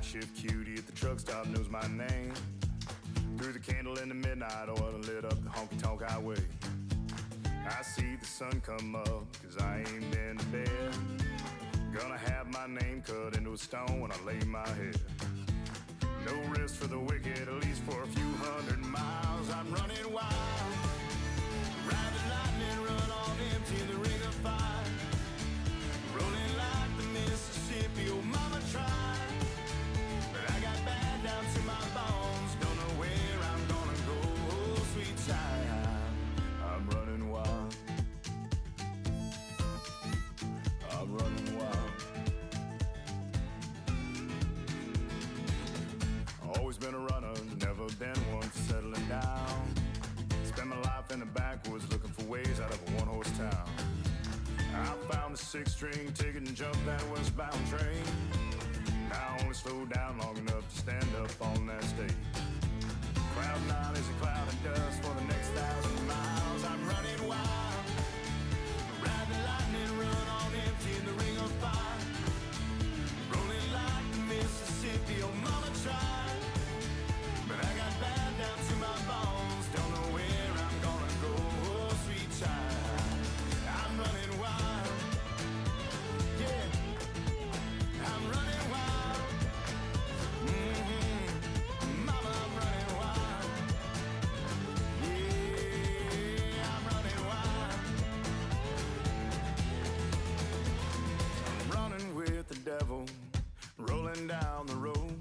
Night shift cutie at the truck stop knows my name. Threw the candle in the midnight oil and lit up the honky-tonk highway. I see the sun come up, cause I ain't been to bed. Gonna have my name cut into a stone when I lay my head. No rest for the wicked, at least for a few 100 miles. I'm running wild. Ride the lightning, run on empty in the ring of fire. Rolling like the Mississippi, oh mama tried. But I got bad down to my bones. Don't know where I'm gonna go, oh sweet child. I'm running wild. I'm running wild. Always been a runner, never been one for settling down. Spent my life in the backwoods looking for ways out of a one-horse town. I found a 6-string ticket and jumped that westbound train. Now I only slow down long enough to stand up on that stage. Cloud 9 is a cloud of dust for the next 1,000 miles. I'm running wild. Ride the lightning, run on empty in the ring of fire. Rolling like the Mississippi, oh mama tried. But I got bad down to my bones. Don't know where I'm gonna go, oh sweet child. I'm running wild. Yeah, I'm running wild. Mama, I'm running wild. Yeah, I'm running wild. I'm running with the devil, rolling down the road.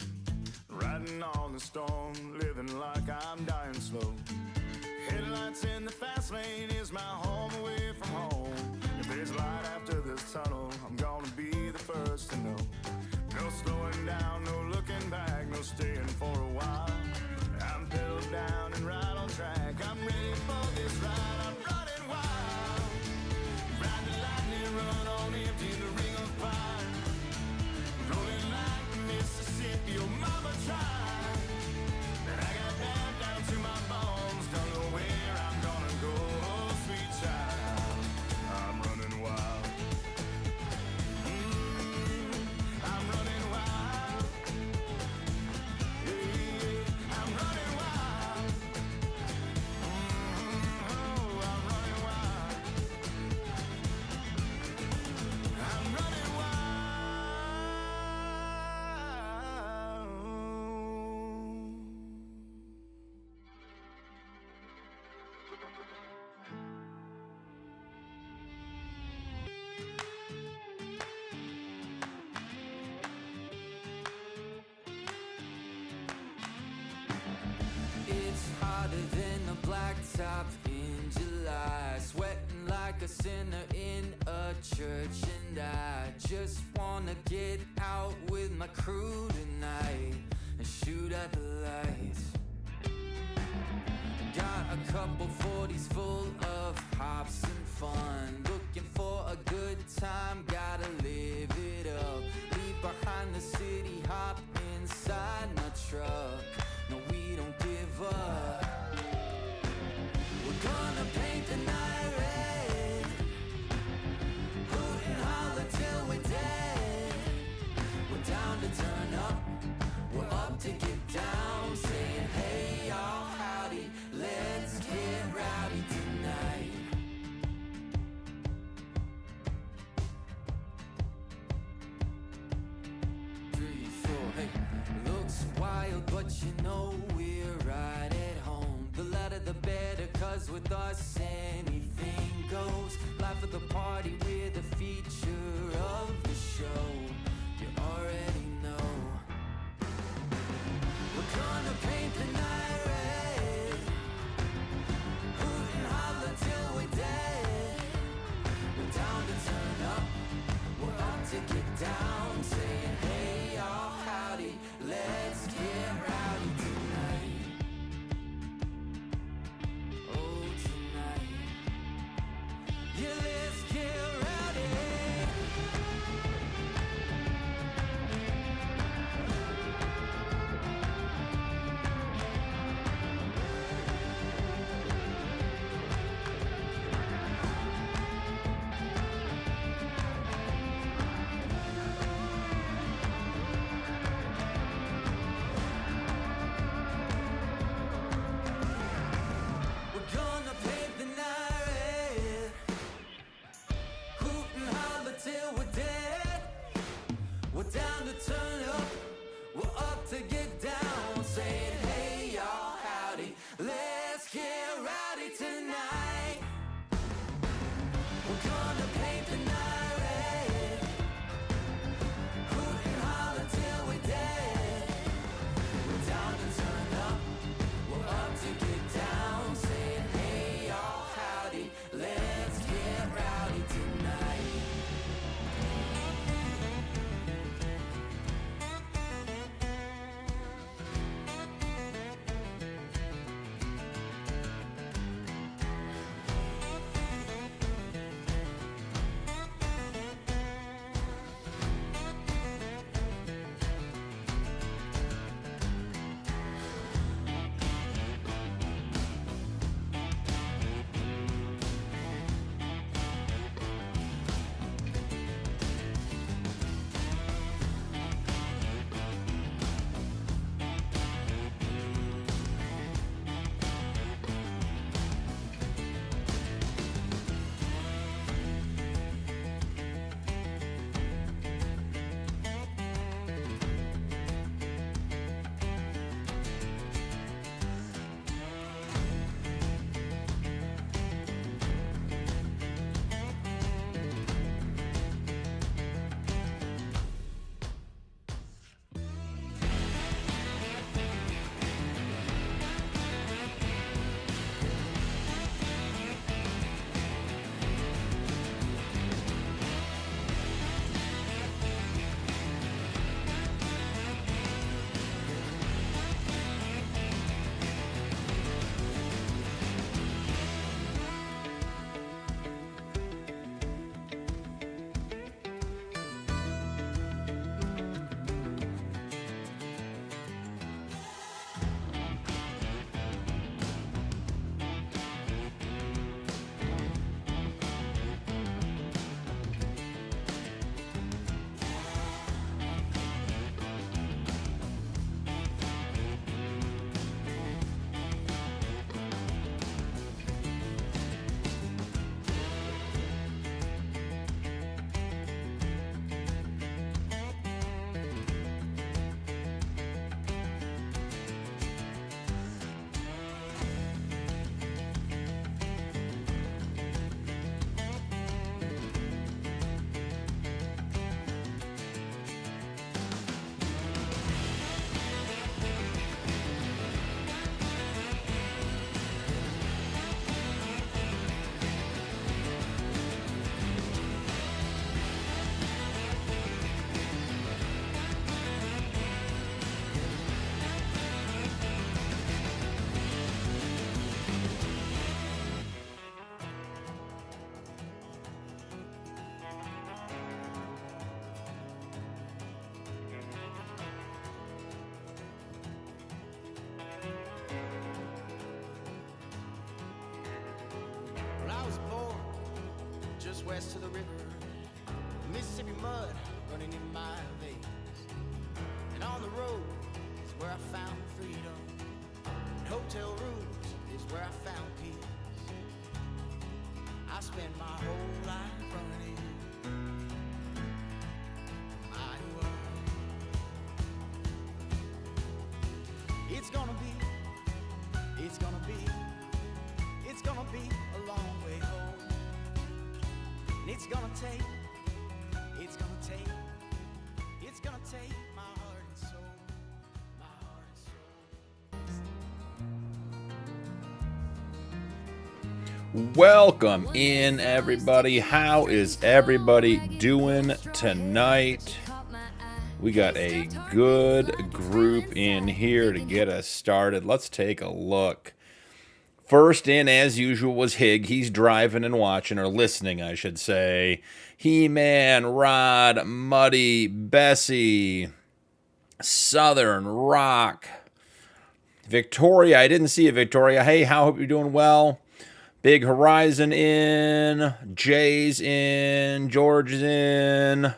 Riding on the storm, living like I'm dying slow. Headlights in the fast lane is my home away from home. If there's light after this tunnel, I'm gonna be the first to know. No slowing down, no looking back, no staying for a while. I'm pedal down and right on track. I'm ready for this ride, I'm running wild. Ride the lightning, run on empty in the ring of fire. Rolling like the Mississippi, oh mama tried. But I got bad down to my bones. Don't know where I'm gonna go, oh sweet child. I'm running wild. I'm running wild. Yeah, I'm running wild. Oh, I'm running wild. I'm running wild. It's hotter than the blacktop in July. Sweating like a sinner in a church. And I just wanna get out with my crew tonight and shoot at the lights. Got a couple 40s full of hops and fun. Looking for a good time, gotta live it up. Leave behind the city, hop inside my truck. No, we don't give up. We're gonna paint the night red. Hoot and holler till we're dead. We're down to turn up. We're up to get down. Saying hey y'all, howdy. Let's get rowdy tonight. 3, 4, hey. Looks wild, but you know we're right at home. The louder the better, cause with us anything goes. Life of the party, we're the feature of the show. You already know. We're gonna paint the night red. Hoot and holler till we're dead. We're down to turn up. We're up to get down. Saying hey y'all, howdy. Let's get rowdy tonight. Oh, tonight. Yeah, let's get rowdy. rowdy tonight. We're gonna paint the night red. Hoot and holler till we're dead. We're down to turn up. We're up to get down. Saying, hey, y'all, howdy. Let's get rowdy tonight. West of the river, Mississippi mud running in my veins. And on the road is where I found freedom. And hotel rooms is where I found peace. I spent my whole life running my world. It's gonna be a long way home. And it's gonna take my heart and soul, my heart and soul. Welcome in, everybody. How is everybody doing tonight? We got a good group in here to get us started. Let's take a look. First in, as usual, was Hig. He's driving and watching, or listening, I should say. He-Man, Rod, Muddy, Bessie, Southern Rock, Victoria. I didn't see you, Victoria. Hey, how hope you're doing well. Big Horizon in, Jay's in, George is in.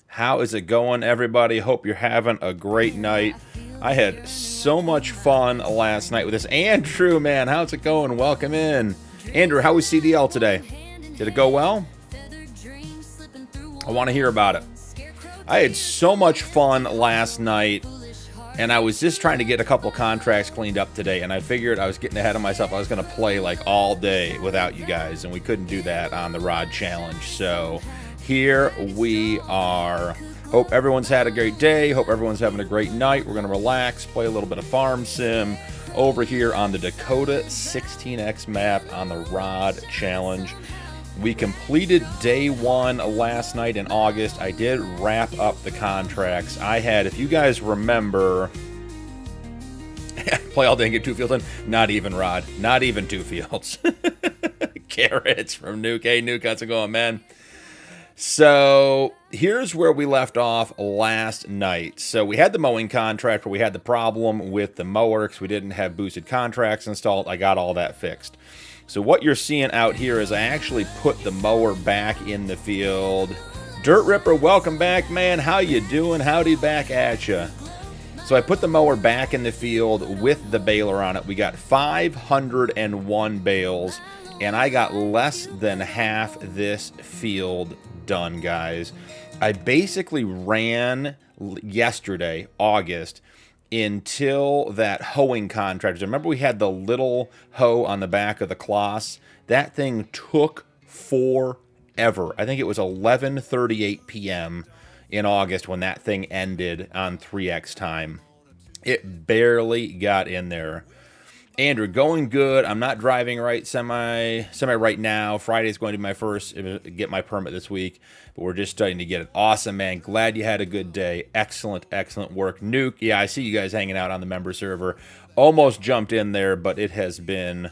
How is it going, everybody? Hope you're having a great night. I had so much fun last night with this. Andrew, man, how's it going? Welcome in. Andrew, how was CDL today? Did it go well? I want to hear about it. I had so much fun last night. And I was just trying to get a couple contracts cleaned up today, and I figured I was getting ahead of myself. I was going to play like all day without you guys, and we couldn't do that on the Rod Challenge. So here we are. Hope everyone's had a great day. Hope everyone's having a great night. We're going to relax, play a little bit of Farm Sim over here on the Dakota 16x map on the Rod Challenge. We completed day 1 last night in August. I did wrap up the contracts. I had, if you guys remember, play all day and get 2 fields in. Not even, Rod. Not even 2 fields. Carrots from Nuke. Hey, Nuke, how's it going, man? So here's where we left off last night. So we had the mowing contract where we had the problem with the mower because we didn't have boosted contracts installed. I got all that fixed. So what you're seeing out here is I actually put the mower back in the field. Dirt Ripper, welcome back, man. How you doing? Howdy back at you. So I put the mower back in the field with the baler on it. We got 501 bales, and I got less than half this field done, guys. I basically ran yesterday, August, until that hoeing contract. Remember we had the little hoe on the back of the cloths? That thing took forever. I think it was 11:38 p.m. in August when that thing ended on 3x time. It barely got in there. Andrew, going good. I'm not driving right semi right now. Friday's going to be my first get my permit this week, but we're just starting to get it. Awesome, man. Glad you had a good day. Excellent, excellent work. Nuke, yeah, I see you guys hanging out on the member server. Almost jumped in there, but it has been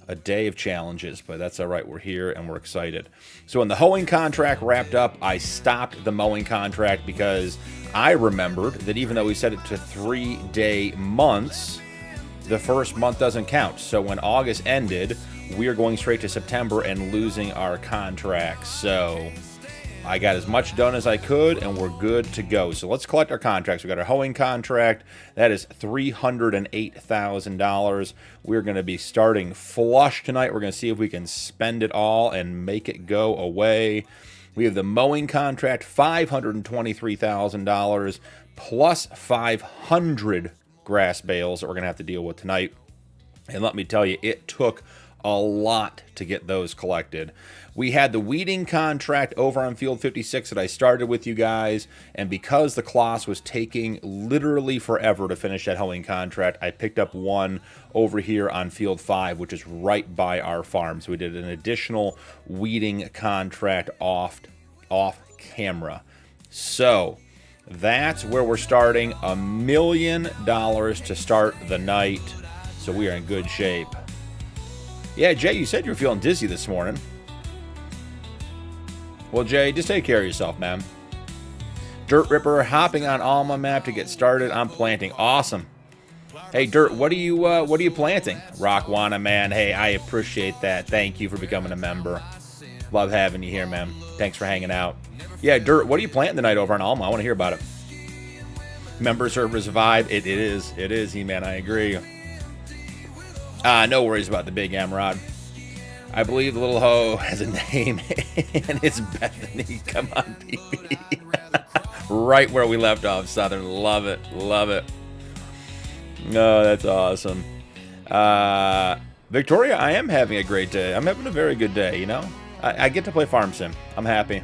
a day of challenges, but that's all right. We're here and we're excited. So when the hoeing contract wrapped up, I stopped the mowing contract because I remembered that even though we set it to 3-day months, the first month doesn't count. So when August ended, we are going straight to September and losing our contracts. So I got as much done as I could, and we're good to go. So let's collect our contracts. We got our hoeing contract. That is $308,000. We're going to be starting flush tonight. We're going to see if we can spend it all and make it go away. We have the mowing contract, $523,000 plus 500 grass bales that we're going to have to deal with tonight. And let me tell you, it took a lot to get those collected. We had the weeding contract over on field 56 that I started with you guys, and because the cloth was taking literally forever to finish that hoeing contract, I picked up one over here on field 5, which is right by our farm. So we did an additional weeding contract off camera. So that's where we're starting. $1 million to start the night. So we are in good shape. Yeah, Jay, you said you were feeling dizzy this morning. Well, Jay, just take care of yourself, man. Dirt Ripper hopping on Alma map to get started on planting. Awesome. Hey, Dirt, what are you planting? Rockwana, man. Hey, I appreciate that. Thank you for becoming a member. Love having you here, man. Thanks for hanging out. Yeah, Dirt, what are you planting tonight over on Alma? I want to hear about it. Member servers vibe. It is, He-Man. I agree. No worries about the big Amrod. I believe the little hoe has a name, and it's Bethany. Come on, PB. Right where we left off, Southern. Love it. Love it. No, that's awesome. Victoria, I am having a great day. I'm having a very good day, you know? I get to play Farm Sim. I'm happy.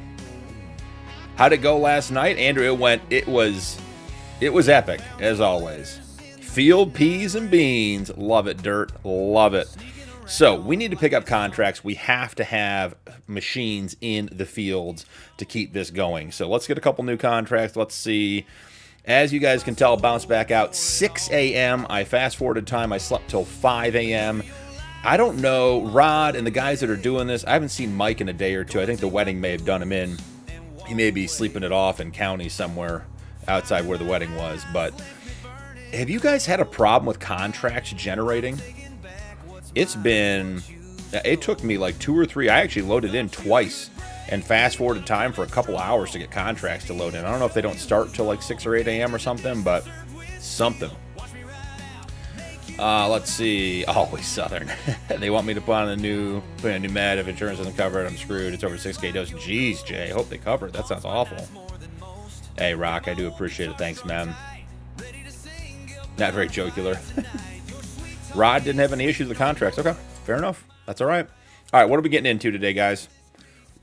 How'd it go last night? Andrew, it was epic, as always. Field peas and beans. Love it, Dirt. Love it. So we need to pick up contracts. We have to have machines in the fields to keep this going. So let's get a couple new contracts. Let's see. As you guys can tell, bounce back out 6 a.m. I fast-forwarded time. I slept till 5 a.m. I don't know, Rod and the guys that are doing this, I haven't seen Mike in a day or two. I think the wedding may have done him in. He may be sleeping it off in county somewhere outside where the wedding was. But have you guys had a problem with contracts generating? It took me like 2 or 3. I actually loaded in twice and fast-forwarded time for a couple hours to get contracts to load in. I don't know if they don't start till like 6 or 8 a.m. or something, but something. Let's see. Always Southern. They want me to put a new med. If insurance doesn't cover it, I'm screwed. It's over 6K dose. Jeez, Jay. I hope they cover it. That sounds awful. Hey, Rock, I do appreciate it. Thanks, man. Not very jocular. Rod didn't have any issues with the contracts. Okay, fair enough. That's all right. All right, what are we getting into today, guys?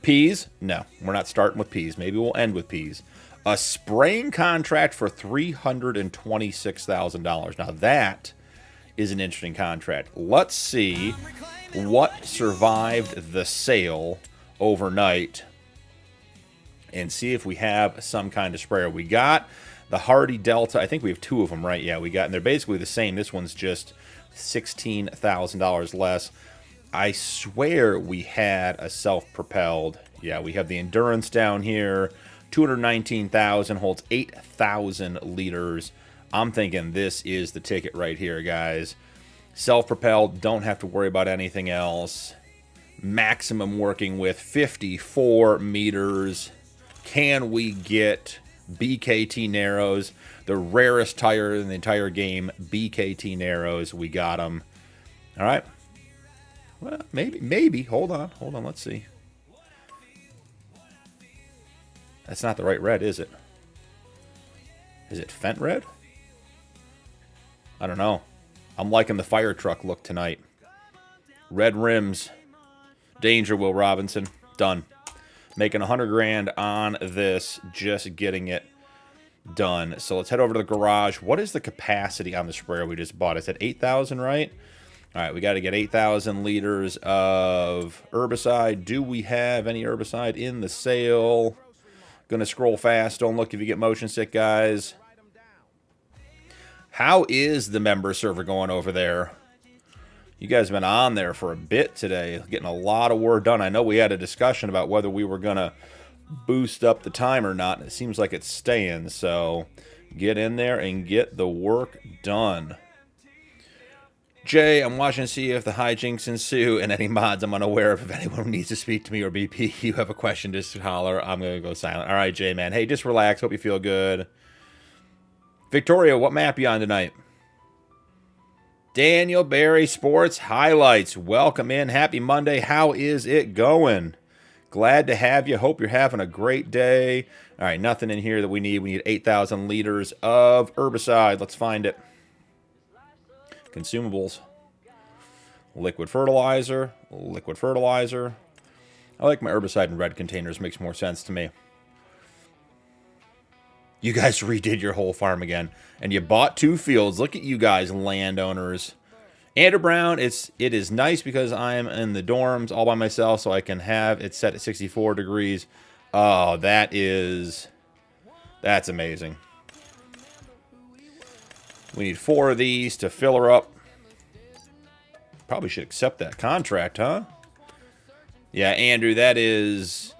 Peas? No, we're not starting with peas. Maybe we'll end with peas. A spraying contract for $326,000. Now that is an interesting contract. Let's see what survived the sale overnight and see if we have some kind of sprayer. We got the Hardy Delta. I think we have two of them, right? Yeah, we got, and they're basically the same. This one's just $16,000 less. I swear we had a self-propelled. Yeah, we have the Endurance down here. 219,000, holds 8,000 liters. I'm thinking this is the ticket right here, guys. Self-propelled, don't have to worry about anything else. Maximum working with 54 meters. Can we get BKT Narrows? The rarest tire in the entire game, BKT Narrows. We got them. All right. Well, maybe. Hold on. Let's see. That's not the right red, is it? Is it Fent red? I don't know. I'm liking the fire truck look tonight. Red rims. Danger, Will Robinson. Done. Making 100 grand on this. Just getting it done. So let's head over to the garage. What is the capacity on the sprayer we just bought? Is it 8,000, right? All right, we got to get 8,000 liters of herbicide. Do we have any herbicide in the sale? Gonna scroll fast. Don't look if you get motion sick, guys. How is the member server going over there? You guys have been on there for a bit today, getting a lot of work done. I know we had a discussion about whether we were gonna boost up the time or not, and it seems like it's staying. So get in there and get the work done. Jay, I'm watching to see if the hijinks ensue and any mods I'm unaware of. If anyone needs to speak to me or BP, you have a question, just holler. I'm going to go silent. All right, Jay, man. Hey, just relax. Hope you feel good. Victoria, what map you on tonight? Daniel Barry Sports Highlights. Welcome in. Happy Monday. How is it going? Glad to have you. Hope you're having a great day. All right, nothing in here that we need. We need 8,000 liters of herbicide. Let's find it. Consumables. Liquid fertilizer. I like my herbicide in red containers. Makes more sense to me. You guys redid your whole farm again. And you bought 2 fields. Look at you guys, landowners. Andrew Brown, it is nice because I'm in the dorms all by myself, so I can have it set at 64 degrees. Oh, that's amazing. We need 4 of these to fill her up. Probably should accept that contract, huh? Yeah, Andrew, that is...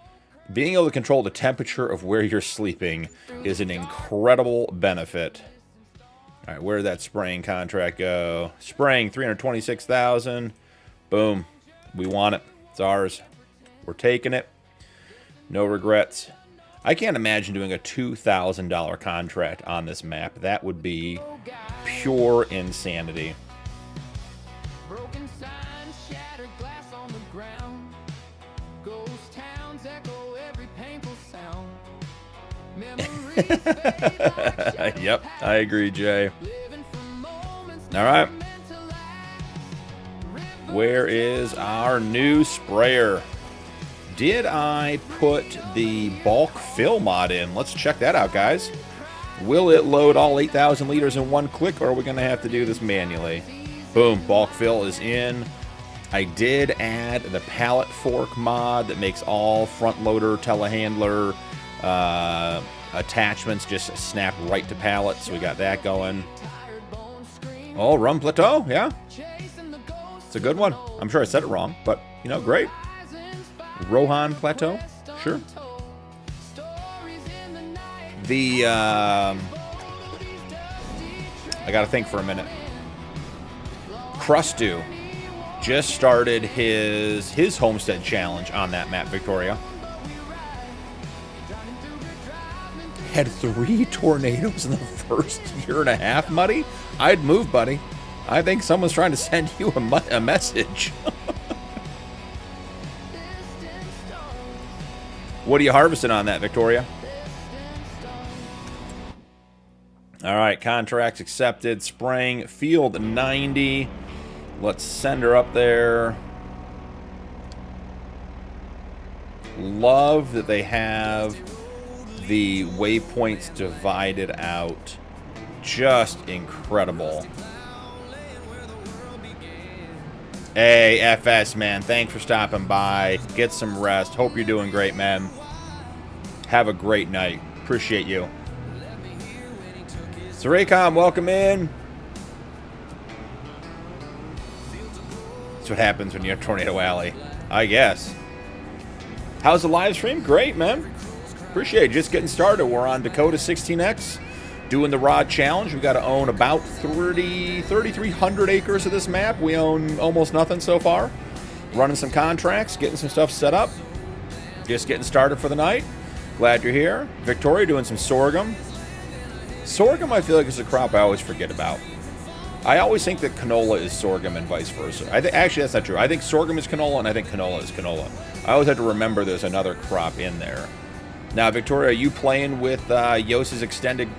Being able to control the temperature of where you're sleeping is an incredible benefit. All right, where did that spraying contract go? Spraying, 326,000. Boom. We want it. It's ours. We're taking it. No regrets. I can't imagine doing a $2,000 contract on this map. That would be pure insanity. Broken signs, shattered glass on the ground. Ghost towns echo every painful sound. Memories fade like Yep, I agree, Jay. All right. Where is our new sprayer? Did I put the bulk fill mod in? Let's check that out, guys. Will it load all 8,000 liters in one click, or are we going to have to do this manually? Boom, bulk fill is in. I did add the pallet fork mod that makes all front loader, telehandler attachments just snap right to pallets. So we got that going. Oh, Rum Plateau, yeah. It's a good one. I'm sure I said it wrong, but, you know, great. Rohan Plateau, sure. The, I gotta think for a minute. Crustu just started his homestead challenge on that map, Victoria. Had 3 tornadoes in the first year and a half, Muddy. I'd move, buddy. I think someone's trying to send you a message. What are you harvesting on that, Victoria? All right, contracts accepted. Spraying field 90. Let's send her up there. Love that they have the waypoints divided out. Just incredible. Hey, FS, man. Thanks for stopping by. Get some rest. Hope you're doing great, man. Have a great night. Appreciate you. So, Raycom, welcome in. That's what happens when you have Tornado Alley, I guess. How's the live stream? Great, man. Appreciate it. Just getting started. We're on Dakota 16x, doing the rod challenge. We got to own about 3,300 acres of this map. We own almost nothing so far. Running some contracts, getting some stuff set up. Just getting started for the night. Glad you're here. Victoria doing some sorghum. Sorghum, I feel like, is a crop I always forget about. I always think that canola is sorghum and vice versa. Actually, that's not true. I think sorghum is canola, and I think canola is canola. I always have to remember there's another crop in there. Now, Victoria, are you playing with Yoss's extended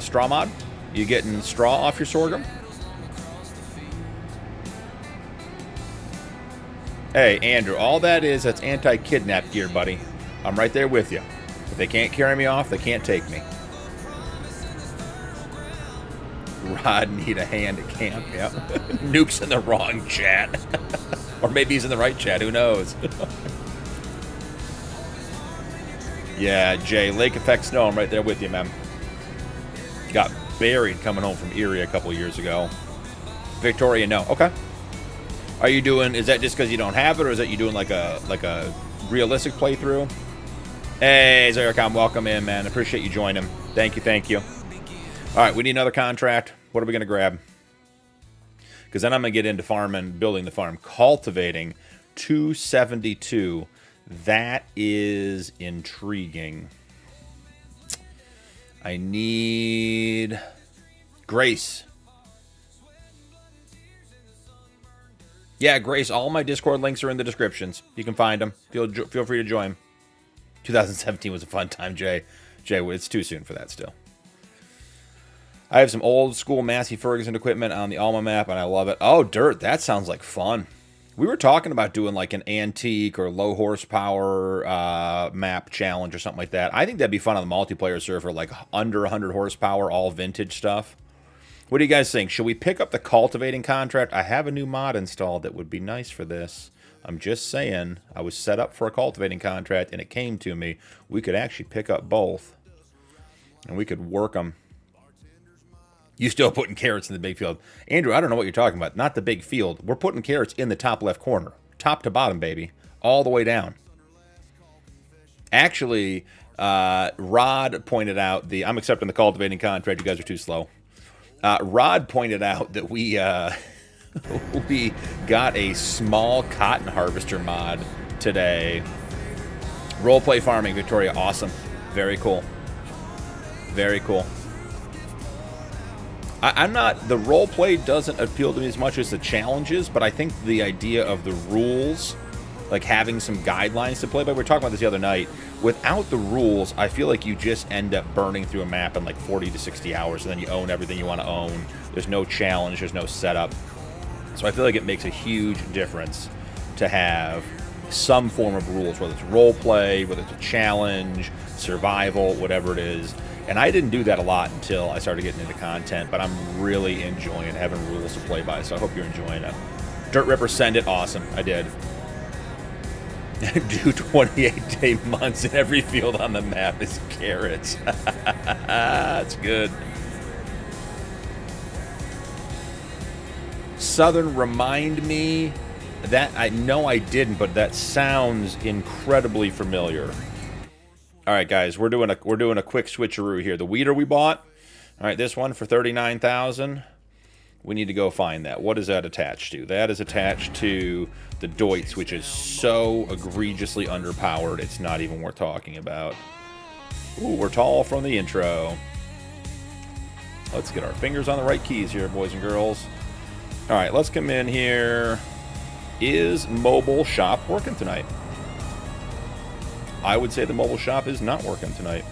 straw mod? You getting straw off your sorghum? Hey, Andrew, all that is, that's anti-kidnap gear, buddy. I'm right there with you. If they can't carry me off, they can't take me. Rod need a hand at camp, yep. Nuke's in the wrong chat. Or maybe he's in the right chat, who knows? Yeah, Jay, lake effect snow, I'm right there with you, man. Got buried coming home from Erie a couple years ago. Victoria, no. Okay. Are you doing, is that just because you don't have it, or is that you doing like a realistic playthrough? Hey, Zericom, welcome in, man. Appreciate you joining. Thank you, thank you. All right, we need another contract. What are we going to grab? Because then I'm going to get into farming, building the farm. Cultivating 272. That is intriguing. I need Grace. Yeah, Grace, all my Discord links are in the descriptions. You can find them. Feel free to join. 2017 was a fun time, Jay. Jay, it's too soon for that still. I have some old school Massey Ferguson equipment on the Alma map, and I love it. Oh, dirt. That sounds like fun. We were talking about doing like an antique or low horsepower map challenge or something like that. I think that'd be fun on the multiplayer server, like under 100 horsepower, all vintage stuff. What do you guys think? Should we pick up the cultivating contract? I have a new mod installed that would be nice for this. I'm just saying, I was set up for a cultivating contract, and it came to me. We could actually pick up both, and we could work them. You still putting carrots in the big field. Andrew, I don't know what you're talking about. Not the big field. We're putting carrots in the top left corner. Top to bottom, baby. All the way down. Actually, Rod pointed out I'm accepting the cultivating contract. You guys are too slow. Rod pointed out that we we got a small cotton harvester mod today. Roleplay farming, Victoria. Awesome. Very cool. Very cool. I'm not, the role play doesn't appeal to me as much as the challenges, but I think the idea of the rules, like having some guidelines to play by, we were talking about this the other night, without the rules, I feel like you just end up burning through a map in like 40 to 60 hours, and then you own everything you want to own. There's no challenge, there's no setup. So I feel like it makes a huge difference to have some form of rules, whether it's role play, whether it's a challenge, survival, whatever it is. And I didn't do that a lot until I started getting into content, but I'm really enjoying having rules to play by, so I hope you're enjoying it. Dirt Ripper, send it. Awesome. I did. Do 28-day months in every field on the map is carrots. That's good. Southern, remind me that I know I didn't, but that sounds incredibly familiar. All right, guys, we're doing a quick switcheroo here. The weeder we bought, all right, this one for $39,000. We need to go find that. What is that attached to? That is attached to the Deutz, which is so egregiously underpowered, it's not even worth talking about. Ooh, we're tall from the intro. Let's get our fingers on the right keys here, boys and girls. All right, let's come in here. Is mobile shop working tonight? I would say the mobile shop is not working tonight.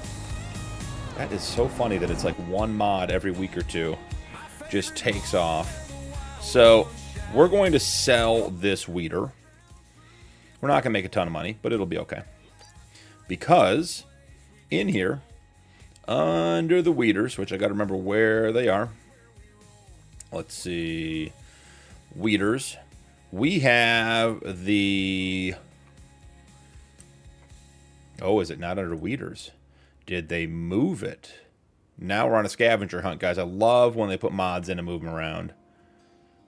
That is so funny that it's like one mod every week or two just takes off. So we're going to sell this weeder. We're not going to make a ton of money, but it'll be okay. Because in here, under the weeders, which I got to remember where they are. Let's see. Weeders. We have the... Oh, is it not under weeders? Did they move it? Now we're on a scavenger hunt, guys. I love when they put mods in and move them around.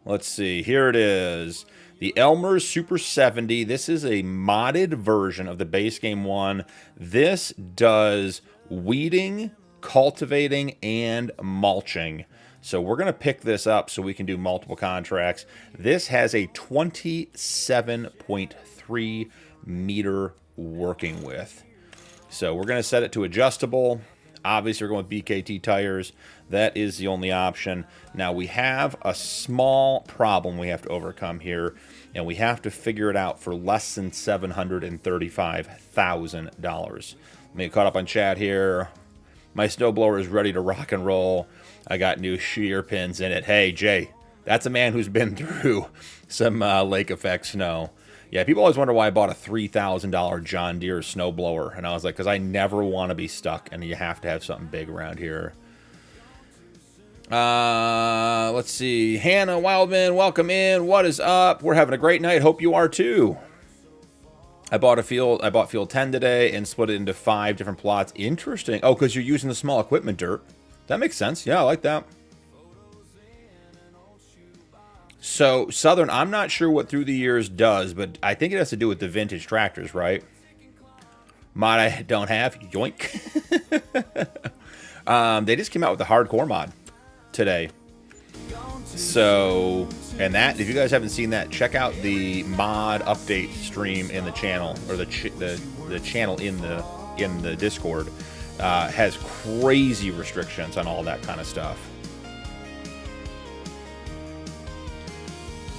Let's see. Here it is. The Elmer's Super 70. This is a modded version of the base game one. This does weeding, cultivating, and mulching. So we're going to pick this up so we can do multiple contracts. This has a 27.3 meter working width. So we're going to set it to adjustable. Obviously, we're going with BKT tires. That is the only option. Now, we have a small problem we have to overcome here, and we have to figure it out for less than $735,000. Let me get caught up on chat here. My snowblower is ready to rock and roll. I got new shear pins in it. Hey, Jay, that's a man who's been through some lake effect snow. Yeah, people always wonder why I bought a $3,000 John Deere snowblower. And I was like, because I never want to be stuck, and you have to have something big around here. Let's see. Hannah Wildman, welcome in. What is up? We're having a great night. Hope you are too. I bought field 10 today and split it into 5 different plots. Interesting. Oh, because you're using the small equipment dirt. That makes sense. Yeah, I like that. So, Southern, I'm not sure what Through the Years does, but I think it has to do with the vintage tractors, right? Mod I don't have. Yoink. They just came out with the hardcore mod today. So, and that, if you guys haven't seen that, check out the mod update stream in the channel, or the channel in the Discord. Has crazy restrictions on all that kind of stuff.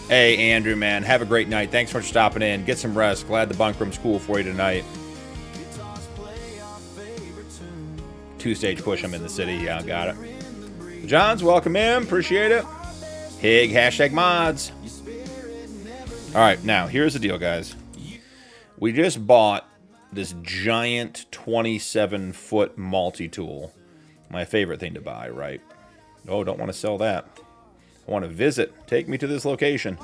Hey, Andrew, man, have a great night. Thanks for stopping in. Get some rest. Glad the bunk room's cool for you tonight. 2-stage push. I'm in the city. Yeah, got it. Johns, welcome in. Appreciate it. Hig, hashtag mods. All right, now, here's the deal, guys. We just bought this giant 27-foot multi-tool. My favorite thing to buy, right? Oh, don't want to sell that. I want to visit. Take me to this location.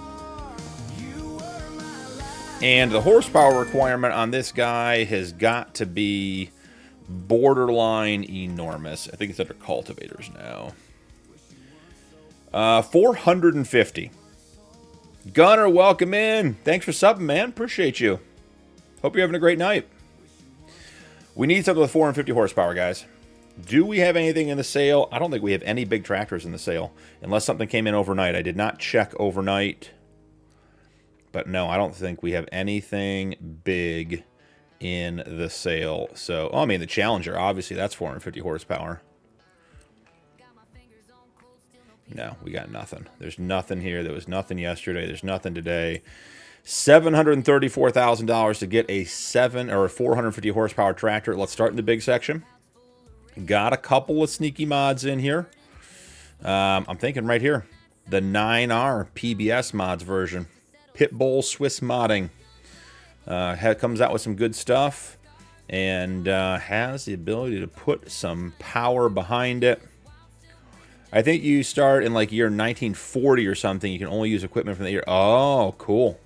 And the horsepower requirement on this guy has got to be borderline enormous. I think it's under cultivators now. 450. Gunner, welcome in. Thanks for subbing, man. Appreciate you. Hope you're having a great night. We need something with 450 horsepower, guys. Do we have anything in the sale? I don't think we have any big tractors in the sale, unless something came in overnight. I did not check overnight. But no, I don't think we have anything big in the sale. So, oh, I mean, the Challenger, obviously, that's 450 horsepower. No, we got nothing. There's nothing here. There was nothing yesterday. There's nothing today. $734,000 to get a 450 horsepower tractor. Let's start in the big section. Got a couple of sneaky mods in here. I'm thinking right here. The 9R PBS mods version. Pitbull Swiss modding. Comes out with some good stuff. And has the ability to put some power behind it. I think you start in like year 1940 or something. You can only use equipment from the year. Oh, cool.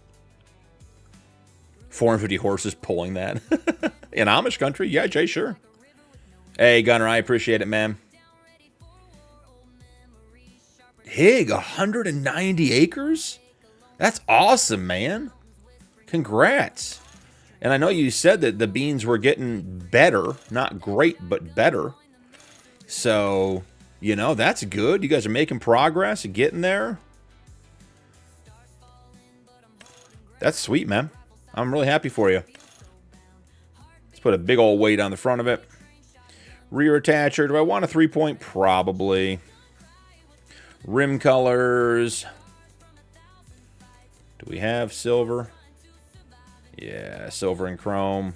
450 horses pulling that. In Amish country? Yeah, Jay, sure. Hey, Gunner, I appreciate it, man. Hig, 190 acres? That's awesome, man. Congrats. And I know you said that the beans were getting better. Not great, but better. So, you know, that's good. You guys are making progress and getting there. That's sweet, man. I'm really happy for you. Let's put a big old weight on the front of it. Rear attacher. Do I want a 3-point? Probably. Rim colors. Do we have silver? Yeah, silver and chrome.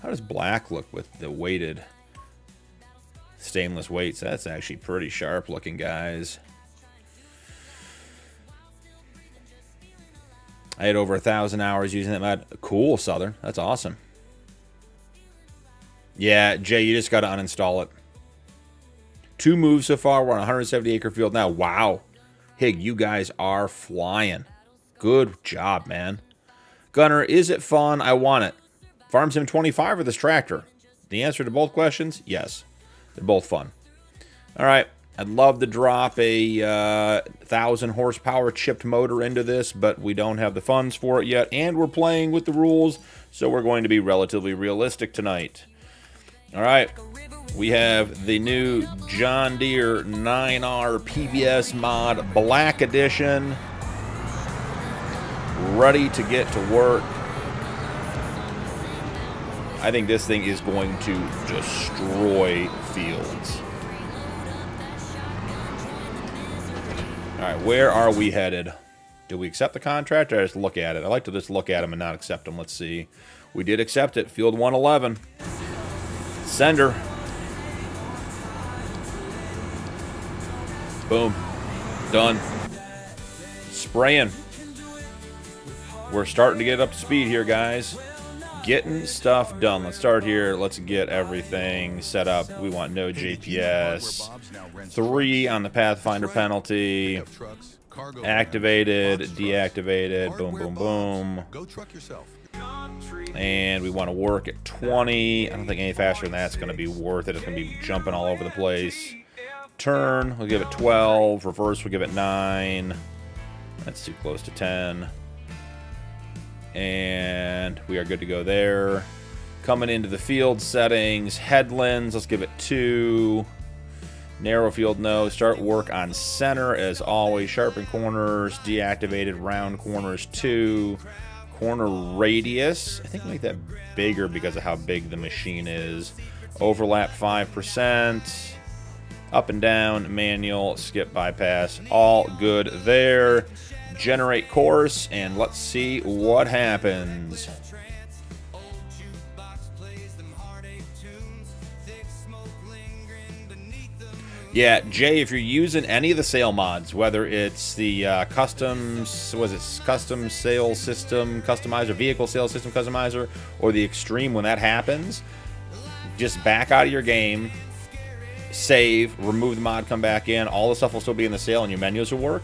How does black look with the weighted? Stainless weights. That's actually pretty sharp looking, guys. I had over 1,000 hours using that mod. Cool, Southern. That's awesome. Yeah, Jay, you just got to uninstall it. 2 moves so far. We're on a 170-acre field now. Wow. Hig, you guys are flying. Good job, man. Gunner, is it fun? I want it. Farm Sim 25 or this tractor? The answer to both questions, yes. They're both fun. All right. I'd love to drop a 1,000 horsepower chipped motor into this, but we don't have the funds for it yet, and we're playing with the rules, so we're going to be relatively realistic tonight. All right. We have the new John Deere 9R PBS mod Black Edition ready to get to work. I think this thing is going to destroy fields. All right, where are we headed? Do we accept the contract or just look at it? I like to just look at them and not accept them. Let's see. We did accept it. Field 111. Sender. Boom. Done. Spraying. We're starting to get up to speed here, guys. Getting stuff done. Let's start here. Let's get everything set up. We want no GPS. 3 on the Pathfinder penalty. Activated, deactivated. Boom, boom, boom. And we want to work at 20. I don't think any faster than that's going to be worth it. It's going to be jumping all over the place. Turn, we'll give it 12. Reverse, we'll give it 9. That's too close to 10. And we are good to go there. Coming into the field settings, headlands, let's give it 2. Narrow field, no. Start work on center as always. Sharpen corners, deactivated round corners 2. Corner radius, I think we make that bigger because of how big the machine is. Overlap 5%. Up and down, manual, skip bypass, all good there. Generate course, and let's see what happens. Yeah, Jay, if you're using any of the sail mods, whether it's the custom sail system customizer, vehicle sail system customizer, or the extreme, when that happens, just back out of your game, save, remove the mod, come back in. All the stuff will still be in the sail, and your menus will work.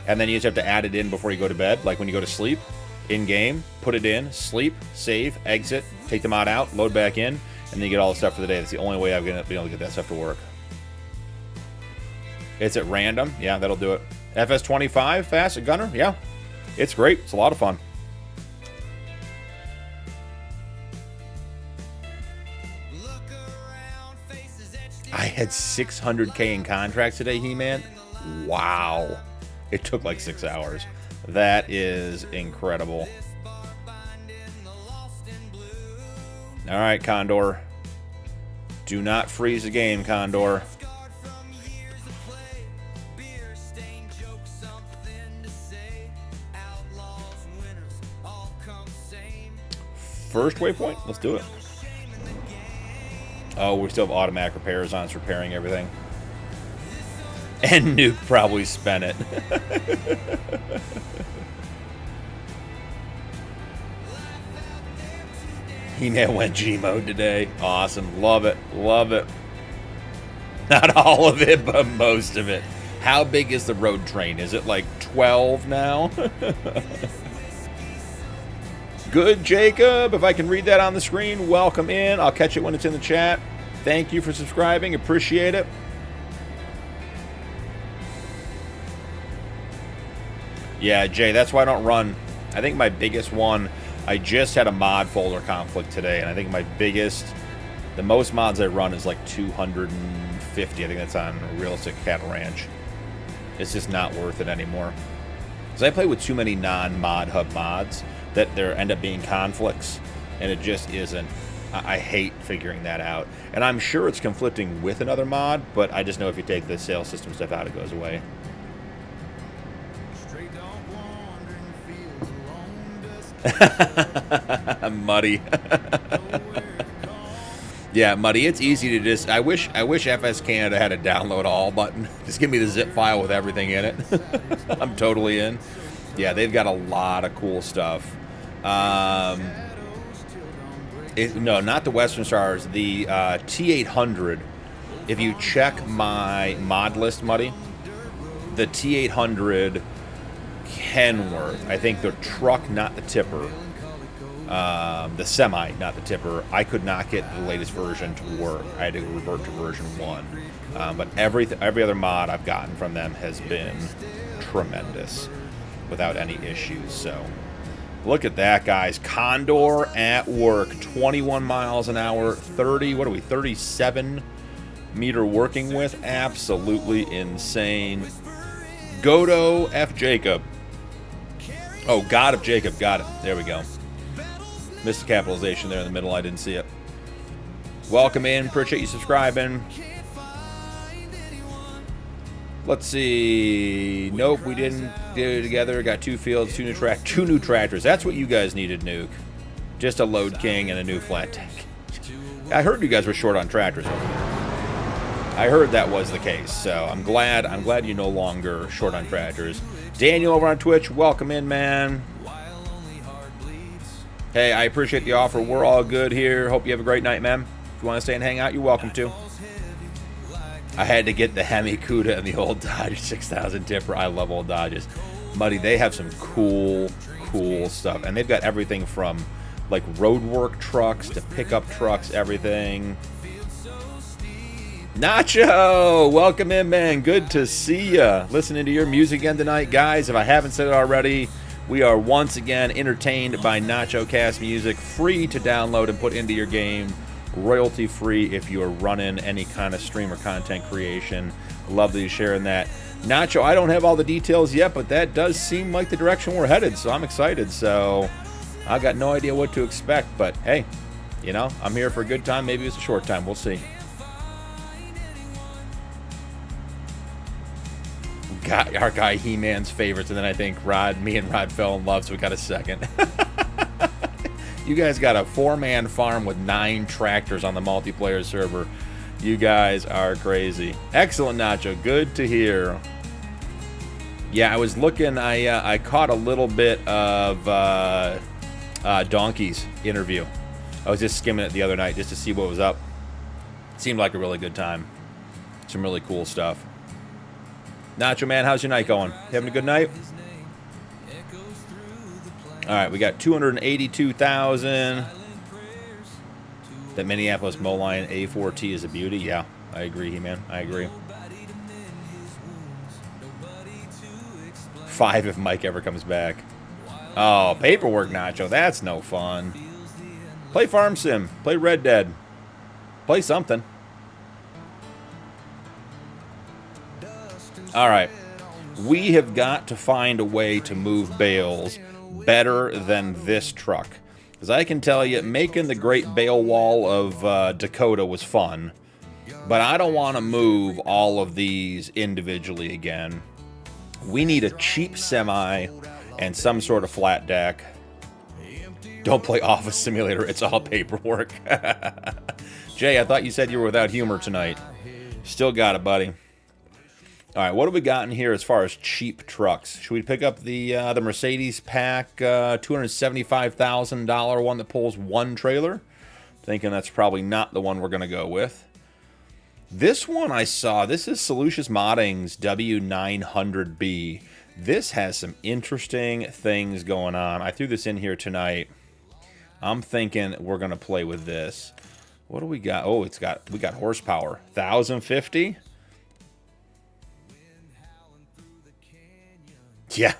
And then you just have to add it in before you go to bed, like when you go to sleep, in-game, put it in, sleep, save, exit, take the mod out, load back in, and then you get all the stuff for the day. That's the only way I'm going to be able to get that stuff to work. It's at random. Yeah, that'll do it. FS25, fast, gunner. Yeah, it's great. It's a lot of fun. I had 600K in contracts today, He-Man. Wow. It took like 6 hours. That is incredible. All right, Condor. Do not freeze the game, Condor. First waypoint? Let's do it. Oh, we still have automatic repairs on. It's repairing everything. And Nuke probably spent it. He-Man went G mode today. Awesome. Love it. Love it. Not all of it, but most of it. How big is the road train? Is it like 12 now? Good, Jacob. If I can read that on the screen, welcome in. I'll catch it when it's in the chat. Thank you for subscribing. Appreciate it. Yeah, Jay, that's why I don't run. I think my biggest one, I just had a mod folder conflict today, and I think my biggest, the most mods I run is like 250. I think that's on Realistic Cattle Ranch. It's just not worth it anymore. Because I play with too many non-mod hub mods that there end up being conflicts, and it just isn't. I hate figuring that out. And I'm sure it's conflicting with another mod, but I just know if you take the sales system stuff out, it goes away. Muddy. Yeah, Muddy, it's easy to just... I wish FS Canada had a download all button. Just give me the zip file with everything in it. I'm totally in. Yeah, they've got a lot of cool stuff. No, not the Western Stars. The T800. If you check my mod list, Muddy, the T800 Kenworth, I think the truck, not the tipper, the semi, not the tipper, I could not get the latest version to work. I had to revert to version 1. But every other mod I've gotten from them has been tremendous without any issues. So look at that, guys. Condor at work, 21 miles an hour, 37 meter working with. Absolutely insane. Godo F. Jacob. Oh, God of Jacob. Got it. There we go. Missed the capitalization there in the middle. I didn't see it. Welcome in. Appreciate you subscribing. Let's see. Nope, we didn't do it together. Got 2 fields, 2 new tractors. That's what you guys needed, Nuke. Just a Load King and a new flat deck. I heard you guys were short on tractors over here. I heard that was the case, so I'm glad you're no longer short on tractors. Daniel over on Twitch, welcome in, man. Hey, I appreciate the offer. We're all good here. Hope you have a great night, man. If you want to stay and hang out, you're welcome to. I had to get the Hemi Cuda and the old Dodge 6000 tipper. I love old Dodges. Muddy, they have some cool stuff. And they've got everything from, like, roadwork trucks to pickup trucks, everything. Nacho, welcome in, man. Good to see ya. Listening to your music again tonight, guys. If I haven't said it already, we are once again entertained by Nacho Cast music, free to download and put into your game, royalty free if you are running any kind of stream or content creation. Love that you're sharing that. Nacho, I don't have all the details yet, but that does seem like the direction we're headed, so I'm excited. So I got no idea what to expect, but hey, you know, I'm here for a good time. Maybe it's a short time. We'll see. Got our guy He-Man's favorites, and then I think me and Rod fell in love, so we got a second. You guys got a 4-man farm with 9 tractors on the multiplayer server. You guys are crazy. Excellent, Nacho. Good to hear. Yeah, I was looking. I caught a little bit of Donkey's interview. I was just skimming it the other night just to see what was up. Seemed like a really good time. Some really cool stuff. Nacho, man, how's your night going? Having a good night? All right, we got 282,000. That Minneapolis Moline A4T is a beauty. Yeah, I agree, He-Man. I agree. 5 if Mike ever comes back. Oh, paperwork, Nacho. That's no fun. Play Farm Sim. Play Red Dead. Play something. All right. We have got to find a way to move bales better than this truck. Because I can tell you, making the Great Bale Wall of Dakota was fun. But I don't want to move all of these individually again. We need a cheap semi and some sort of flat deck. Don't play Office Simulator. It's all paperwork. Jay, I thought you said you were without humor tonight. Still got it, buddy. All right, what have we got in here as far as cheap trucks? Should we pick up the Mercedes pack $275,000 one that pulls 1 trailer? Thinking that's probably not the one we're going to go with. This one I saw, this is Solucious Modding's W900B. This has some interesting things going on. I threw this in here tonight. I'm thinking we're going to play with this. What do we got? Oh, we got horsepower. 1,050? Yeah,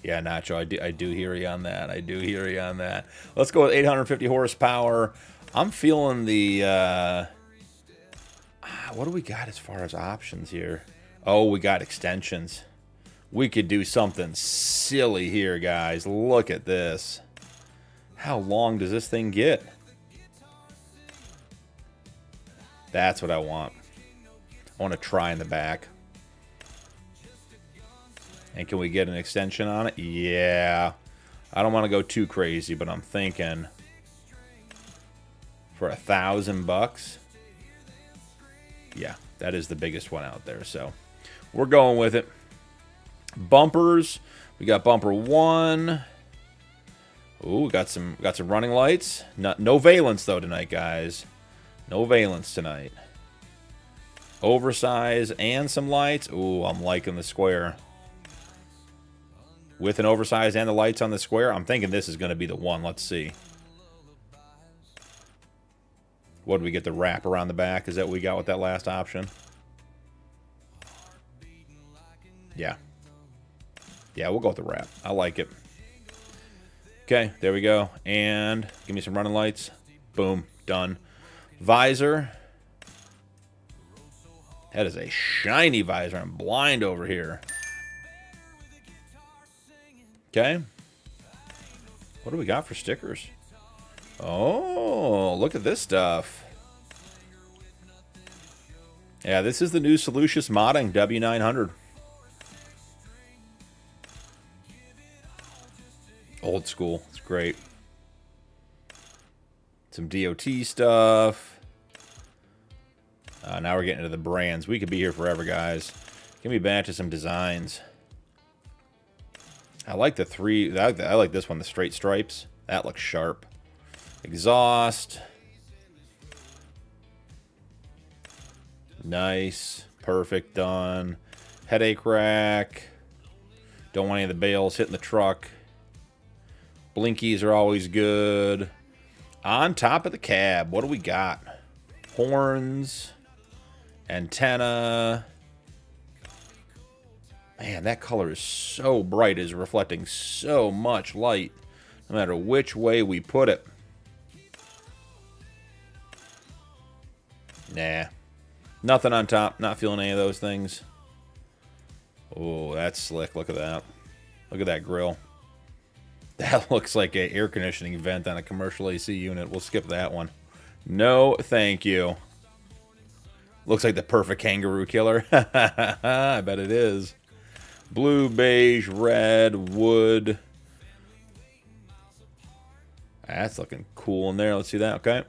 Nacho, I do hear you on that. I do hear you on that. Let's go with 850 horsepower. I'm feeling the, what do we got as far as options here? Oh, we got extensions. We could do something silly here, guys. Look at this. How long does this thing get? That's what I want. I want to try in the back. And can we get an extension on it? Yeah. I don't want to go too crazy, but I'm thinking for $1,000. Yeah, that is the biggest one out there. So we're going with it. Bumpers. We got bumper 1. Ooh, we got some running lights. No valence though tonight, guys. No valence tonight. Oversize and some lights. Ooh, I'm liking the square. With an oversize and the lights on the square, I'm thinking this is going to be the one. Let's see. What did we get? The wrap around the back? Is that what we got with that last option? Yeah. Yeah, we'll go with the wrap. I like it. Okay, there we go. And give me some running lights. Boom, done. Visor. That is a shiny visor. I'm blind over here. Okay. What do we got for stickers? Oh, look at this stuff. Yeah, this is the new Solucious Modding W900. Old school. It's great. Some DOT stuff. Now we're getting into the brands. We could be here forever, guys. Get me back to some designs. I like the 3. I like this one, the straight stripes. That looks sharp. Exhaust. Nice. Perfect. Done. Headache rack. Don't want any of the bales hitting the truck. Blinkies are always good. On top of the cab, what do we got? Horns. Antenna. Man, that color is so bright. It's reflecting so much light. No matter which way we put it. Nah. Nothing on top. Not feeling any of those things. Oh, that's slick. Look at that. Look at that grill. That looks like an air conditioning vent on a commercial AC unit. We'll skip that one. No, thank you. Looks like the perfect kangaroo killer. I bet it is. Blue, beige, red, wood. That's looking cool in there. Let's see that. Okay.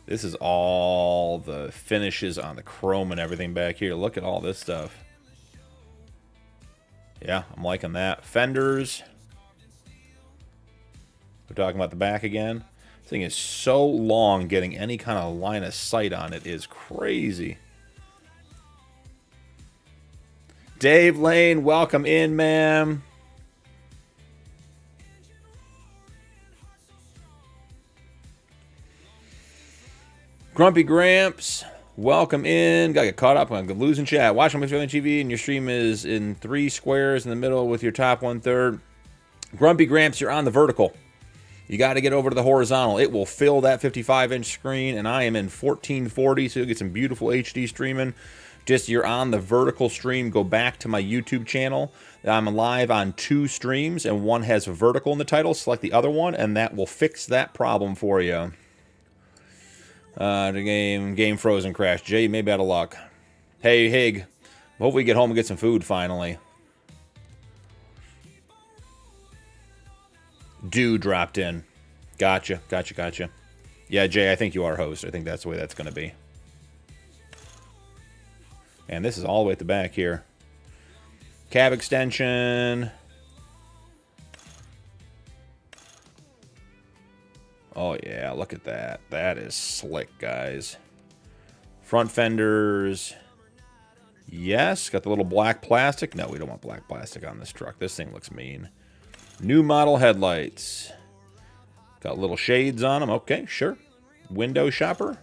This is all the finishes on the chrome and everything back here. Look at all this stuff. Yeah, I'm liking that. Fenders. We're talking about the back again. This thing is so long, getting any kind of line of sight on it is crazy. Dave Lane, welcome in, ma'am. Grumpy Gramps, welcome in. Gotta get caught up. I'm losing chat. Watch on TV, and your stream is in 3 squares in the middle with your top 1/3. Grumpy Gramps, you're on the vertical. You got to get over to the horizontal. It will fill that 55-inch screen, and I am in 1440, so you'll get some beautiful HD streaming. Just you're on the vertical stream. Go back to my YouTube channel. I'm live on 2 streams, and one has vertical in the title. Select the other one, and that will fix that problem for you. The game frozen crashed. Jay, you may be out of luck. Hey, Hig. Hope we get home and get some food finally. Dude dropped in. Gotcha. Yeah, Jay, I think you are host. I think that's the way that's going to be. And this is all the way at the back here. Cab extension. Oh, yeah, look at that. That is slick, guys. Front fenders. Yes, got the little black plastic. No, we don't want black plastic on this truck. This thing looks mean. New model headlights. Got little shades on them. Okay, sure. Window shopper.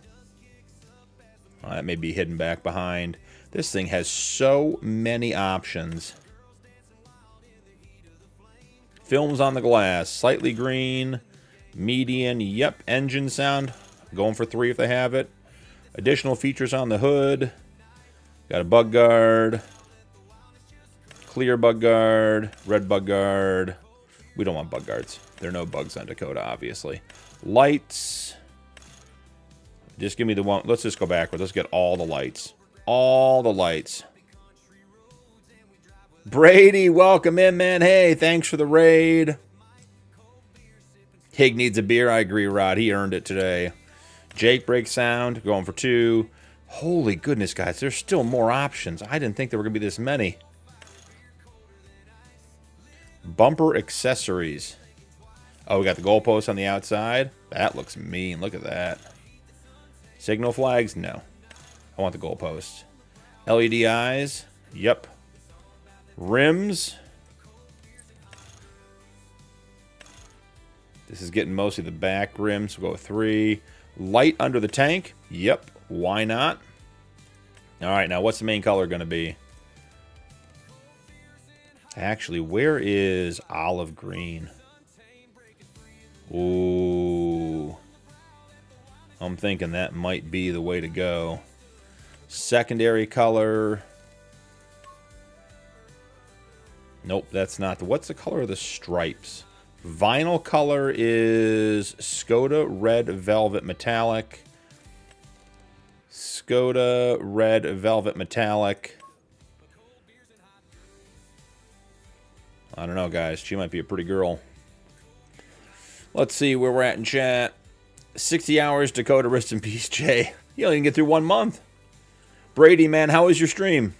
Oh, that may be hidden back behind. This thing has so many options. Films on the glass. Slightly green. Median. Yep. Engine sound. Going for 3 if they have it. Additional features on the hood. Got a bug guard. Clear bug guard. Red bug guard. We don't want bug guards. There are no bugs on Dakota, obviously. Lights. Just give me the one. Let's just go backward. Let's get all the lights. All the lights. Brady, welcome in, man. Hey, thanks for the raid. Hig needs a beer. I agree, Rod. He earned it today. Jake break sound, going for 2. Holy goodness, guys. There's still more options. I didn't think there were going to be this many. Bumper accessories. Oh, we got the goalpost on the outside. That looks mean. Look at that. Signal flags? No. I want the goalpost. LED eyes? Yep. Rims? This is getting mostly the back rims. We'll go with 3. Light under the tank? Yep. Why not? All right, now what's the main color going to be? Actually, where is olive green? Ooh. I'm thinking that might be the way to go. Secondary color. Nope, that's not. What's the color of the stripes? Vinyl color is Skoda Red Velvet Metallic. Skoda Red Velvet Metallic. I don't know, guys. She might be a pretty girl. Let's see where we're at in chat. 60 hours, Dakota, rest in peace, Jay. You only can get through 1 month. Brady, man, how was your stream?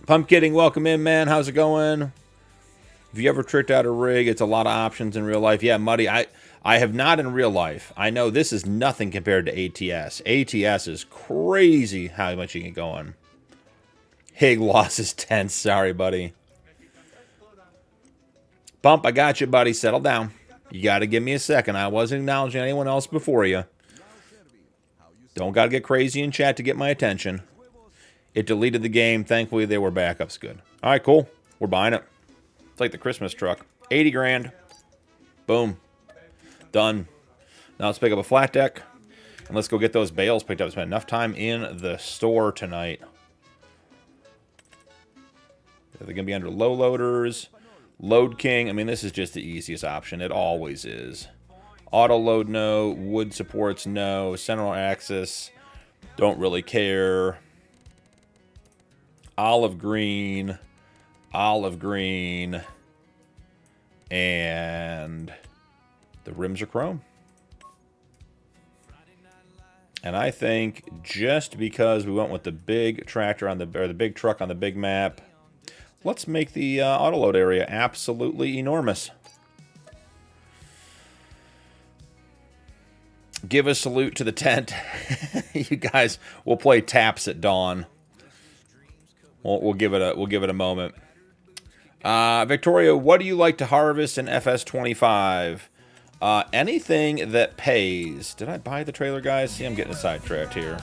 Pumpkin, welcome in, man. How's it going? Have you ever tricked out a rig? It's a lot of options in real life. Yeah, Muddy, I have not in real life. I know this is nothing compared to ATS. ATS is crazy how much you can go on. Hig loss is tense. Sorry, buddy. Pump, I got you, buddy. Settle down. You got to give me a second. I wasn't acknowledging anyone else before you. Don't got to get crazy in chat to get my attention. It deleted the game. Thankfully, they were backups. Good. All right, cool. We're buying it. It's like the Christmas truck. 80 grand. Boom. Done. Now let's pick up a flat deck. And let's go get those bales picked up. Spent enough time in the store tonight. They're going to be under low loaders. Load King. I mean, this is just the easiest option. It always is. Auto load, no. Wood supports, no. Central axis. Don't really care. Olive green. Olive green, and the rims are chrome. And I think just because we went with the big tractor on the big truck on the big map, let's make the autoload area absolutely enormous. Give a salute to the tent. You guys, we'll play taps at dawn. We'll give it a moment. Victoria, what do you like to harvest in FS25? Anything that pays. Did I buy the trailer, guys? See, I'm getting sidetracked here.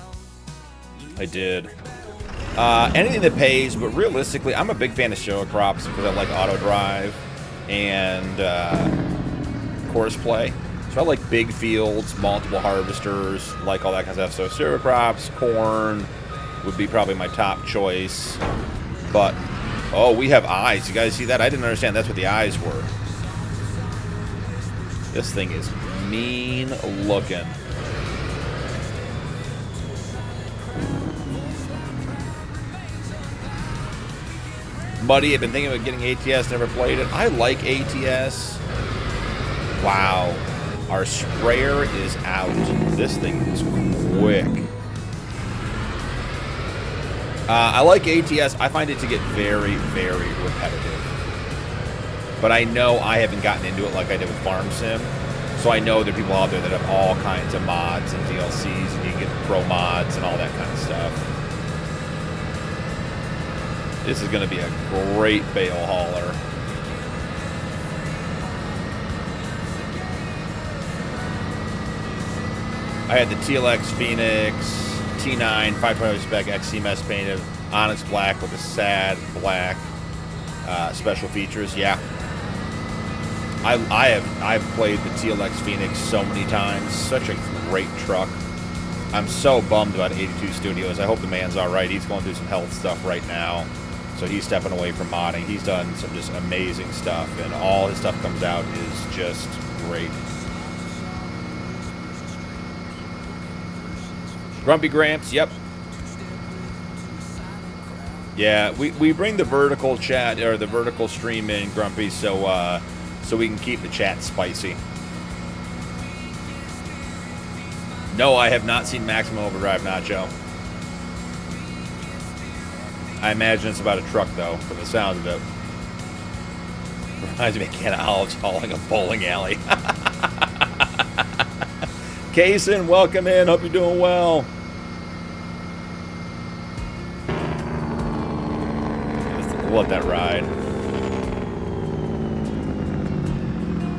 I did. Anything that pays, but realistically, I'm a big fan of show crops because I like auto drive and course play. So I like big fields, multiple harvesters, like all that kind of stuff. So cereal crops, corn would be probably my top choice. But oh, we have eyes. You guys see that? I didn't understand that's what the eyes were. This thing is mean looking. Muddy, I've been thinking about getting ATS, never played it. I like ATS. Wow. Our sprayer is out. This thing is quick. I like ATS. I find it to get very, very repetitive. But I know I haven't gotten into it like I did with Farm Sim. So I know there are people out there that have all kinds of mods and DLCs, and you can get pro mods and all that kind of stuff. This is going to be a great bale hauler. I had the TLX Phoenix T9 520 spec XCMS painted onyx black with a sad black special features. Yeah, I've played the TLX Phoenix so many times. Such a great truck. I'm so bummed about 82 Studios. I hope the man's all right. He's going through some health stuff right now, so he's stepping away from modding. He's done some just amazing stuff, and all his stuff comes out is just great. Grumpy Gramps, yep. Yeah, we bring the vertical chat or the vertical stream in, Grumpy, so we can keep the chat spicy. No, I have not seen Maximum Overdrive, Nacho. I imagine it's about a truck, though, from the sound of it. Reminds me of Ken Olives hauling a bowling alley. Kaysen, welcome in. Hope you're doing well. We'll let that ride.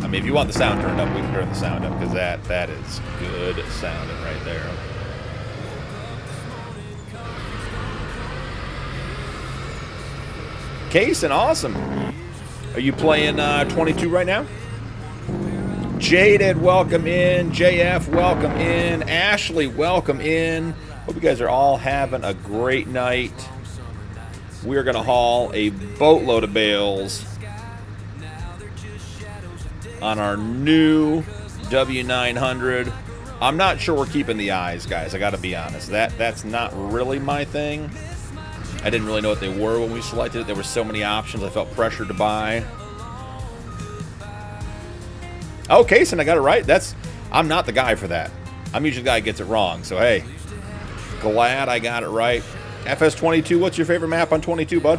I mean, if you want the sound turned up, we can turn the sound up, because that is good sounding right there. Kaysen, awesome. Are you playing 22 right now? Jaded, welcome in. JF, welcome in. Ashley, welcome in. Hope you guys are all having a great night. We're going to haul a boatload of bales on our new W900. I'm not sure we're keeping the eyes, guys. I got to be honest. That's not really my thing. I didn't really know what they were when we selected it. There were so many options. I felt pressured to buy. Oh, Kaysen, I got it right. I'm not the guy for that. I'm usually the guy who gets it wrong. So, hey, glad I got it right. FS22, what's your favorite map on 22, bud?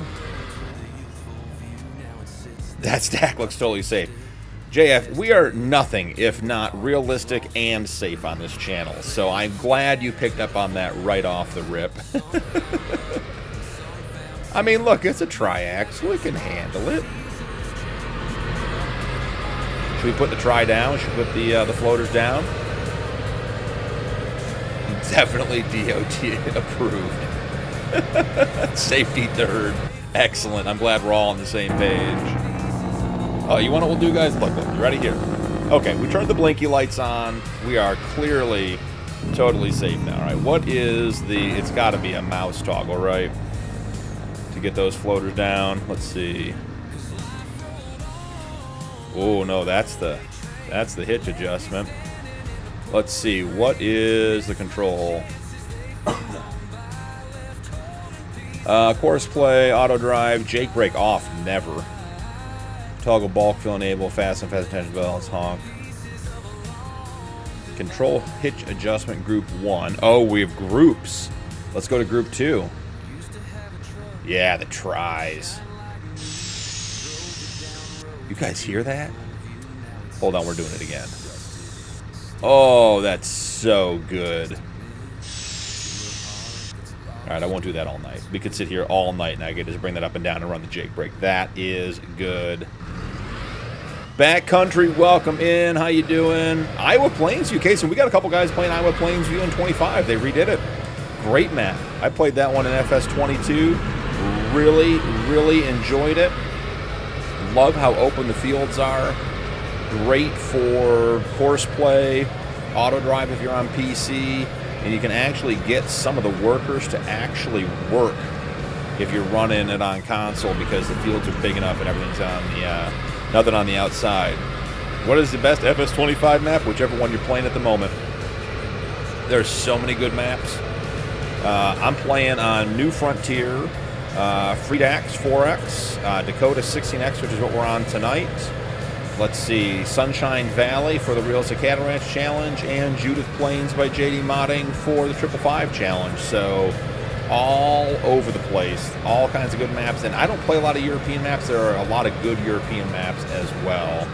That stack looks totally safe. JF, we are nothing if not realistic and safe on this channel. So I'm glad you picked up on that right off the rip. I mean, look, it's a triax. We can handle it. Should we put the tri down? Should we put the floaters down? Definitely DOT approved. Safety third. Excellent. I'm glad we're all on the same page. Oh, you want what we'll do, guys? Look, you ready here? Okay, we turned the blinky lights on. We are clearly totally safe now. All right, what is the... It's got to be a mouse toggle, right? To get those floaters down. Let's see. Oh, no, that's the hitch adjustment. Let's see. What is the control? Course play, auto drive, Jake brake off, never. Toggle bulk fill enable, fast and fast attention belts, honk. Control hitch adjustment group 1. Oh, we have groups. Let's go to group 2. Yeah, the tries. You guys hear that? Hold on, we're doing it again. Oh, that's so good. Alright, I won't do that all night. We could sit here all night and I could just bring that up and down and run the Jake brake. That is good. Backcountry, welcome in. How you doing? Iowa Plains UK. So we got a couple guys playing Iowa Plains View in 25. They redid it. Great map. I played that one in FS22. Really, really enjoyed it. Love how open the fields are. Great for course play, auto drive if you're on PC. And you can actually get some of the workers to actually work if you're running it on console because the fields are big enough and everything's on the nothing on the outside. What is the best FS25 map? Whichever one you're playing at the moment. There's so many good maps. I'm playing on New Frontier, Freedax 4X, Dakota 16x, which is what we're on tonight. Let's see, Sunshine Valley for the Real Cicada Ranch Challenge, and Judith Plains by JD Modding for the 555 Challenge. So, all over the place. All kinds of good maps. And I don't play a lot of European maps. There are a lot of good European maps as well.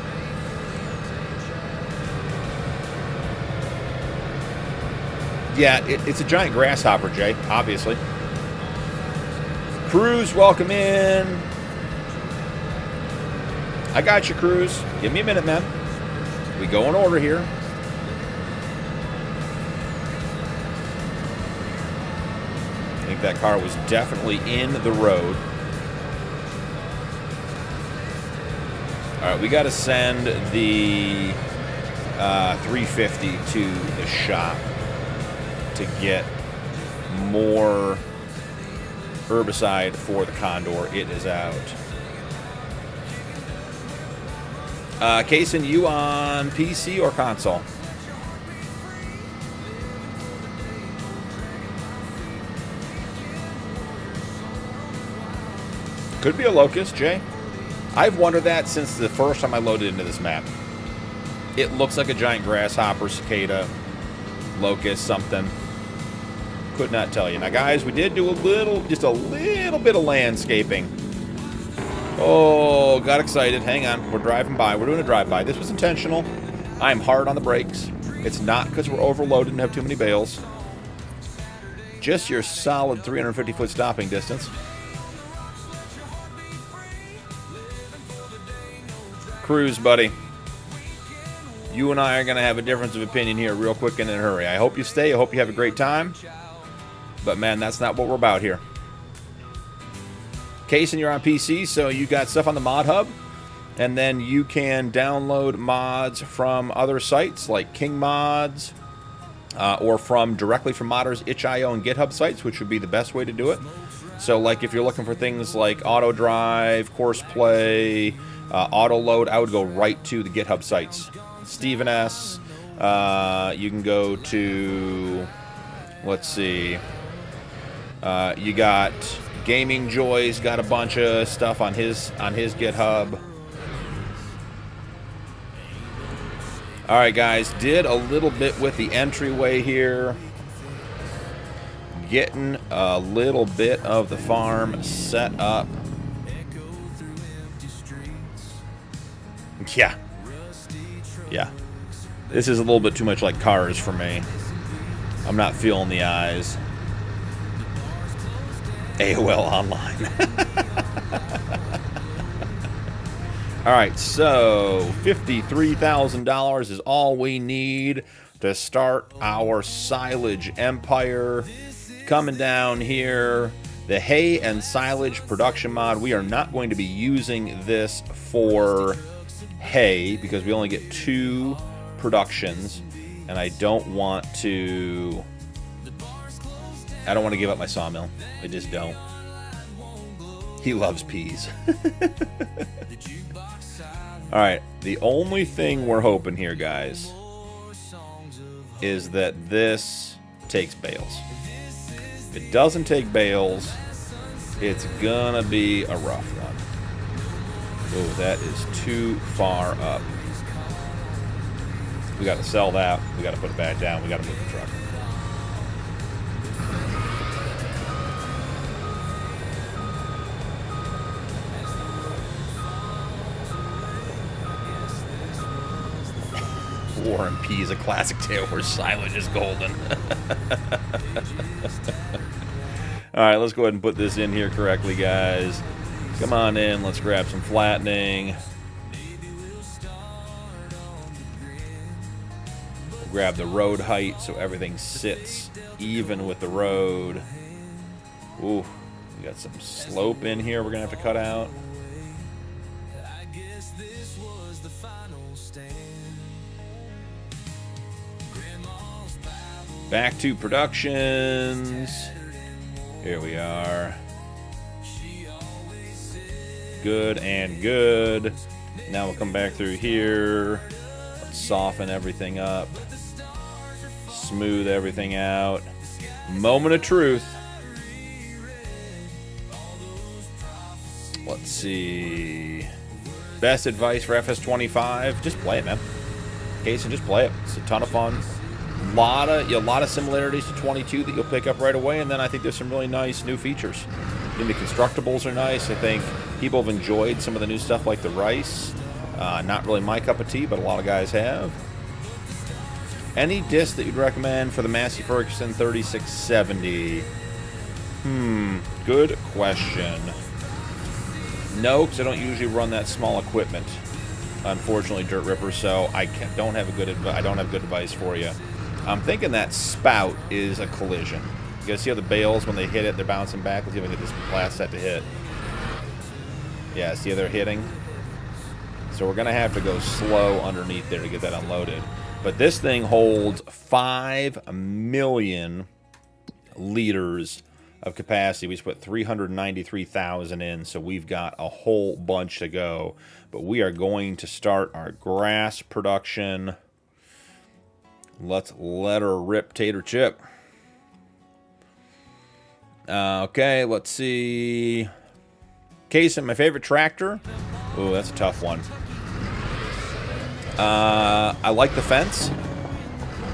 Yeah, it's a giant grasshopper, Jay, obviously. Cruz, welcome in. I got you, Cruz. Give me a minute, man. We go in order here. I think that car was definitely in the road. All right, we got to send the 350 to the shop to get more herbicide for the condor. It is out. Kaysen, you on PC or console? Could be a locust, Jay. I've wondered that since the first time I loaded into this map. It looks like a giant grasshopper, cicada. locust, something. Could not tell you. Now, guys, we did do just a little bit of landscaping. Oh, got excited. Hang on. We're driving by. We're doing a drive-by. This was intentional. I'm hard on the brakes. It's not because we're overloaded and have too many bales. Just your solid 350-foot stopping distance. Cruise, buddy. You and I are going to have a difference of opinion here real quick and in a hurry. I hope you stay. I hope you have a great time. But, man, that's not what we're about here. Casey, you're on PC, so you got stuff on the Mod Hub. And then you can download mods from other sites like King Mods or directly from modders' itch.io and GitHub sites, which would be the best way to do it. So, like, if you're looking for things like Auto Drive, Course Play, Auto Load, I would go right to the GitHub sites. Steven S. You can go to, let's see, you got Gaming Joy's got a bunch of stuff on his GitHub. All right, guys, did a little bit with the entryway here. Getting a little bit of the farm set up. Yeah. This is a little bit too much like Cars for me. I'm not feeling the eyes. AOL Online. All right, so $53,000 is all we need to start our silage empire. Coming down here, the hay and silage production mod. We are not going to be using this for hay because we only get 2 productions, and I don't want to give up my sawmill. I just don't. He loves peas. All right, the only thing we're hoping here, guys, is that this takes bales. If it doesn't take bales, it's gonna be a rough run. Oh, that is too far up. We got to sell that. We got to put it back down. We got to move the truck. War and Peas, a classic tale where silage is golden. All right, let's go ahead and put this in here correctly, guys. Come on in. Let's grab some flattening. We'll grab the road height so everything sits even with the road. Ooh, we got some slope in here we're going to have to cut out. Back to productions. Here we are. Good and good. Now we'll come back through here. Let's soften everything up. Smooth everything out. Moment of truth. Let's see. Best advice for FS25. Just play it, man. Casey, just play it. It's a ton of fun. A lot of similarities to 22 that you'll pick up right away, and then I think there's some really nice new features. I think the constructibles are nice. I think people have enjoyed some of the new stuff like the rice. Not really my cup of tea, but a lot of guys have. Any disc that you'd recommend for the Massey Ferguson 3670? Good question. No, because I don't usually run that small equipment. Unfortunately, Dirt Ripper, so I don't have good advice for you. I'm thinking that spout is a collision. You guys see how the bales, when they hit it, they're bouncing back? Let's see if I can get this last set to hit. Yeah, see how they're hitting? So we're going to have to go slow underneath there to get that unloaded. But this thing holds 5 million liters of capacity. We just put 393,000 in, so we've got a whole bunch to go. But we are going to start our grass production. Let's let her rip, Tater Chip. Okay, let's see. Casey, my favorite tractor? Ooh, that's a tough one. I like the fence.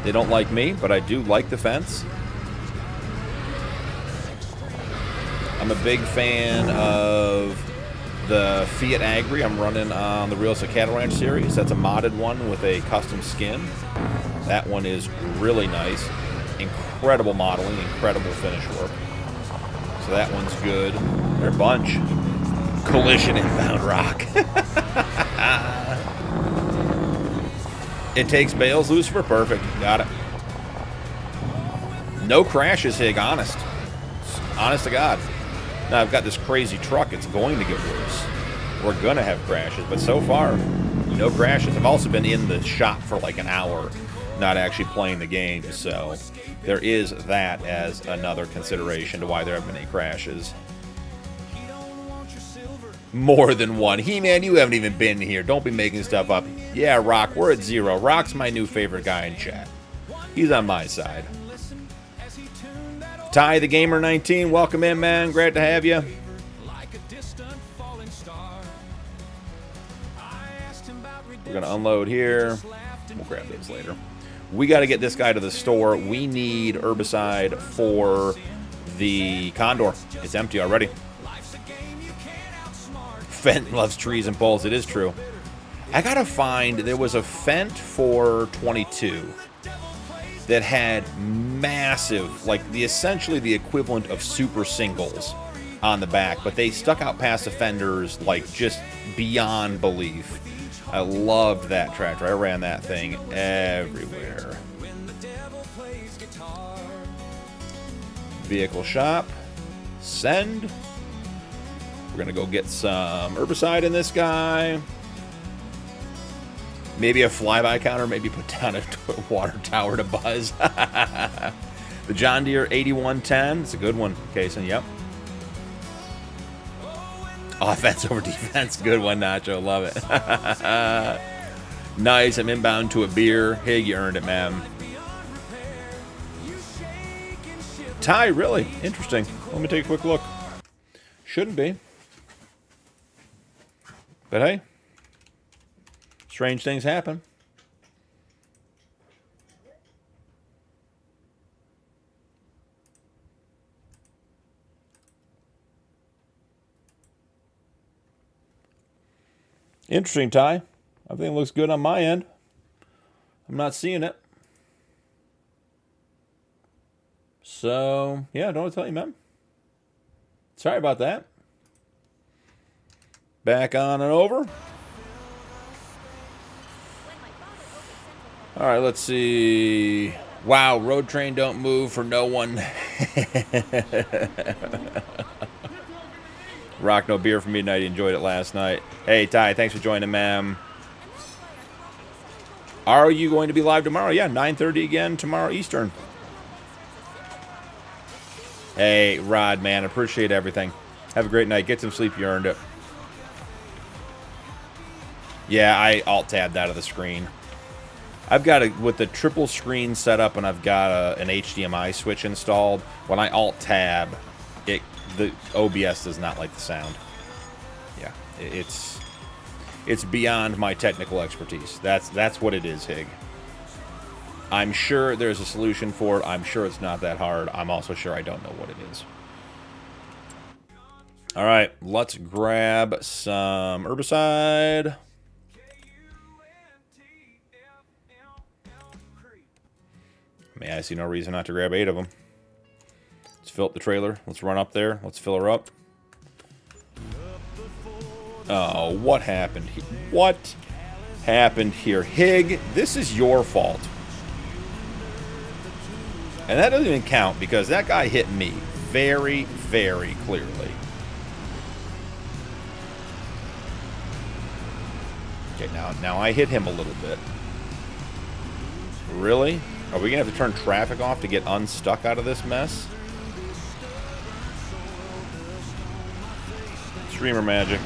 They don't like me, but I do like the fence. I'm a big fan of the Fiat Agri I'm running on the Realistic Cattle Ranch series. That's a modded one with a custom skin. That one is really nice. Incredible modeling, incredible finish work. So that one's good. They're a bunch. Collision inbound rock. It takes bales, Lucifer. Perfect. Got it. No crashes, Hig. Honest. Honest to God. Now, I've got this crazy truck. It's going to get worse. We're going to have crashes. But so far, no crashes. I've also been in the shop for like an hour, not actually playing the game. So there is that as another consideration to why there haven't been any crashes. More than one. He-Man, you haven't even been here. Don't be making stuff up. Yeah, Rock, we're at 0. Rock's my new favorite guy in chat. He's on my side. Ty the Gamer 19, welcome in, man. Great to have you. We're going to unload here. We'll grab those later. We got to get this guy to the store. We need herbicide for the Condor. It's empty already. Fent loves trees and poles. It is true. I gotta find, there was a Fent for 22 that had massive, like essentially the equivalent of super singles on the back, but they stuck out past the fenders like just beyond belief. I loved that tractor. I ran that thing everywhere. Vehicle shop. Send. We're going to go get some herbicide in this guy. Maybe a flyby counter. Maybe put down a water tower to buzz. The John Deere 8110. It's a good one, Kason. Yep. Offense over defense. Good one, Nacho. Love it. Nice. I'm inbound to a beer. Hey, you earned it, man. Ty, really? Interesting. Let me take a quick look. Shouldn't be. But hey, strange things happen. Interesting, Ty. I think it looks good on my end. I'm not seeing it. So, yeah, don't tell you, man. Sorry about that. Back on and over. All right, let's see. Wow, road train don't move for no one. Rock no beer for midnight. He enjoyed it last night. Hey, Ty, thanks for joining, ma'am. Are you going to be live tomorrow? Yeah, 9:30 again tomorrow Eastern. Hey, Rod, man, appreciate everything. Have a great night. Get some sleep. You earned it. Yeah, I alt-tabbed out of the screen. I've got with the triple screen set up, and I've got an HDMI switch installed. When I alt-tab, the OBS does not like the sound. Yeah, it's beyond my technical expertise. That's what it is, Hig. I'm sure there's a solution for it. I'm sure it's not that hard. I'm also sure I don't know what it is. All right, let's grab some herbicide. I see no reason not to grab 8 of them. Let's fill up the trailer. Let's run up there. Let's fill her up. Oh, what happened here? What happened here? Hig, this is your fault. And that doesn't even count because that guy hit me very, very clearly. Okay, now I hit him a little bit. Really? Are we going to have to turn traffic off to get unstuck out of this mess? Streamer magic.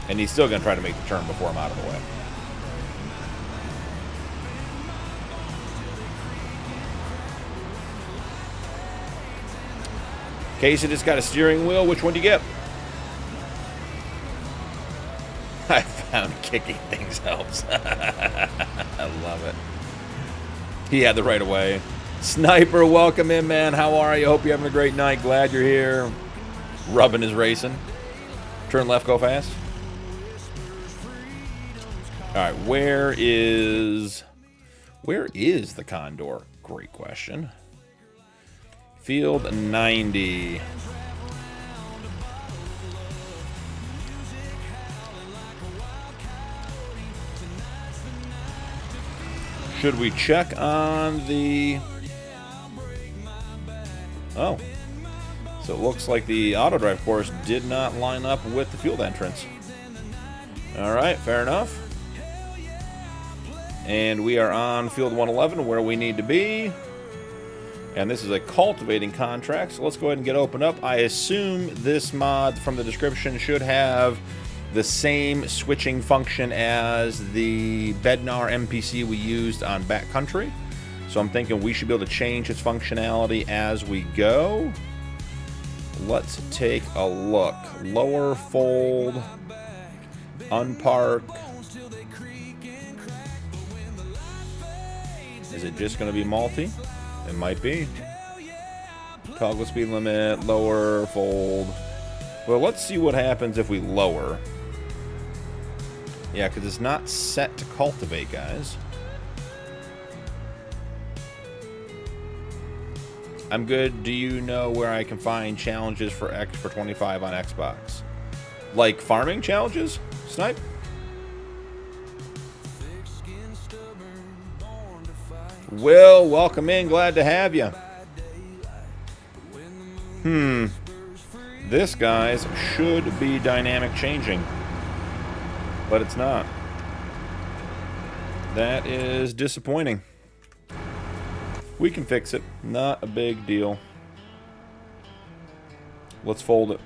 And he's still going to try to make the turn before I'm out of the way. Casey just got a steering wheel. Which one do you get? I found kicking things helps. I love it. He had the right of way. Sniper, welcome in, man. How are you? Hope you're having a great night. Glad you're here. Rubbing is racing. Turn left, go fast. All right, where is the Condor? Great question. Field 90. Should we check on the... Oh. So it looks like the auto drive course did not line up with the field entrance. All right, fair enough. And we are on field 111 where we need to be. And this is a cultivating contract, so let's go ahead and get opened up. I assume this mod from the description should have the same switching function as the Bednar NPC we used on Backcountry. So I'm thinking we should be able to change its functionality as we go. Let's take a look. Lower fold, unpark. Is it just going to be multi? It might be. Toggle speed limit, lower, fold. Well, let's see what happens if we lower. Yeah, because it's not set to cultivate, guys. I'm good. Do you know where I can find challenges for X for 25 on Xbox? Like farming challenges? Snipe? Will, welcome in. Glad to have you. This, guys, should be dynamic changing. But it's not. That is disappointing. We can fix it. Not a big deal. Let's fold it.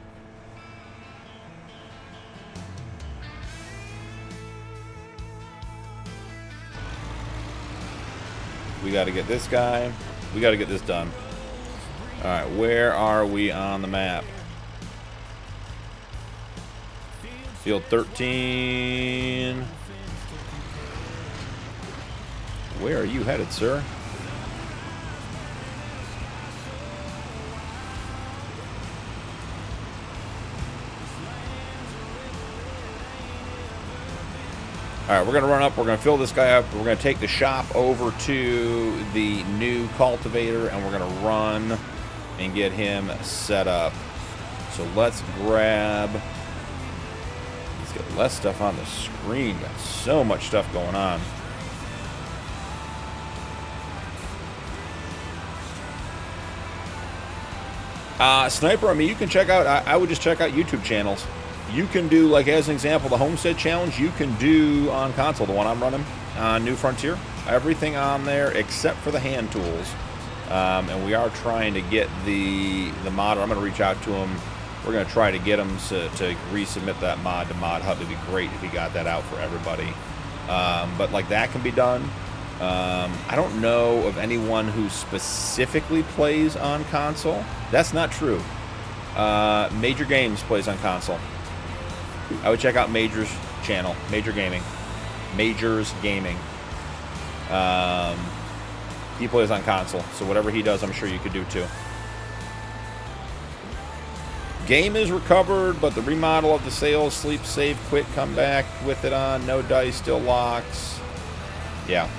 We got to get this guy. We got to get this done. All right, where are we on the map? Field 13. Where are you headed, sir? All right, we're going to run up. We're going to fill this guy up. We're going to take the shop over to the new cultivator, and we're going to run and get him set up. So let's grab... Let's get less stuff on the screen. Got so much stuff going on. Sniper, I mean, you can check out... I would just check out YouTube channels. You can do, like, as an example, the Homestead Challenge, you can do on console, the one I'm running on New Frontier. Everything on there except for the hand tools. And we are trying to get the mod. I'm going to reach out to him. We're going to try to get him to resubmit that mod to Mod Hub. It'd be great if he got that out for everybody. But, like, that can be done. I don't know of anyone who specifically plays on console. That's not true. Major Games plays on console. I would check out Major's channel, Major Gaming. Major's Gaming. He plays on console, so whatever he does, I'm sure you could do too. Game is recovered, but the remodel of the sails, sleep safe, quick comeback with it on, no dice, still locks. Yeah.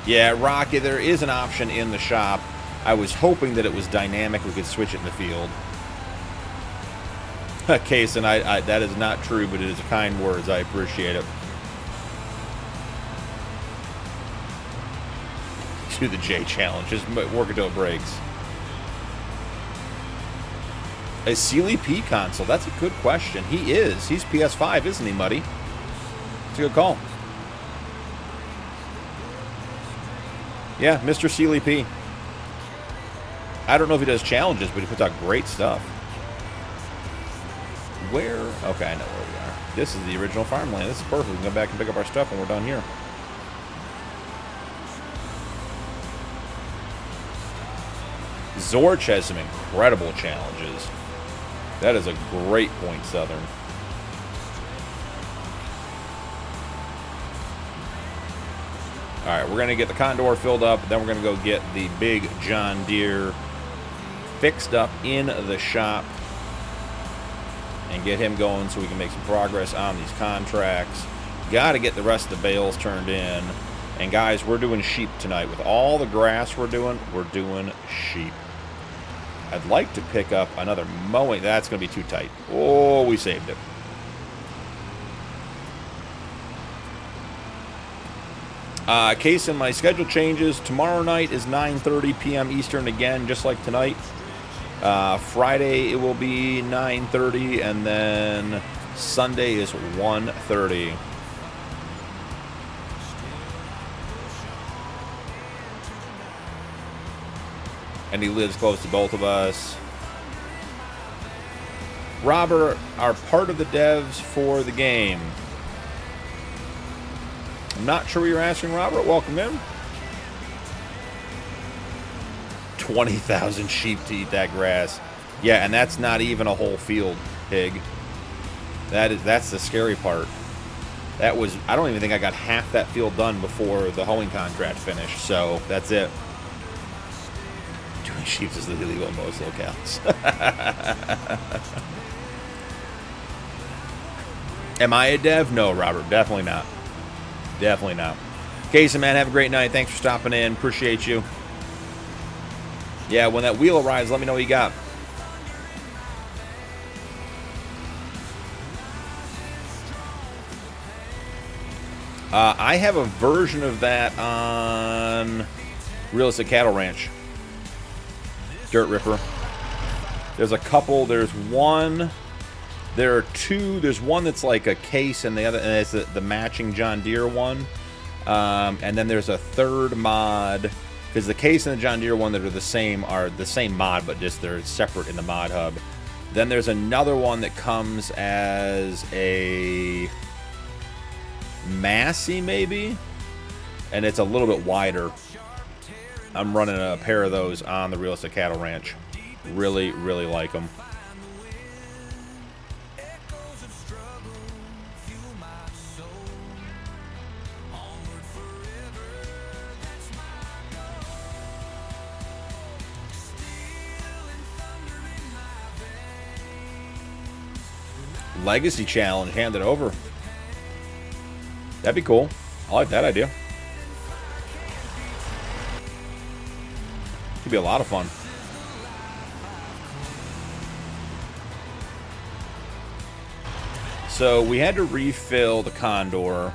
Yeah, Rocky, there is an option in the shop. I was hoping that it was dynamic, we could switch it in the field. Case, and I that is not true, but it is kind words. I appreciate it. Do the J challenge. Just work until it breaks. A Sealy P console? That's a good question. He is. He's PS5, isn't he, Muddy? It's a good call. Yeah, Mr. Sealy P. I don't know if he does challenges, but he puts out great stuff. Where? Okay, I know where we are. This is the original farmland. This is perfect. We can go back and pick up our stuff when we're done here. Zorch has some incredible challenges. That is a great point, Southern. All right, we're going to get the condor filled up. Then we're going to go get the big John Deere fixed up in the shop and get him going so we can make some progress on these contracts. Got to get the rest of the bales turned in. And guys, we're doing sheep tonight. With all the grass we're doing sheep. I'd like to pick up another mowing. That's going to be too tight. Oh, we saved it. Case in my schedule changes. Tomorrow night is 9:30 p.m. Eastern again, just like tonight. Friday it will be 9:30, and then Sunday is 1:30. And he lives close to both of us. Robert are part of the devs for the game. I'm not sure what you're asking, Robert. Welcome in. 20,000 sheep to eat that grass. Yeah, and that's not even a whole field, pig. That's the scary part. That was, I don't even think I got half that field done before the hoeing contract finished, so that's it. Doing sheep is illegal in most locales. Am I a dev? No, Robert, definitely not. Definitely not. Casey, man, have a great night. Thanks for stopping in. Appreciate you. Yeah, when that wheel arrives, let me know what you got. I have a version of that on Realistic Cattle Ranch. Dirt Ripper. There's a couple. There's one. There are two. There's one that's like a case, and the other, and it's the matching John Deere one. And then there's a third mod, because the case and the John Deere one that are the same mod, but just they're separate in the mod hub. Then there's another one that comes as a Massey maybe, and it's a little bit wider. I'm running a pair of those on the Realistic Cattle Ranch. Really, really like them. Legacy challenge, hand it over. That'd be cool. I like that idea. Could be a lot of fun. So we had to refill the Condor,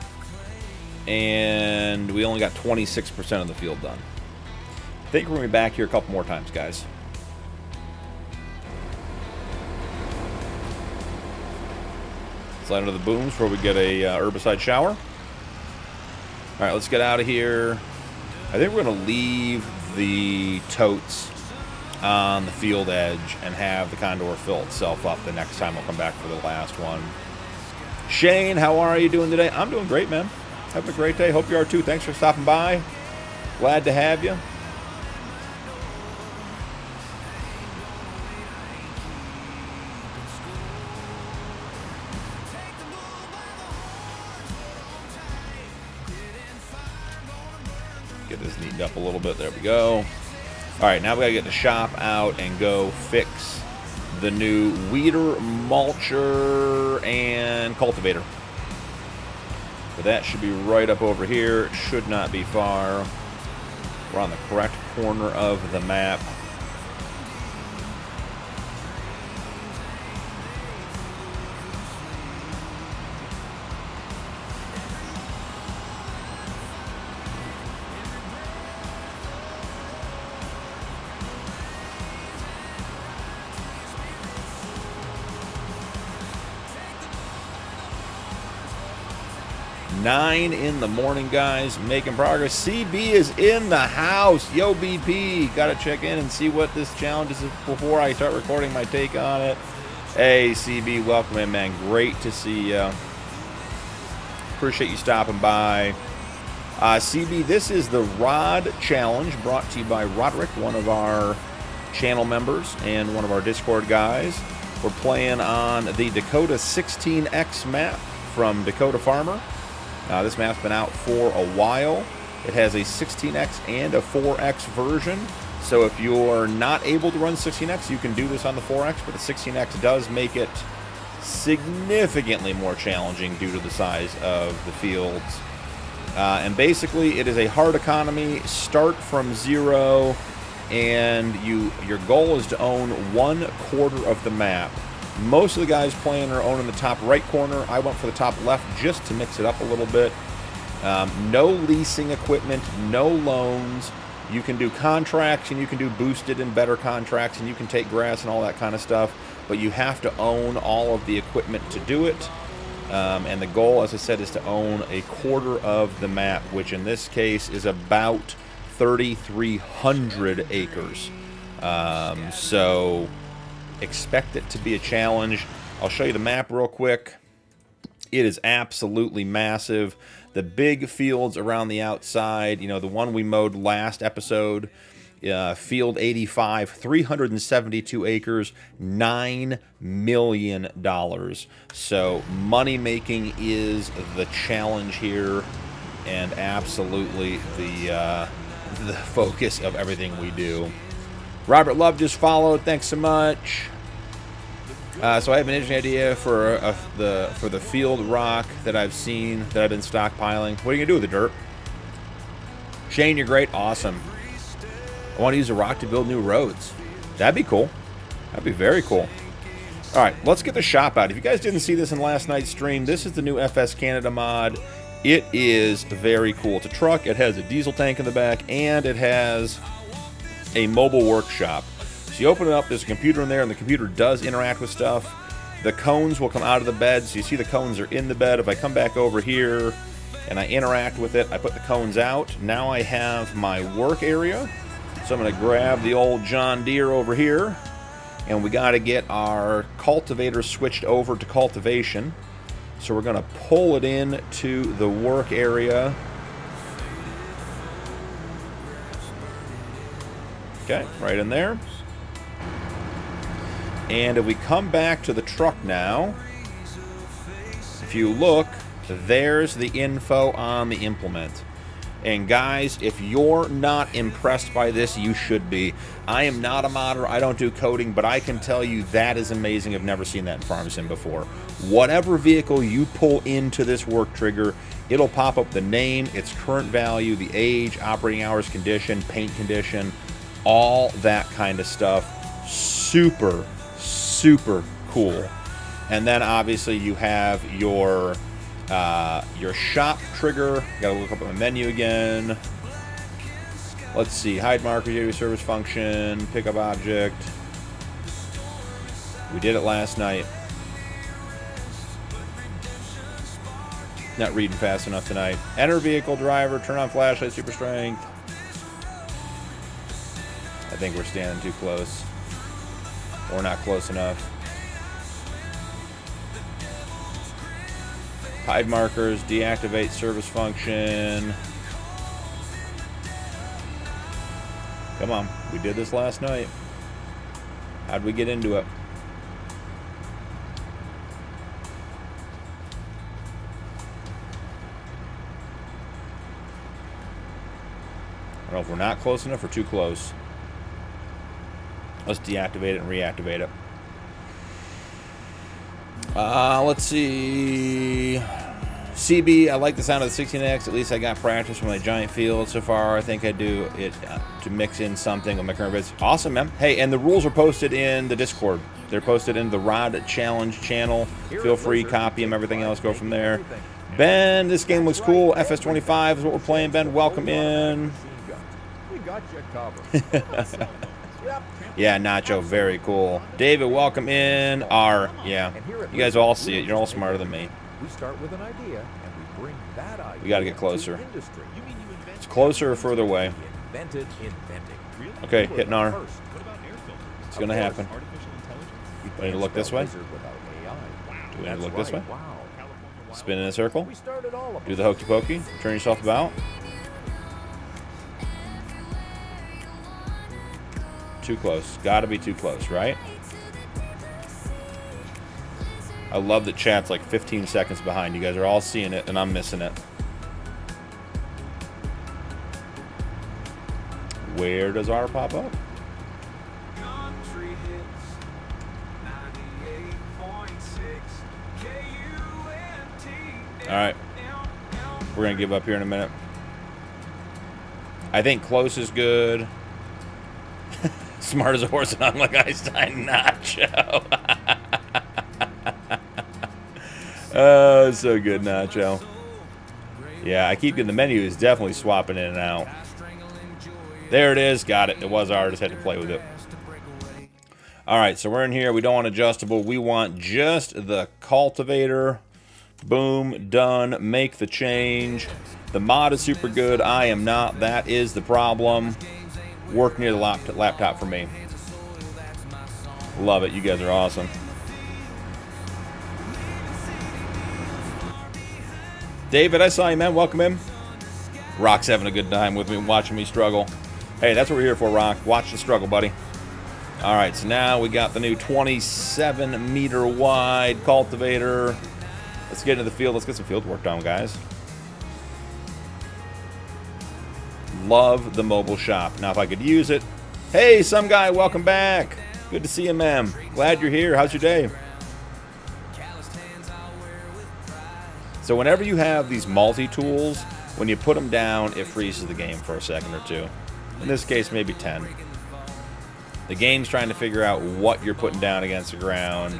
and we only got 26% of the field done. I think we're going to be back here a couple more times, guys. Slide under the booms before we get a herbicide shower. All right, let's get out of here. I think we're going to leave the totes on the field edge and have the Condor fill itself up the next time we'll come back for the last one. Shane, how are you doing today? I'm doing great, man. Having a great day. Hope you are too. Thanks for stopping by. Glad to have you. Get this neatened up a little bit. There we go. All right, now we gotta get the shop out and go fix the new weeder, mulcher, and cultivator. But that should be right up over here. It should not be far. We're on the correct corner of the map. Nine in the morning, guys, making progress. CB is in the house. Yo, BP, gotta check in and see what this challenge is before I start recording my take on it. Hey, CB, welcome in, man. Great to see you. Appreciate you stopping by. CB, this is the Rod Challenge brought to you by Roderick, one of our channel members and one of our Discord guys. We're playing on the Dakota 16x map from Dakota Farmer. This map's been out for a while. It has a 16x and a 4x version. So if you're not able to run 16x, you can do this on the 4x, but the 16x does make it significantly more challenging due to the size of the fields. And basically, it is a hard economy, start from 0, and your goal is to own 1/4 of the map. Most of the guys playing are owning the top right corner. I went for the top left just to mix it up a little bit. No leasing equipment, no loans. You can do contracts, and you can do boosted and better contracts, and you can take grass and all that kind of stuff, but you have to own all of the equipment to do it. And the goal, as I said, is to own 1/4 of the map, which in this case is about 3,300 acres. So expect it to be a challenge. I'll show you the map real quick. It is absolutely massive. The big fields around the outside, you know, the one we mowed last episode, field 85, 372 acres, $9 million. So money making is the challenge here, and absolutely the focus of everything we do. Robert Love just followed. Thanks so much. So I have an interesting idea for the field rock that I've seen, that I've been stockpiling. What are you gonna do with the dirt? Shane, you're great. Awesome. I want to use a rock to build new roads. That'd be cool. That'd be very cool. All right, let's get the shop out. If you guys didn't see this in last night's stream, this is the new FS Canada mod. It is very cool. It's a truck. It has a diesel tank in the back, and it has a mobile workshop. So you open it up, there's a computer in there, and the computer does interact with stuff. The cones will come out of the bed, so you see the cones are in the bed. If I come back over here and I interact with it, I put the cones out. Now I have my work area. So I'm going to grab the old John Deere over here, and we got to get our cultivator switched over to cultivation. So we're going to pull it in to the work area. Okay, right in there. And if we come back to the truck now, if you look, there's the info on the implement. And guys, if you're not impressed by this, you should be. I am not a modder, I don't do coding, but I can tell you that is amazing. I've never seen that in FarmSim before. Whatever vehicle you pull into this work trigger, it'll pop up the name, its current value, the age, operating hours, condition, paint condition, all that kind of stuff. Super cool. And then obviously you have your shop trigger. Gotta look up on the menu again. Let's see, hide marker, daily service function, pick up object. We did it last night. Not reading fast enough tonight. Enter vehicle driver, turn on flashlight, super strength. I think we're standing too close. Or not close enough. Hide markers, deactivate service function. Come on, we did this last night. How'd we get into it? I don't know if we're not close enough or too close. Let's deactivate it and reactivate it. Let's see. CB, I like the sound of the 16X. At least I got practice from my giant field so far. I think I do it to mix in something with my current bits. Awesome, man. Hey, and the rules are posted in the Discord. They're posted in the Rod Challenge channel. Feel free, copy them, everything else, go from there. Ben, this game looks cool. FS25 is what we're playing. Ben, welcome in. We got you covered. Yeah, Nacho, very cool. David, welcome in. Yeah, you guys all see it. You're all smarter than me. We start with an idea and we bring that idea. We got to get closer. To industry. It's closer or further away. Inventing. Okay, hitting R. It's gonna happen. Do we need to look this way? Do we need to look this way? Wow. Spin in a circle. We started all of Do the hokey pokey. Turn yourself about. Too close. Gotta be too close, right? I love that chat's like 15 seconds behind. You guys are all seeing it, and I'm missing it. Where does R pop up? Country hits 98.6 KUNT. All right. We're going to give up here in a minute. I think close is good. Smart as a horse and I'm like Einstein. Nacho. Oh, so good, Nacho. Yeah, I keep getting the menu is definitely swapping in and out. There it is. Got it. It was ours. Just had to play with it. All right, so we're in here. We don't want adjustable. We want just the cultivator. Boom. Done. Make the change. The mod is super good. I am not. That is the problem. Work near the laptop for me. Love it. You guys are awesome. David, I saw you, man. Welcome in. Rock's having a good time with me, watching me struggle. Hey, that's what we're here for, Rock. Watch the struggle, buddy. All right, so now we got the new 27-meter wide cultivator. Let's get into the field. Let's get some field work done, guys. Love the mobile shop. Now, if I could use it. Hey, some guy, welcome back. Good to see you, man. Glad you're here. How's your day? So whenever you have these multi-tools, when you put them down, it freezes the game for a second or two. In this case, maybe 10. The game's trying to figure out what you're putting down against the ground.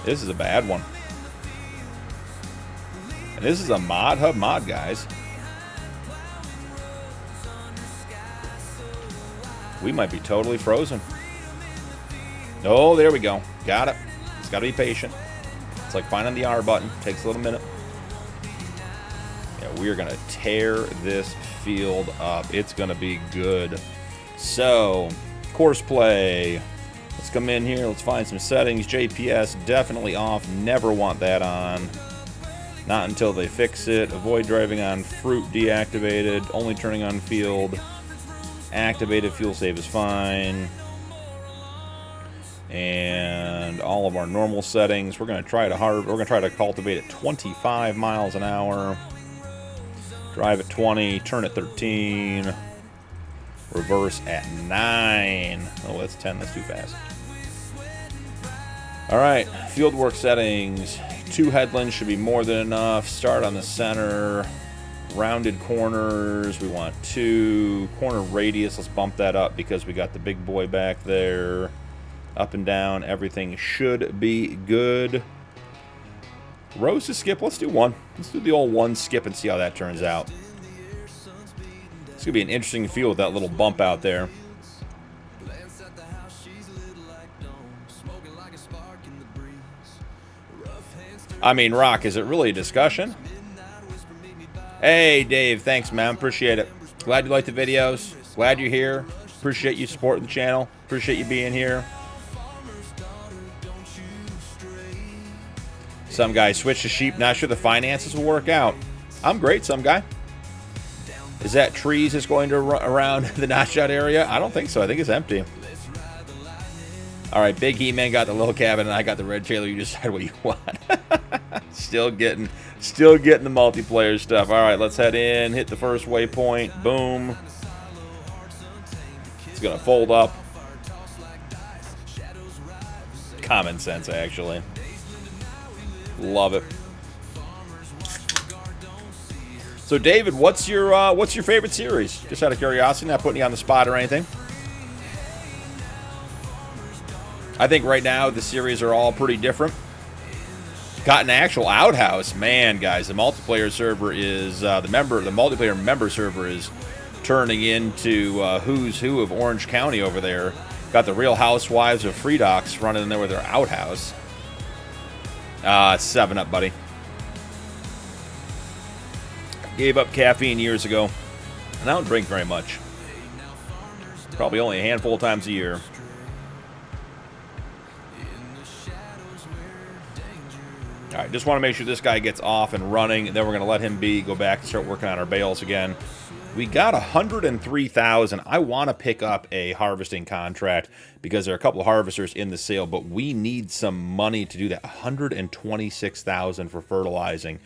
This is a bad one. And this is a mod hub mod, guys. We might be totally frozen. Oh, there we go. Got it. It's got to be patient. It's like finding the R button. Takes a little minute. Yeah, we are going to tear this field up. It's going to be good. So, course play. Let's come in here. Let's find some settings. JPS definitely off. Never want that on. Not until they fix it. Avoid driving on fruit deactivated. Only turning on field. Activated fuel save is fine. And all of our normal settings. We're going to try to cultivate at 25 miles an hour. Drive at 20, turn at 13. Reverse at 9. Oh, that's 10. That's too fast. All right, fieldwork settings. 2 headlands should be more than enough. Start on the center. Rounded corners. We want 2. Corner radius. Let's bump that up because we got the big boy back there. Up and down. Everything should be good. Rows to skip. Let's do 1. Let's do the old 1 skip and see how that turns out. It's going to be an interesting field with that little bump out there. I mean, Rock, is it really a discussion? Hey, Dave. Thanks, man. Appreciate it. Glad you like the videos. Glad you're here. Appreciate you supporting the channel. Appreciate you being here. Some guy switched to sheep. Not sure the finances will work out. I'm great, some guy. Is that trees is going to run around the notched out area? I don't think so. I think it's empty. All right, Big He-Man got the little cabin, and I got the red trailer. You decide what you want. Still getting the multiplayer stuff. All right, let's head in. Hit the first waypoint. Boom. It's gonna fold up. Common sense, actually. Love it. So, David, what's your favorite series? Just out of curiosity, not putting you on the spot or anything. I think right now the series are all pretty different. Got an actual outhouse, man, guys. The multiplayer server is the multiplayer member server is turning into who's who of Orange County over there. Got the Real Housewives of Freedocs running in there with their outhouse. 7 Up, buddy. Gave up caffeine years ago, and I don't drink very much. Probably only a handful of times a year. All right, just want to make sure this guy gets off and running, and then we're going to let him be, go back and start working on our bales again. We got 103,000. I want to pick up a harvesting contract because there are a couple of harvesters in the sale, but we need some money to do that. 126,000 for fertilizing.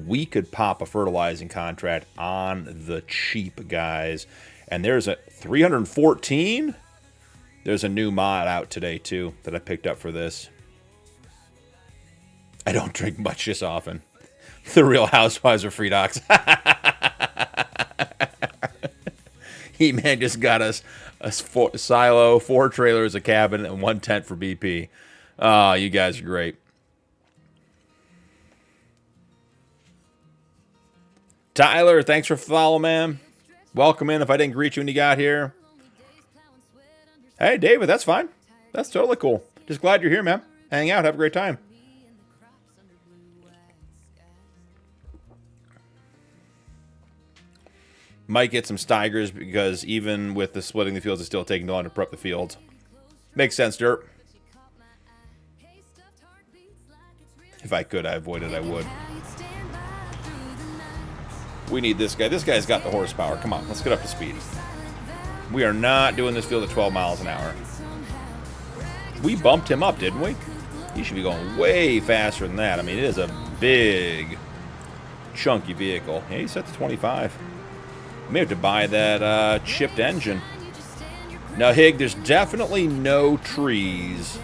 We could pop a fertilizing contract on the cheap, guys. And there's a 314. There's a new mod out today, too, that I picked up for this. I don't drink much this often. The Real Housewives of Free Docs. He-Man just got us a silo, 4 trailers, a cabin, and 1 tent for BP. Oh, you guys are great. Tyler, thanks for following, man. Welcome in if I didn't greet you when you got here. Hey, David, that's fine. That's totally cool. Just glad you're here, man. Hang out, have a great time. Might get some Steigers because even with the splitting the fields, it's still taking too long to prep the fields. Makes sense, Dirt. If I could, I avoided, I would. We need this guy. This guy's got the horsepower. Come on, let's get up to speed. We are not doing this field at 12 miles an hour. We bumped him up, didn't we? He should be going way faster than that. I mean, it is a big, chunky vehicle. Yeah, he's set to 25. May have to buy that chipped engine. Now, Hig, there's definitely no trees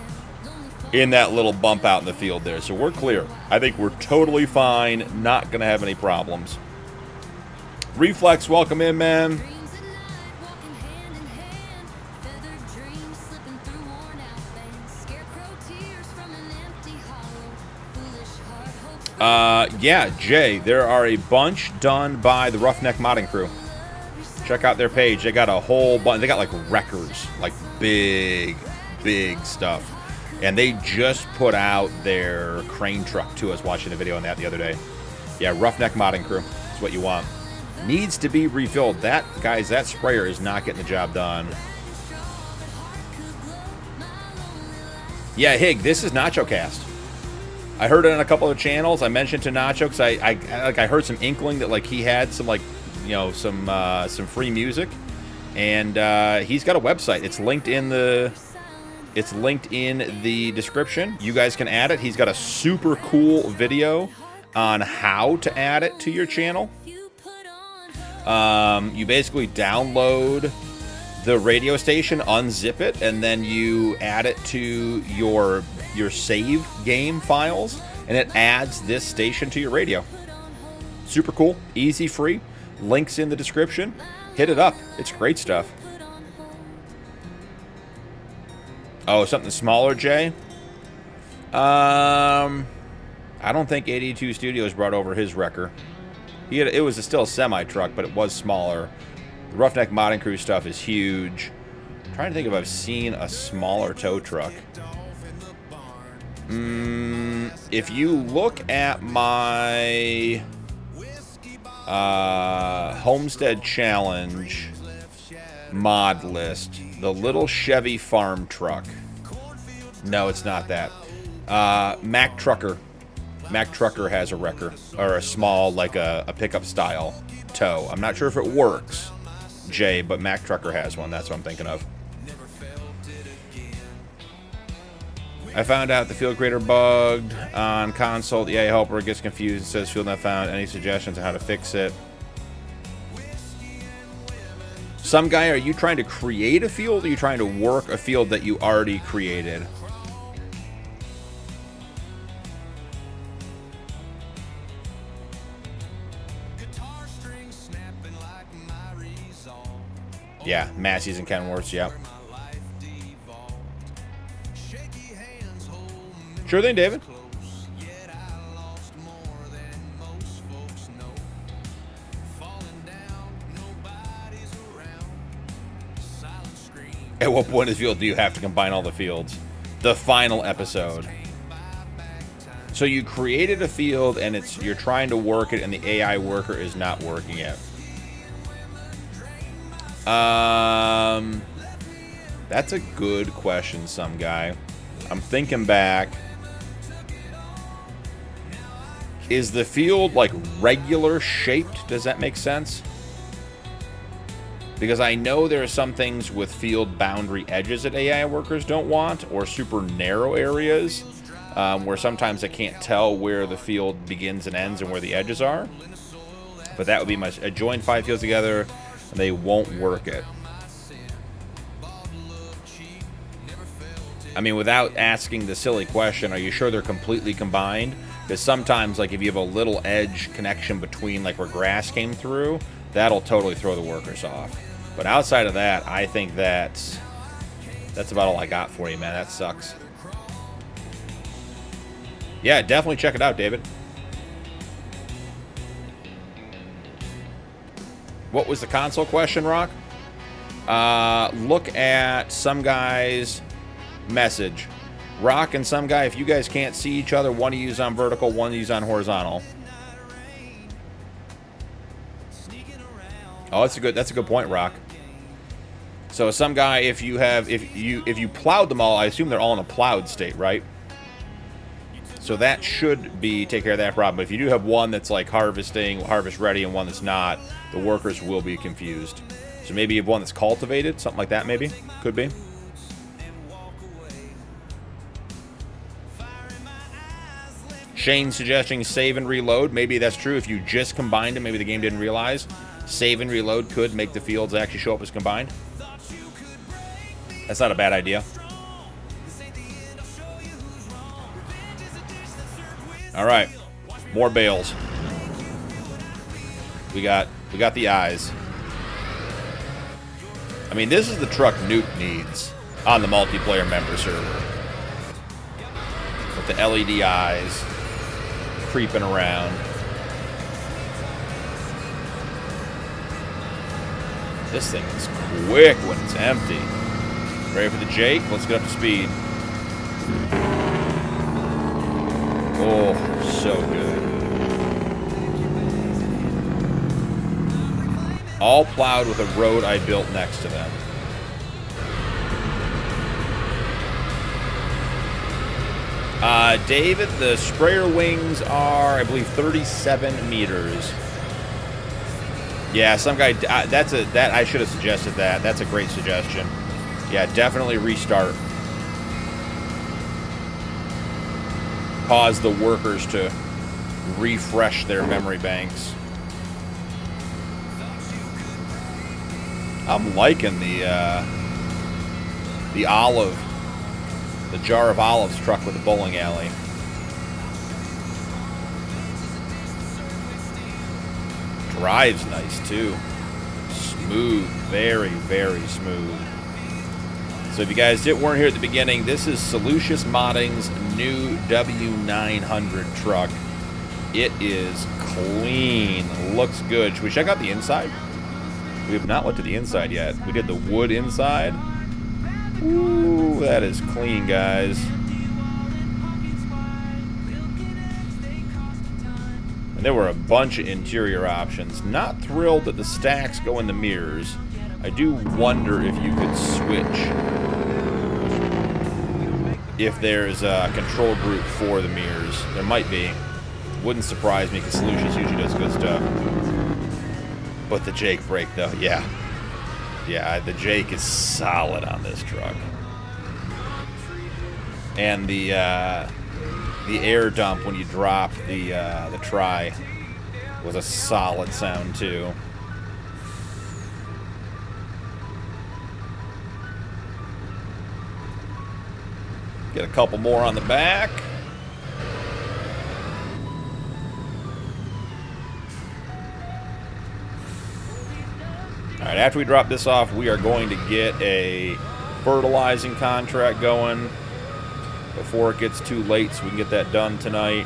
in that little bump out in the field there, so we're clear. I think we're totally fine, not going to have any problems. Reflex, welcome in, man. Yeah, Jay, there are a bunch done by the Roughneck modding crew. Check out their page. They got a whole bunch. They got like wreckers, like big stuff. And they just put out their crane truck too. I was watching a video on that the other day. Yeah, Roughneck modding crew. That's what you want. Needs to be refilled. That, guys, that sprayer is not getting the job done. Yeah, Hig, this is NachoCast. I heard it on a couple of channels. I mentioned to Nacho because I heard some inkling that like he had some like, you know, some free music, and he's got a website. It's linked in the description. You guys can add it. He's got a super cool video on how to add it to your channel. You basically download the radio station, unzip it, and then you add it to your save game files, and it adds this station to your radio. Super cool, easy, free. Links in the description. Hit it up. It's great stuff. Oh, something smaller, Jay? I don't think 82 Studios brought over his wrecker. It was still a semi-truck, but it was smaller. The Roughneck modding crew stuff is huge. I'm trying to think if I've seen a smaller tow truck. If you look at my Homestead Challenge mod list, the little Chevy farm truck. No, it's not that. Mack Trucker has a wrecker, or a small, like a pickup style tow. I'm not sure if it works, Jay, but Mack Trucker has one. That's what I'm thinking of. I found out the field creator bugged on console. The AI helper gets confused and says field not found. Any suggestions on how to fix it? Some guy, are you trying to create a field, or are you trying to work a field that you already created? Yeah, Massey's and Kenworth's, yep. Sure thing, David. At what point in the field do you have to combine all the fields? The final episode. So you created a field and you're trying to work it, and the AI worker is not working it. That's a good question, some guy. I'm thinking back. Is the field like regular shaped? Does that make sense? Because I know there are some things with field boundary edges that AI workers don't want, or super narrow areas where sometimes I can't tell where the field begins and ends and where the edges are. But that would be my join 5 fields together. they won't work it. I mean, without asking the silly question, are you sure they're completely combined? Because sometimes, like, if you have a little edge connection between, like, where grass came through, that'll totally throw the workers off. But outside of that, I think that's about all I got for you, man. That sucks. Yeah, definitely check it out, David. What was the console question, Rock? Look at some guy's message. Rock and some guy, if you guys can't see each other, one to use on vertical, one to use on horizontal. Oh, that's a good point, Rock. So some guy, if you plowed them all, I assume they're all in a plowed state, right? So that should take care of that problem. But if you do have one that's like harvest ready, and one that's not, the workers will be confused. So maybe you have one that's cultivated, something like that. Maybe could be. Shane's suggesting save and reload. Maybe that's true. If you just combined them, maybe the game didn't realize. Save and reload could make the fields actually show up as combined. That's not a bad idea. All right, more bales. We got the eyes. I mean, this is the truck Nuke needs on the multiplayer member server. With the LED eyes creeping around. This thing is quick when it's empty. Ready for the Jake? Let's get up to speed. Oh, so good. All plowed with a road I built next to them. David, the sprayer wings are, I believe, 37 meters. Yeah, some guy. That I should have suggested that. That's a great suggestion. Yeah, definitely restart. Cause the workers to refresh their memory banks. I'm liking the jar of olives truck with the bowling alley. Drives nice too. Smooth, very, very smooth. So if you guys weren't here at the beginning, this is Solucious Modding's new W900 truck. It is clean, looks good. Should we check out the inside? We have not looked at the inside yet. We did the wood inside. Ooh, that is clean, guys. And there were a bunch of interior options. Not thrilled that the stacks go in the mirrors. I do wonder if you could switch if there's a control group for the mirrors. There might be. Wouldn't surprise me because Solutions usually does good stuff. But the Jake brake, though, yeah. Yeah, the Jake is solid on this truck. And the air dump when you drop the tri was a solid sound too. Get a couple more on the back. All right, after we drop this off, we are going to get a fertilizing contract going before it gets too late so we can get that done tonight.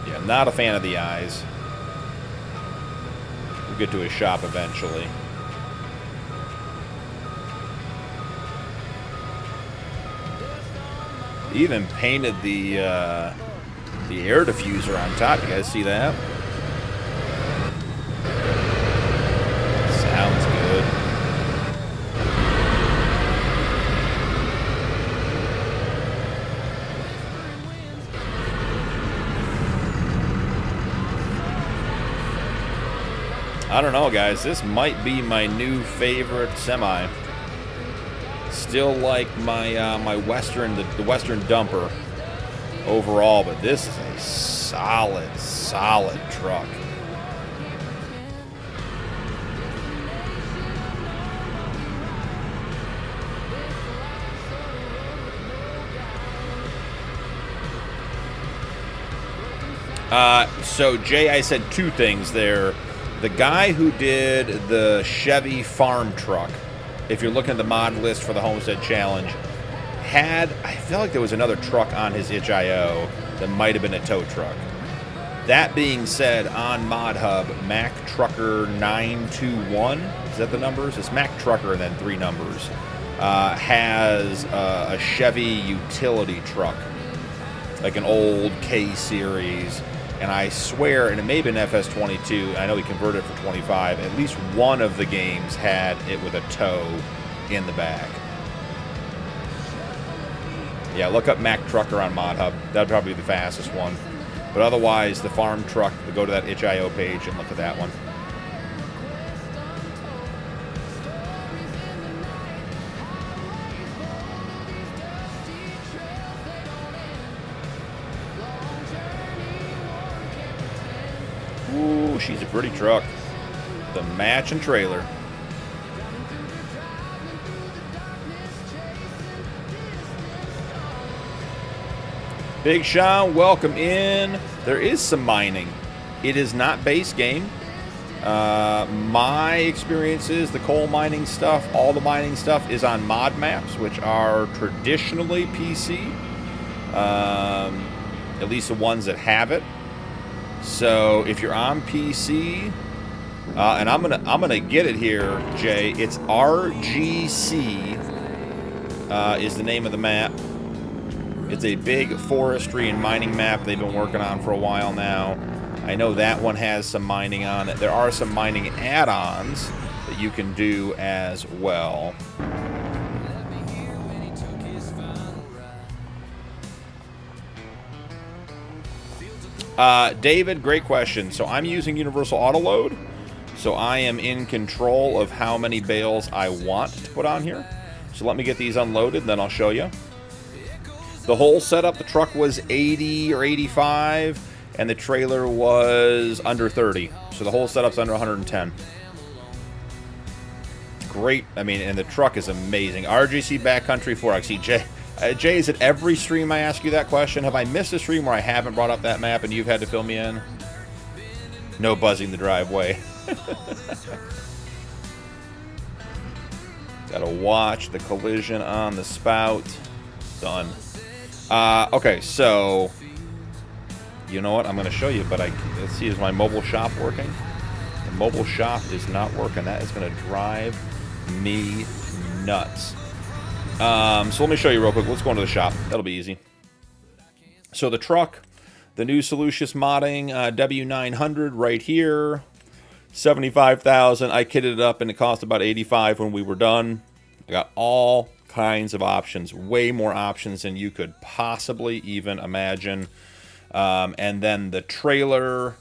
Yeah, not a fan of the eyes. We'll get to his shop eventually. He even painted the air diffuser on top. You guys see that? Sounds good. I don't know, guys. This might be my new favorite semi. Still like my my Western, the Western dumper. overall, but this is a solid truck. So Jay, I said two things there. The guy who did the Chevy farm truck, if you're looking at the mod list for the Homestead Challenge, I feel like there was another truck on his itch.io that might have been a tow truck. That being said, on Mod Hub, Mac Trucker 921, is that the numbers? It's Mac Trucker and then 3 numbers, has a Chevy utility truck, like an old K series. And I swear, and it may have been FS22, I know he converted it for 25, at least one of the games had it with a tow in the back. Yeah, look up Mac Trucker on Mod Hub. That'd probably be the fastest one. But otherwise, the farm truck, go to that itch.io page and look at that one. Ooh, she's a pretty truck. The matching trailer. Big Sean, welcome in. There is some mining. It is not base game. My experience is the coal mining stuff, all the mining stuff is on mod maps, which are traditionally PC. At least the ones that have it. So if you're on PC, and I'm gonna get it here, Jay. It's RGC is the name of the map. It's a big forestry and mining map they've been working on for a while now. I know that one has some mining on it. There are some mining add-ons that you can do as well. David, great question. So I'm using Universal Autoload. So I am in control of how many bales I want to put on here. So let me get these unloaded, and then I'll show you. The whole setup, the truck was 80 or 85, and the trailer was under 30. So the whole setup's under 110. Great. I mean, and the truck is amazing. RGC Backcountry 4X. Jay, is it every stream I ask you that question? Have I missed a stream where I haven't brought up that map and you've had to fill me in? No buzzing the driveway. Gotta watch the collision on the spout. Done. Okay, so you know what? I'm going to show you, but let's see, is my mobile shop working? The mobile shop is not working. That is going to drive me nuts. So let me show you real quick. Let's go into the shop. That'll be easy. So the truck, the new Solucious Modding W900 right here, $75,000. I kitted it up and it cost about $85,000 when we were done. I got all kinds of options, way more options than you could possibly even imagine. And then the trailer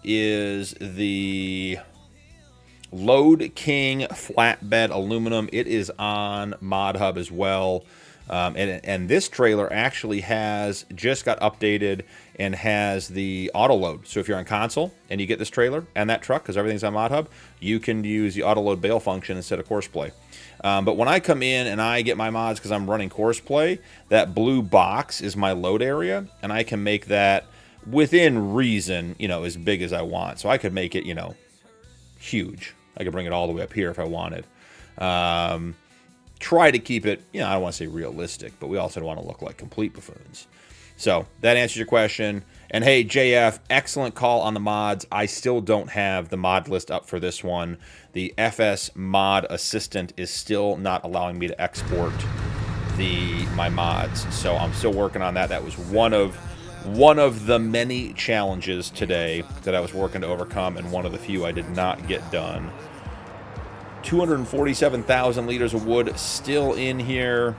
is the Load King flatbed aluminum. It is on Mod Hub as well. And this trailer actually just got updated and has the auto load. So if you're on console and you get this trailer and that truck, because everything's on Mod Hub, you can use the auto load bale function instead of course play. But when I come in and I get my mods because I'm running course play, that blue box is my load area, and I can make that within reason, as big as I want. So I could make it, huge. I could bring it all the way up here if I wanted. Try to keep it, I don't want to say realistic, but we also don't want to look like complete buffoons. So that answers your question. And hey, JF, excellent call on the mods. I still don't have the mod list up for this one. The FS Mod Assistant is still not allowing me to export my mods. So I'm still working on that. That was one of the many challenges today that I was working to overcome, and one of the few I did not get done. 247,000 liters of wood still in here.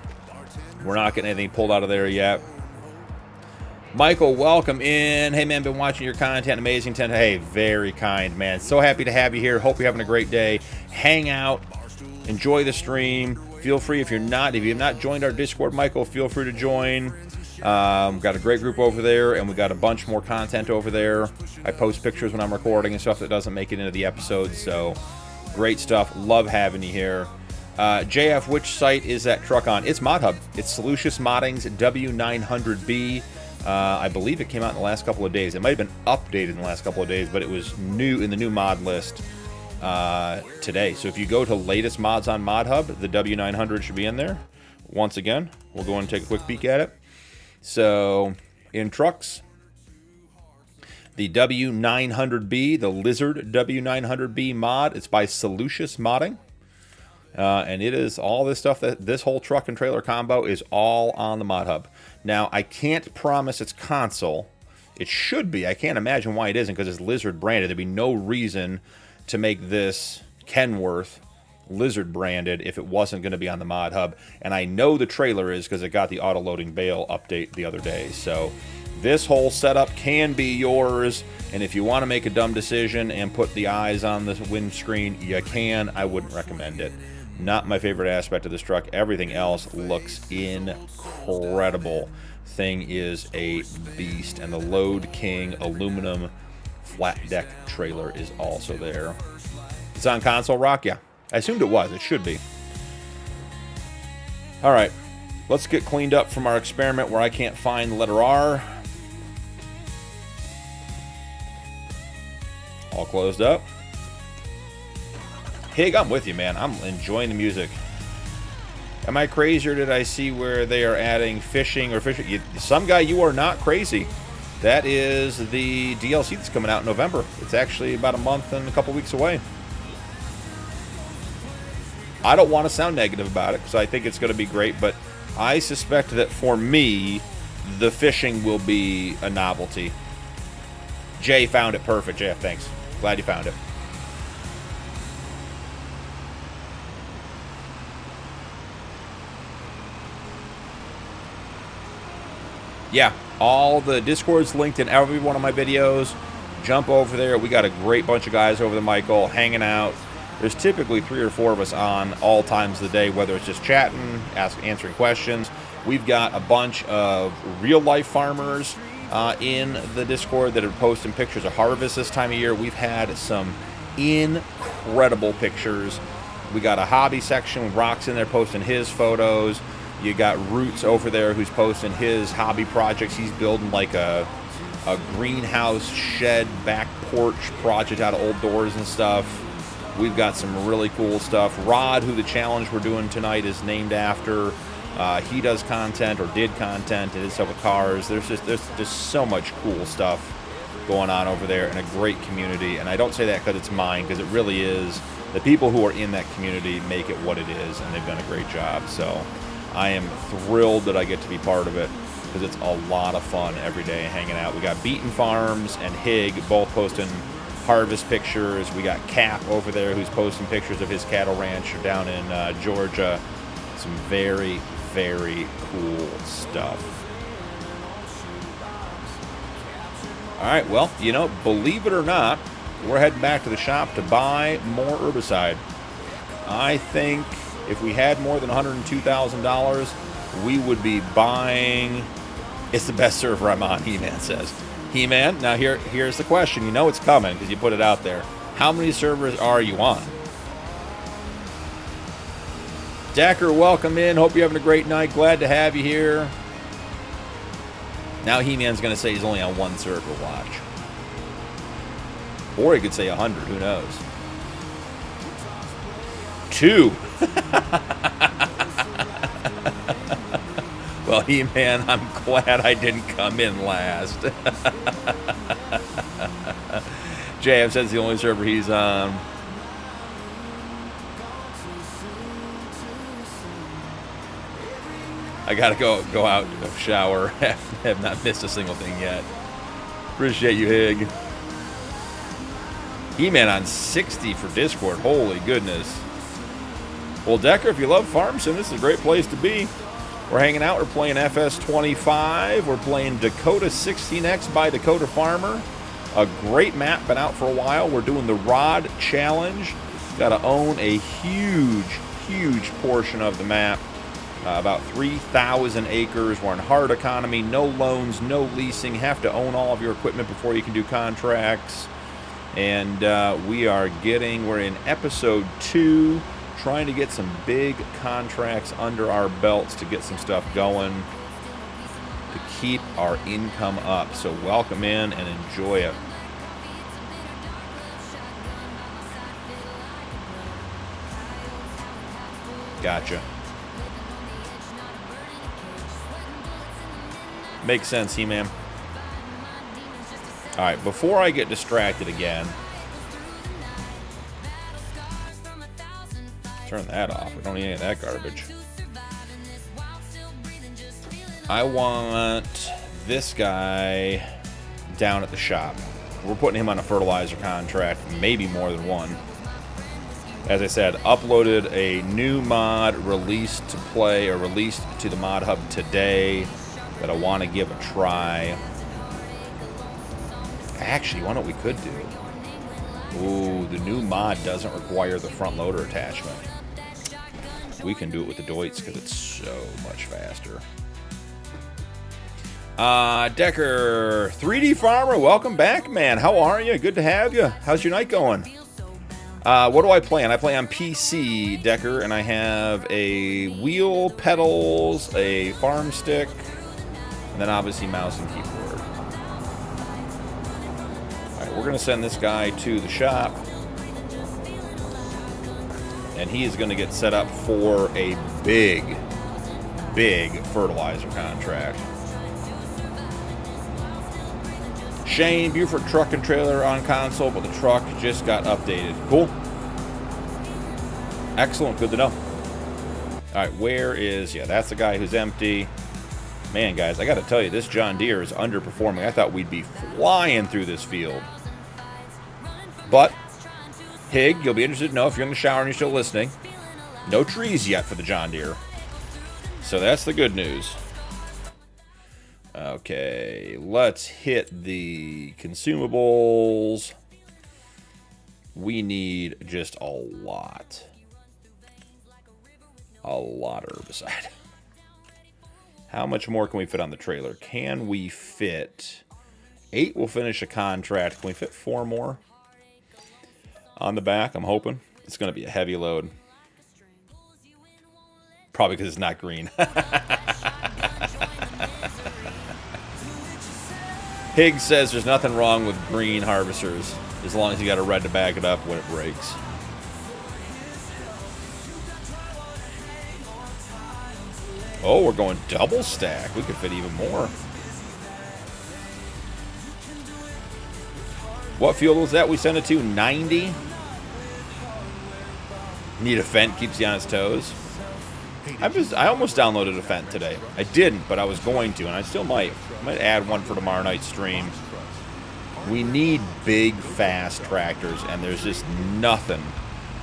We're not getting anything pulled out of there yet. Michael, welcome in. Hey, man, been watching your content. Amazing content. Hey, very kind, man. So happy to have you here. Hope you're having a great day. Hang out. Enjoy the stream. Feel free, if you have not joined our Discord, Michael, feel free to join. Got a great group over there, and we got a bunch more content over there. I post pictures when I'm recording and stuff that doesn't make it into the episodes, so great stuff. Love having you here. JF, which site is that truck on? It's ModHub. It's Solucious Modding's W900B. I believe it came out in the last couple of days. It might have been updated in the last couple of days, but it was new in the new mod list today. So if you go to latest mods on ModHub, the W900 should be in there. Once again, we'll go and take a quick peek at it. So in trucks, the W900B, the Lizard W900B mod, it's by Solucious Modding. And it is all this stuff, that this whole truck and trailer combo is all on the ModHub. Now, I can't promise it's console. It should be. I can't imagine why it isn't, because it's Lizard branded. There'd be no reason to make this Kenworth Lizard branded if it wasn't going to be on the ModHub. And I know the trailer is, because it got the auto-loading bale update the other day. So this whole setup can be yours. And if you want to make a dumb decision and put the eyes on the windscreen, you can. I wouldn't recommend it. Not my favorite aspect of this truck. Everything else looks incredible. Thing is a beast. And the Load King aluminum flat deck trailer is also there. It's on console, Rock? Yeah. I assumed it was. It should be. All right. Let's get cleaned up from our experiment where I can't find the letter R. All closed up. Hig, I'm with you, man. I'm enjoying the music. Am I crazy, or did I see where they are adding fishing or fishing? Some guy, you are not crazy. That is the DLC that's coming out in November. It's actually about a month and a couple weeks away. I don't want to sound negative about it because I think it's going to be great, but I suspect that for me, the fishing will be a novelty. Jay found it perfect. Jay, thanks. Glad you found it. Yeah, all the Discord's linked in every one of my videos. Jump over there. We got a great bunch of guys over there, Michael, hanging out. There's typically 3 or 4 of us on all times of the day, whether it's just chatting, answering questions. We've got a bunch of real-life farmers in the Discord that are posting pictures of harvest this time of year. We've had some incredible pictures. We got a hobby section with Rock's in there posting his photos. You got Roots over there who's posting his hobby projects. He's building like a greenhouse shed back porch project out of old doors and stuff. We've got some really cool stuff. Rod, who the challenge we're doing tonight is named after, he does content or did content and did stuff with cars. There's just so much cool stuff going on over there, and a great community. And I don't say that because it's mine, because it really is. The people who are in that community make it what it is, and they've done a great job. So I am thrilled that I get to be part of it, because it's a lot of fun every day hanging out. We got Beaton Farms and Hig both posting harvest pictures. We got Cap over there who's posting pictures of his cattle ranch down in Georgia. Some very, very cool stuff. All right, well, you know, believe it or not, we're heading back to the shop to buy more herbicide. I think if we had more than $102,000, we would be buying. It's the best server I'm on, He-Man says. He-Man, now here's the question. You know it's coming because you put it out there. How many servers are you on? Dacker, welcome in. Hope you're having a great night. Glad to have you here. Now He-Man's going to say he's only on one server. Watch. Or he could say 100. Who knows? 2. Well, He-Man, I'm glad I didn't come in last. JM says the only server he's on. I gotta go out, shower. Have not missed a single thing yet. Appreciate you, Hig. He-Man on 60 for Discord. Holy goodness. Well, Decker, if you love Farm Sim, this is a great place to be. We're hanging out. We're playing FS25. We're playing Dakota 16x by Dakota Farmer. A great map. Been out for a while. We're doing the Rod Challenge. Got to own a huge, huge portion of the map. About 3,000 acres. We're in hard economy, no loans, no leasing. Have to own all of your equipment before you can do contracts. And we're in episode 2, trying to get some big contracts under our belts to get some stuff going to keep our income up. So welcome in and enjoy it. Gotcha. Makes sense, He-Man. All right, before I get distracted again, turn that off. We don't need any of that garbage. I want this guy down at the shop. We're putting him on a fertilizer contract, maybe more than one. As I said, uploaded a new mod, released to play, or released to the mod hub today, that I want to give a try. Actually, you know what we could do? Ooh, the new mod doesn't require the front loader attachment. We can do it with the Deutz because it's so much faster. Decker, 3D Farmer, welcome back, man. How are you? Good to have you. How's your night going? What do I play on? I play on PC, Decker, and I have a wheel, pedals, a Farmstick, and then obviously mouse and keyboard. Alright, we're going to send this guy to the shop. And he is going to get set up for a big, big fertilizer contract. Shane, Buford truck and trailer on console, but the truck just got updated. Cool. Excellent, good to know. Alright, where is... Yeah, that's the guy who's empty. Man, guys, I got to tell you, this John Deere is underperforming. I thought we'd be flying through this field. But, Hig, you'll be interested to know if you're in the shower and you're still listening. No trees yet for the John Deere. So that's the good news. Okay, let's hit the consumables. We need just a lot. A lot of herbicide. How much more can we fit on the trailer? Can we fit... 8 will finish a contract. Can we fit 4 more? On the back, I'm hoping. It's going to be a heavy load. Probably because it's not green. Higgs says there's nothing wrong with green harvesters as long as you got a red to back it up when it breaks. Oh, we're going double stack. We could fit even more. What field was that we sent it to? 90? Need a Fent, keeps you on its toes. I almost downloaded a Fent today. I didn't, but I was going to, and I still might. I might add one for tomorrow night's stream. We need big, fast tractors, and there's just nothing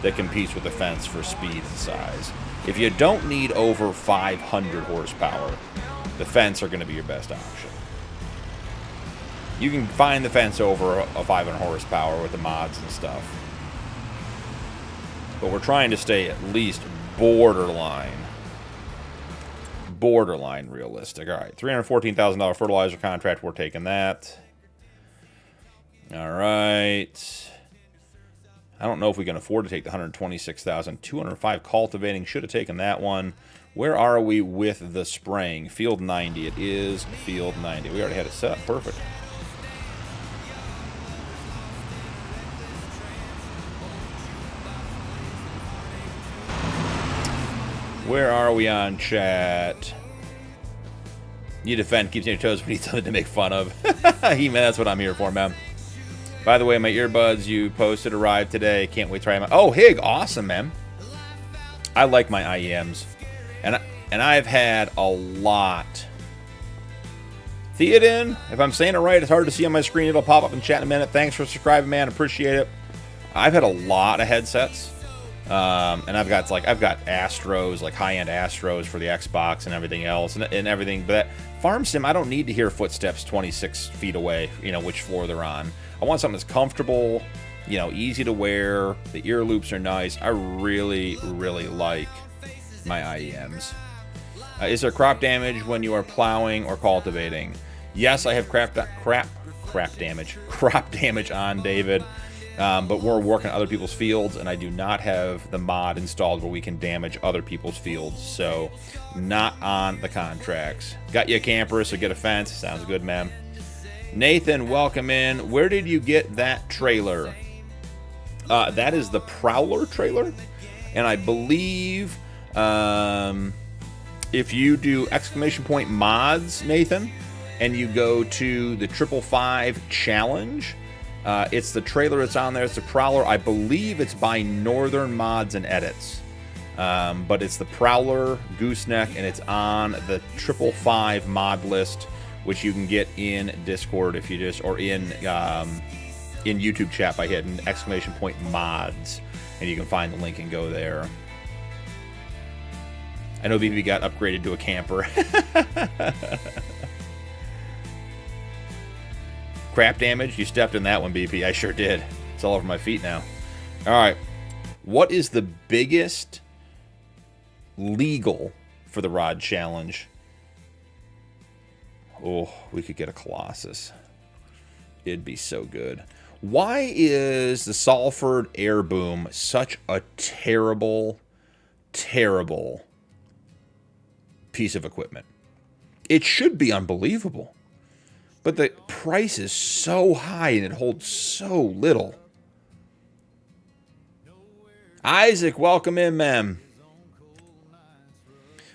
that competes with the Fents for speed and size. If you don't need over 500 horsepower, the Fents are going to be your best option. You can find the Fents over a 500 horsepower with the mods and stuff. But we're trying to stay at least borderline realistic. All right, $314,000 fertilizer contract. We're taking that. All right. I don't know if we can afford to take the $126,000. 205 cultivating. Should have taken that one. Where are we with the spraying? Field 90. It is field 90. We already had it set. Perfect. Where are we on chat? You defend, keeps you on your toes, we need something to make fun of. Man, that's what I'm here for, man. By the way, my earbuds you posted arrived today. Can't wait to try them out. Oh, Hig, awesome, man. I like my IEMs. And I've had a lot. Theoden, if I'm saying it right, it's hard to see on my screen. It'll pop up in chat in a minute. Thanks for subscribing, man. Appreciate it. I've had a lot of headsets. And I've got Astros, like high-end Astros for the Xbox and everything else and everything. But Farm Sim, I don't need to hear footsteps 26 feet away, which floor they're on. I want something that's comfortable, easy to wear. The ear loops are nice. I really, really like my IEMs. Is there crop damage when you are plowing or cultivating? Yes, I have crop damage on, David. But we're working on other people's fields, and I do not have the mod installed where we can damage other people's fields. So, not on the contracts. Got you a camper, so get a fence. Sounds good, man. Nathan, welcome in. Where did you get that trailer? That is the Prowler trailer. And I believe if you do ! mods, Nathan, and you go to the 555 challenge, it's the trailer that's on there. It's the Prowler. I believe it's by Northern Mods and Edits. But it's the Prowler Gooseneck, and it's on the 555 mod list, which you can get in Discord if you just, or in YouTube chat by hitting ! mods, and you can find the link and go there. I know BB got upgraded to a camper. Crap damage? You stepped in that one, BP. I sure did. It's all over my feet now. All right. What is the biggest legal for the rod challenge? Oh, we could get a Colossus. It'd be so good. Why is the Salford Air Boom such a terrible, terrible piece of equipment? It should be unbelievable. But the price is so high and it holds so little. Isaac, welcome in, man.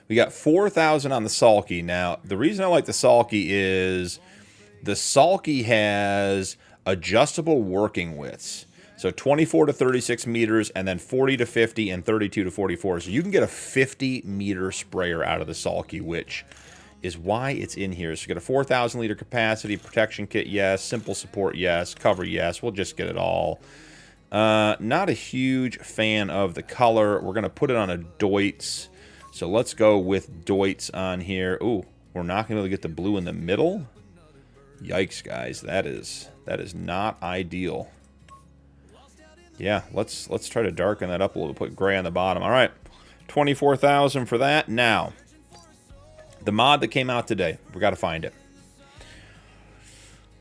We got 4,000 on the Sulky. Now, the reason I like the Sulky is the Sulky has adjustable working widths. So 24 to 36 meters, and then 40 to 50, and 32 to 44. So you can get a 50-meter sprayer out of the Sulky, which is why it's in here. So you get a 4,000-liter capacity, protection kit, yes. Simple support, yes. Cover, yes. We'll just get it all. Not a huge fan of the color. We're going to put it on a Deutz. So let's go with Deutz on here. Ooh, we're not going to be able to get the blue in the middle. Yikes, guys. That is not ideal. Yeah, let's try to darken that up a little bit. Put gray on the bottom. All right, 24,000 for that. Now, the mod that came out today. We got to find it.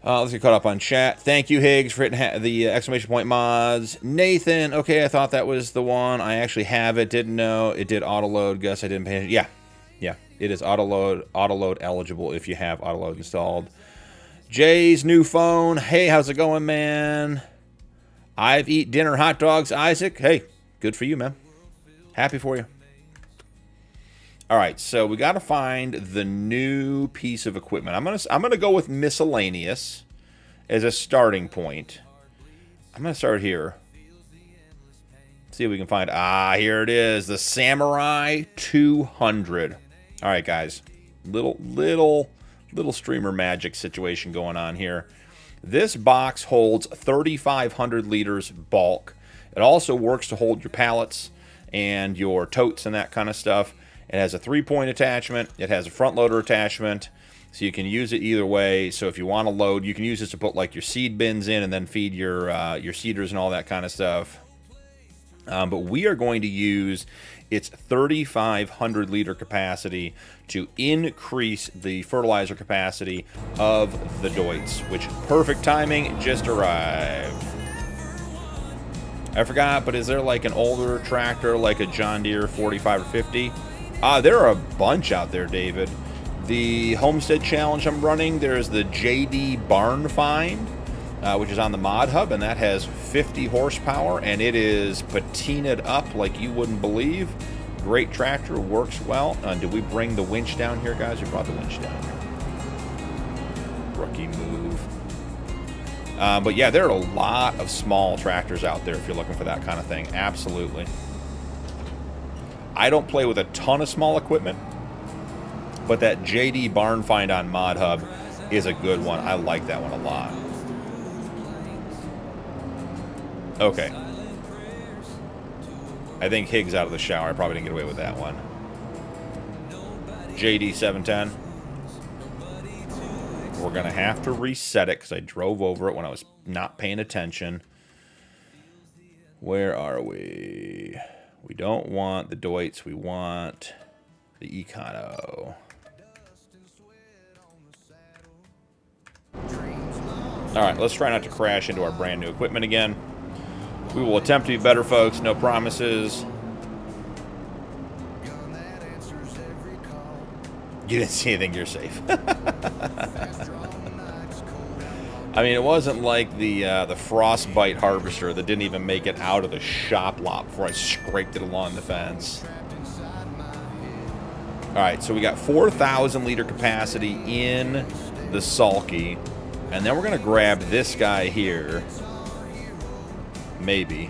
Let's get caught up on chat. Thank you, Higgs, for hitting the ! mods. Nathan, okay, I thought that was the one. I actually have it. Didn't know it did auto load. Gus, I didn't pay attention. Yeah, it is auto load eligible if you have auto load installed. Jay's new phone. Hey, how's it going, man? I've eat dinner hot dogs, Isaac. Hey, good for you, man. Happy for you. All right, so we got to find the new piece of equipment. I'm gonna go with miscellaneous as a starting point. I'm gonna start here. See if we can find. Here it is, the Samurai 200. All right, guys, little streamer magic situation going on here. This box holds 3,500 liters bulk. It also works to hold your pallets and your totes and that kind of stuff. It has a 3-point attachment. It has a front loader attachment, so you can use it either way. So if you want to load, you can use this to put like your seed bins in and then feed your seeders and all that kind of stuff. But we are going to use its 3,500 liter capacity to increase the fertilizer capacity of the Deutz, which perfect timing, just arrived. I forgot, but is there like an older tractor, like a John Deere 45 or 50? There are a bunch out there, David. The Homestead Challenge I'm running, there's the JD Barn Find, which is on the Mod Hub, and that has 50 horsepower, and it is patinaed up like you wouldn't believe. Great tractor, works well. Did we bring the winch down here, guys? We brought the winch down here. Rookie move. But yeah, there are a lot of small tractors out there if you're looking for that kind of thing. Absolutely. I don't play with a ton of small equipment, but that JD Barn Find on Mod Hub is a good one. I like that one a lot. Okay. I think Higgs out of the shower. I probably didn't get away with that one. JD 710. We're going to have to reset it because I drove over it when I was not paying attention. Where are we? We don't want the Deutz. We want The Econo. All right, let's try not to crash into our brand new equipment again. We will attempt to be better, folks. No promises. You didn't see anything, you're safe. I mean, it wasn't like the frostbite harvester that didn't even make it out of the shop lot before I scraped it along the fence. All right, so we got 4,000 liter capacity in the sulky, and then we're gonna grab this guy here, maybe.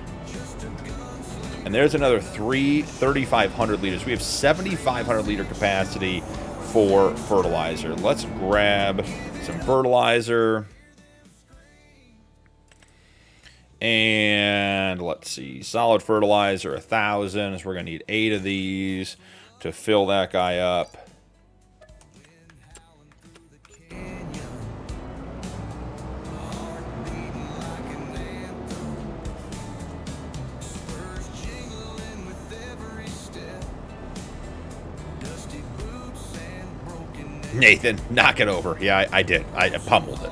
And there's another 3,500 liters. We have 7,500 liter capacity for fertilizer. Let's grab some fertilizer. And let's see, solid fertilizer, 1,000. So we're gonna need 8 of these to fill that guy up. Nathan, knock it over. Yeah, I did. I pummeled it.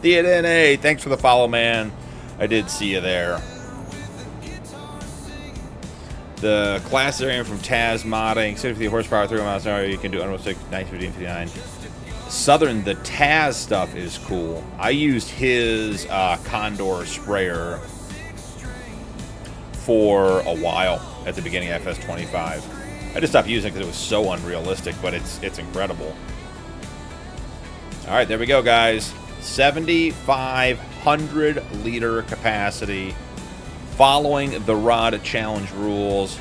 DNA, thanks for the follow, man. I did see you there. The class variant from Taz modding, 60 horsepower, 3 miles an hour. You can do Unreal 6, 959. Southern, the Taz stuff is cool. I used his Condor sprayer for a while at the beginning of FS25. I just stopped using it because it was so unrealistic, but it's incredible. All right, there we go, guys. 7,500 liter capacity, following the rod challenge rules.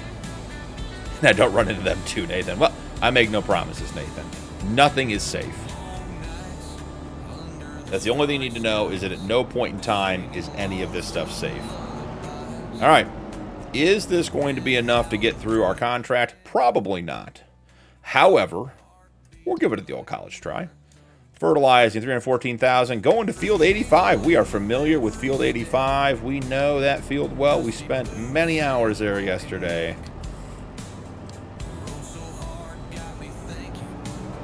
Now, don't run into them too, Nathan. Well, I make no promises, Nathan. Nothing is safe. That's the only thing you need to know, is that at no point in time is any of this stuff safe. All right. Is this going to be enough to get through our contract? Probably not. However, we'll give it the old college try. Fertilizing 314,000, going to field 85. We are familiar with field 85. We know that field well. We spent many hours there yesterday.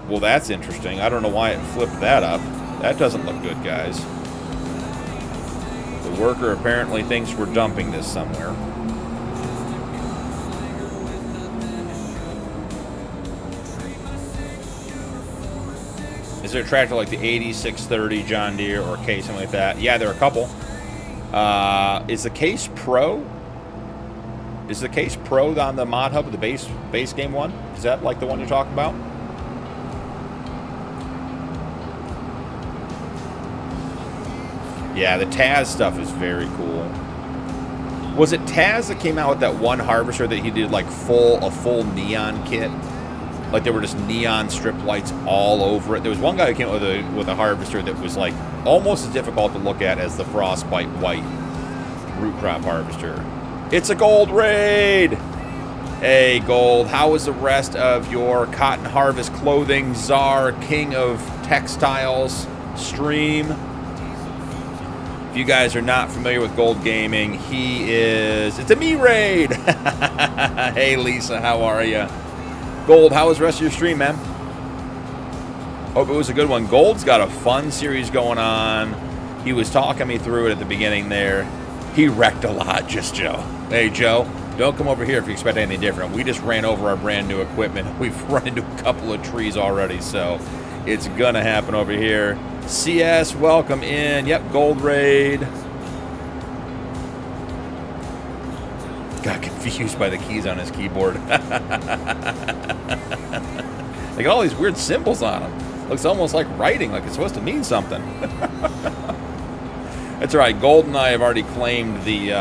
Well, that's interesting. I don't know why it flipped that up. That doesn't look good, guys. The worker apparently thinks we're dumping this somewhere. Is there a tractor like the 8630 John Deere or Case, something like that? Yeah, there are a couple. Is the Case Pro? Is the Case Pro on the Mod Hub, the base game one? Is that like the one you're talking about? Yeah, the Taz stuff is very cool. Was it Taz that came out with that one harvester that he did like a full neon kit? Like there were just neon strip lights all over it. There was one guy who came out with a harvester that was like almost as difficult to look at as the Frostbite white root crop harvester. It's a gold raid! Hey, Gold, how is the rest of your cotton harvest clothing czar, king of textiles stream? If you guys are not familiar with Gold Gaming, it's a me raid! Hey, Lisa, how are you? Gold, how was the rest of your stream, man? Hope it was a good one. Gold's got a fun series going on. He was talking me through it at the beginning there. He wrecked a lot, just Joe. Hey, Joe, don't come over here if you expect anything different. We just ran over our brand new equipment. We've run into a couple of trees already, so it's gonna happen over here. CS, welcome in. Yep, Gold Raid. Got confused by the keys on his keyboard. They got all these weird symbols on them. Looks almost like writing, like it's supposed to mean something. That's all right. Gold and I have already claimed the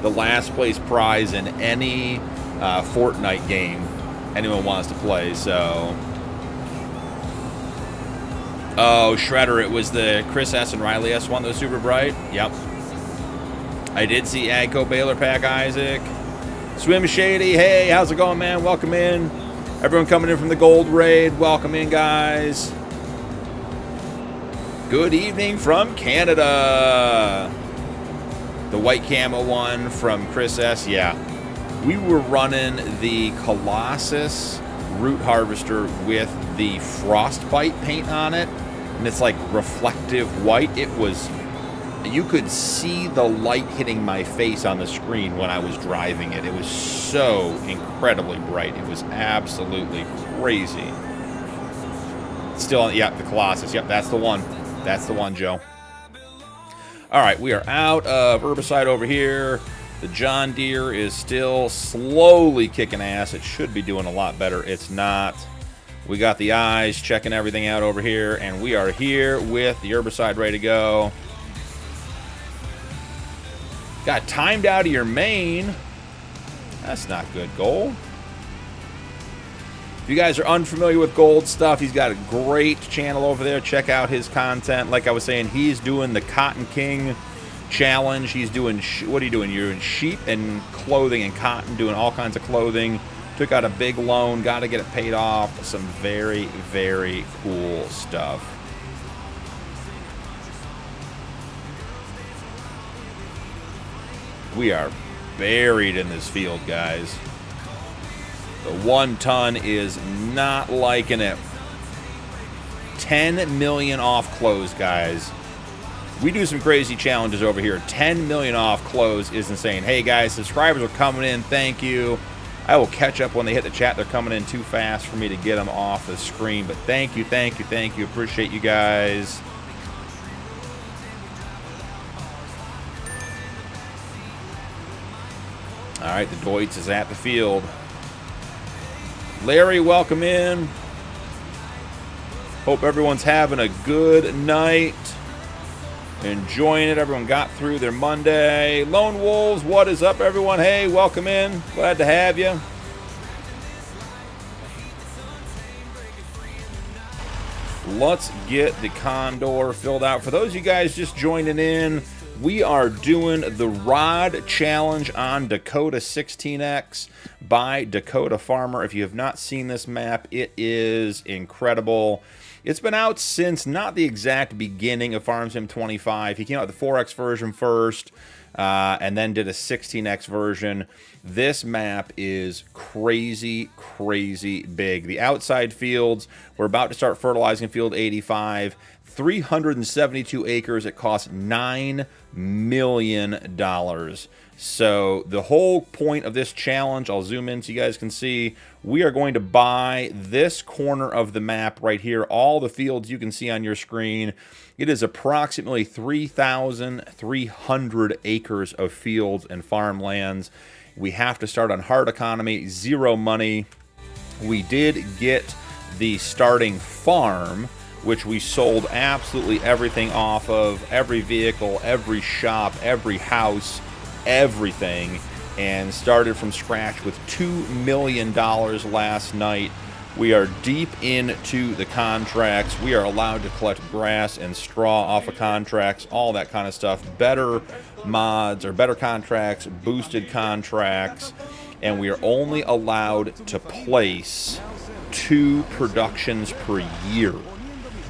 last place prize in any Fortnite game anyone wants to play. So, oh, Shredder, it was the Chris S and Riley S one that was super bright. Yep. I did see Agco Baylor Pack Isaac. Swim Shady, hey, how's it going, man? Welcome in. Everyone coming in from the Gold Raid, welcome in, guys. Good evening from Canada. The white camo one from Chris S, yeah. We were running the Colossus root harvester with the frostbite paint on it, and it's like reflective white. It was, you could see the light hitting my face on the screen when I was driving it. It was so incredibly bright. It was absolutely crazy. Still, yeah, the Colossus. Yep, that's the one. That's the one, Joe. All right, we are out of herbicide over here. The John Deere is still slowly kicking ass. It should be doing a lot better. It's not. We got the eyes checking everything out over here, and we are here with the herbicide ready to go. Got timed out of your main. That's not good, Gold. If you guys are unfamiliar with Gold stuff, he's got a great channel over there. Check out his content. Like I was saying, he's doing the Cotton King challenge. He's doing, what are you doing? You're doing sheep and clothing and cotton, doing all kinds of clothing. Took out a big loan, got to get it paid off. Some very, very cool stuff. We are buried in this field, guys. The 1 ton is not liking it. 10 million off close, guys. We do some crazy challenges over here. 10 million off close is insane. Hey, guys, subscribers are coming in. Thank you. I will catch up when they hit the chat. They're coming in too fast for me to get them off the screen. But thank you, thank you, thank you. Appreciate you guys. All right, the Deutz is at the field. Larry, welcome in. Hope everyone's having a good night. Enjoying it. Everyone got through their Monday. Lone Wolves, what is up, everyone? Hey, welcome in. Glad to have you. Let's get the Condor filled out. For those of you guys just joining in, we are doing the Rod Challenge on Dakota 16x by Dakota Farmer. If you have not seen this map, it is incredible. It's been out since not the exact beginning of FarmSim 25. He came out with the 4X version first, and then did a 16X version. This map is crazy, crazy big. The outside fields, we're about to start fertilizing field 85. 372 acres. It costs $9 million. So the whole point of this challenge, I'll zoom in so you guys can see, we are going to buy this corner of the map right here, all the fields you can see on your screen. It is approximately 3,300 acres of fields and farmlands. We have to start on hard economy, 0 money. We did get the starting farm, which we sold absolutely everything off of, every vehicle, every shop, every house, everything, and started from scratch with $2 million last night. We are deep into the contracts. We are allowed to collect grass and straw off of contracts, all that kind of stuff. Better mods or better contracts, boosted contracts, and we are only allowed to place 2 productions per year.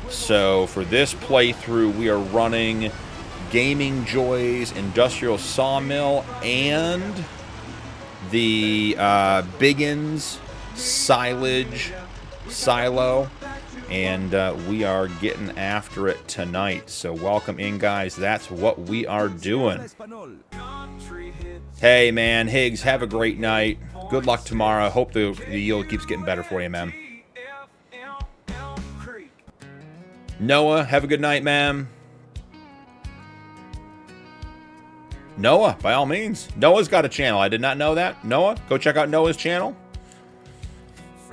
So for this playthrough, we are running Gaming Joy's Industrial Sawmill and the Biggins Silage Silo, and we are getting after it tonight. So welcome in, guys. That's what we are doing. Hey, man, Higgs, have a great night. Good luck tomorrow. Hope the yield keeps getting better for you, man. Noah, have a good night, man. Noah, by all means. Noah's got a channel. I did not know that. Noah, go check out Noah's channel.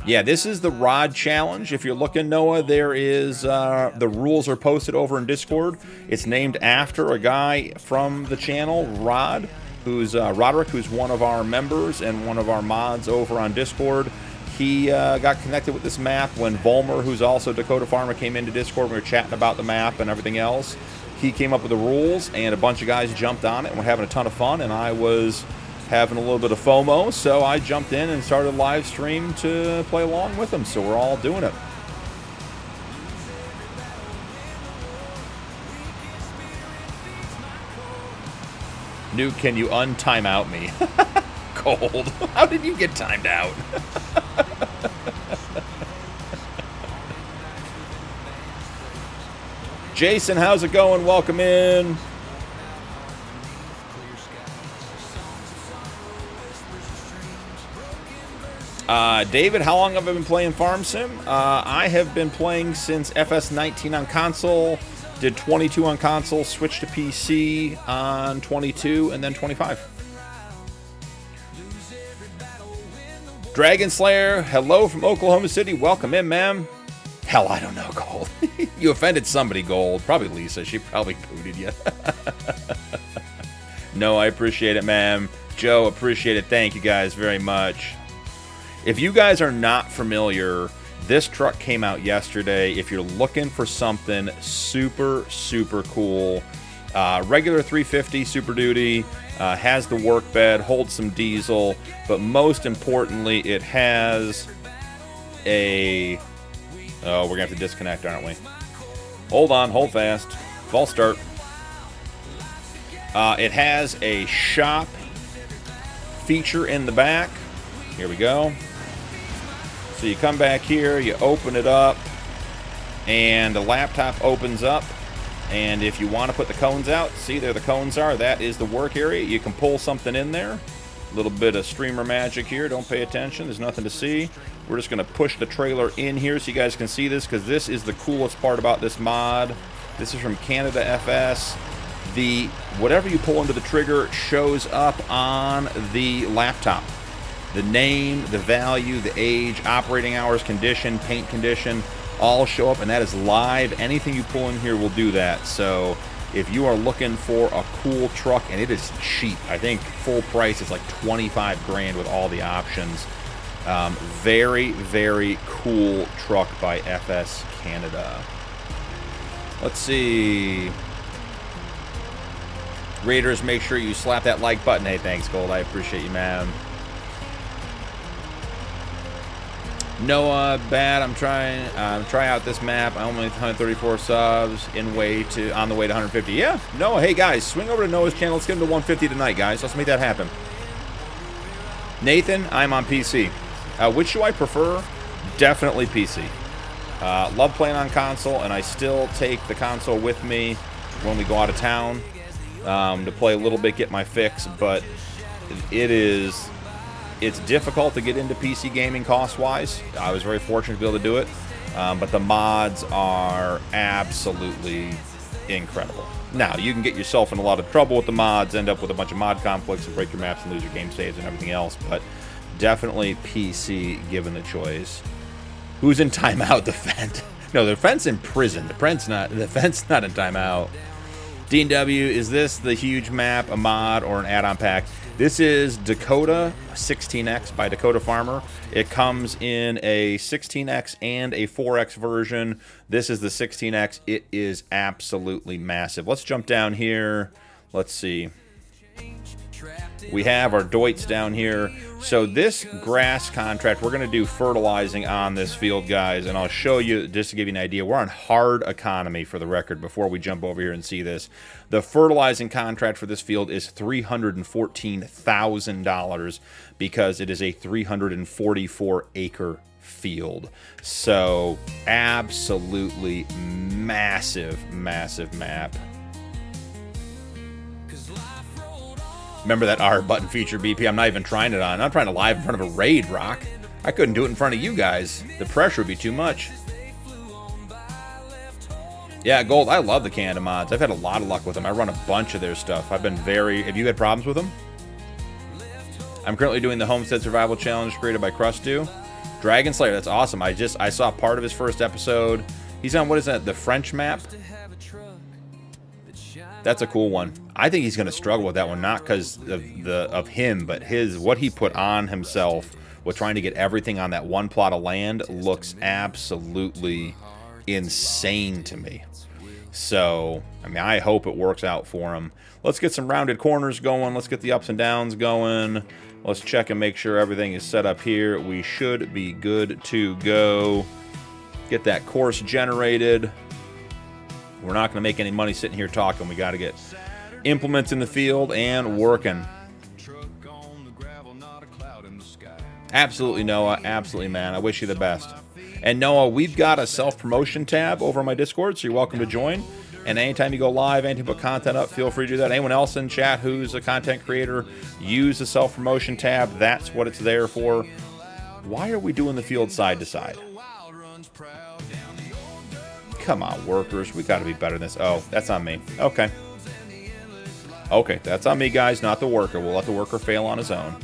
Yeah, this is the Rod Challenge. If you're looking, Noah, there is, the rules are posted over in Discord. It's named after a guy from the channel, Rod, who's, Roderick, who's one of our members and one of our mods over on Discord. He got connected with this map when Volmer, who's also Dakota Farmer, came into Discord. We were chatting about the map and everything else. He came up with the rules, and a bunch of guys jumped on it, and we're having a ton of fun, and I was having a little bit of FOMO, so I jumped in and started a live stream to play along with them, so we're all doing it. Nuke, can you untime out me? Cold. How did you get timed out? Jason, how's it going? Welcome in. David, how long have I been playing Farm Sim? I have been playing since FS19 on console, did 22 on console, switched to PC on 22, and then 25. Dragon Slayer, hello from Oklahoma City. Welcome in, ma'am. Hell, I don't know, Gold. You offended somebody, Gold. Probably Lisa. She probably booted you. No, I appreciate it, ma'am. Joe, appreciate it. Thank you guys very much. If you guys are not familiar, this truck came out yesterday. If you're looking for something super, super cool, regular 350 Super Duty, has the work bed, holds some diesel, but most importantly, it has a... Oh, we're going to have to disconnect, aren't we? Hold on, hold fast. False start. It has a shop feature in the back. Here we go. So you come back here, you open it up, and the laptop opens up. And if you want to put the cones out, see there the cones are. That is the work area. You can pull something in there. A little bit of streamer magic here. Don't pay attention. There's nothing to see. We're just going to push the trailer in here so you guys can see this, because this is the coolest part about this mod. This is from Canada FS. Whatever you pull into the trigger shows up on the laptop. The name, the value, the age, operating hours, condition, paint condition, all show up, and that is live. Anything you pull in here will do that. So if you are looking for a cool truck, and it is cheap, I think full price is like 25 grand with all the options. Very, very cool truck by FS Canada. Let's see. Raiders, make sure you slap that like button. Hey, thanks, Gold. I appreciate you, man. Noah, bad. I'm trying out this map. I only 134 subs on the way to 150. Yeah, Noah. Hey guys, swing over to Noah's channel. Let's get him to 150 tonight, guys. Let's make that happen. Nathan, I'm on PC. Which do I prefer? Definitely PC. Love playing on console, and I still take the console with me when we go out of town to play a little bit, get my fix. But it's difficult to get into PC gaming cost-wise. I was very fortunate to be able to do it. But the mods are absolutely incredible. Now, you can get yourself in a lot of trouble with the mods, end up with a bunch of mod conflicts and break your maps and lose your game saves and everything else. But definitely PC given the choice. Who's in timeout? The Fent. No, the Fent's in prison. The Fent's not in timeout. Dean W, is this the huge map, a mod, or an add-on pack? This is Dakota 16x by Dakota Farmer. It comes in a 16x and a 4x version. This is the 16x. It is absolutely massive. Let's jump down here. Let's see. We have our Deutz down here. So this grass contract, we're going to do fertilizing on this field, guys, and I'll show you just to give you an idea. We're on hard economy, for the record, before we jump over here and see this. The fertilizing contract for this field is $314,000 because it is a 344-acre field. So absolutely massive, massive map. Remember that R button feature, BP? I'm not even trying it on. I'm not trying to live in front of a raid, Rock. I couldn't do it in front of you guys. The pressure would be too much. Yeah, Gold, I love the Canada mods. I've had a lot of luck with them. I run a bunch of their stuff. I've been very... Have you had problems with them? I'm currently doing the Homestead Survival Challenge created by Crustu. Dragon Slayer, that's awesome. I saw part of his first episode. He's on, what is that, the French map? That's a cool one. I think he's going to struggle with that one, not because of him, but what he put on himself with trying to get everything on that one plot of land looks absolutely insane to me. So, I mean, I hope it works out for him. Let's get some rounded corners going. Let's get the ups and downs going. Let's check and make sure everything is set up here. We should be good to go. Get that course generated. We're not going to make any money sitting here talking. We got to get implements in the field and working. Absolutely, Noah. Absolutely, man. I wish you the best. And Noah, we've got a self-promotion tab over on my Discord, so you're welcome to join. And anytime you go live, anytime you put content up, feel free to do that. Anyone else in chat who's a content creator, use the self-promotion tab. That's what it's there for. Why are we doing the field side to side? Come on, workers. We got to be better than this. Oh, that's on me. Okay. Okay, that's on me, guys, not the worker. We'll let the worker fail on his own.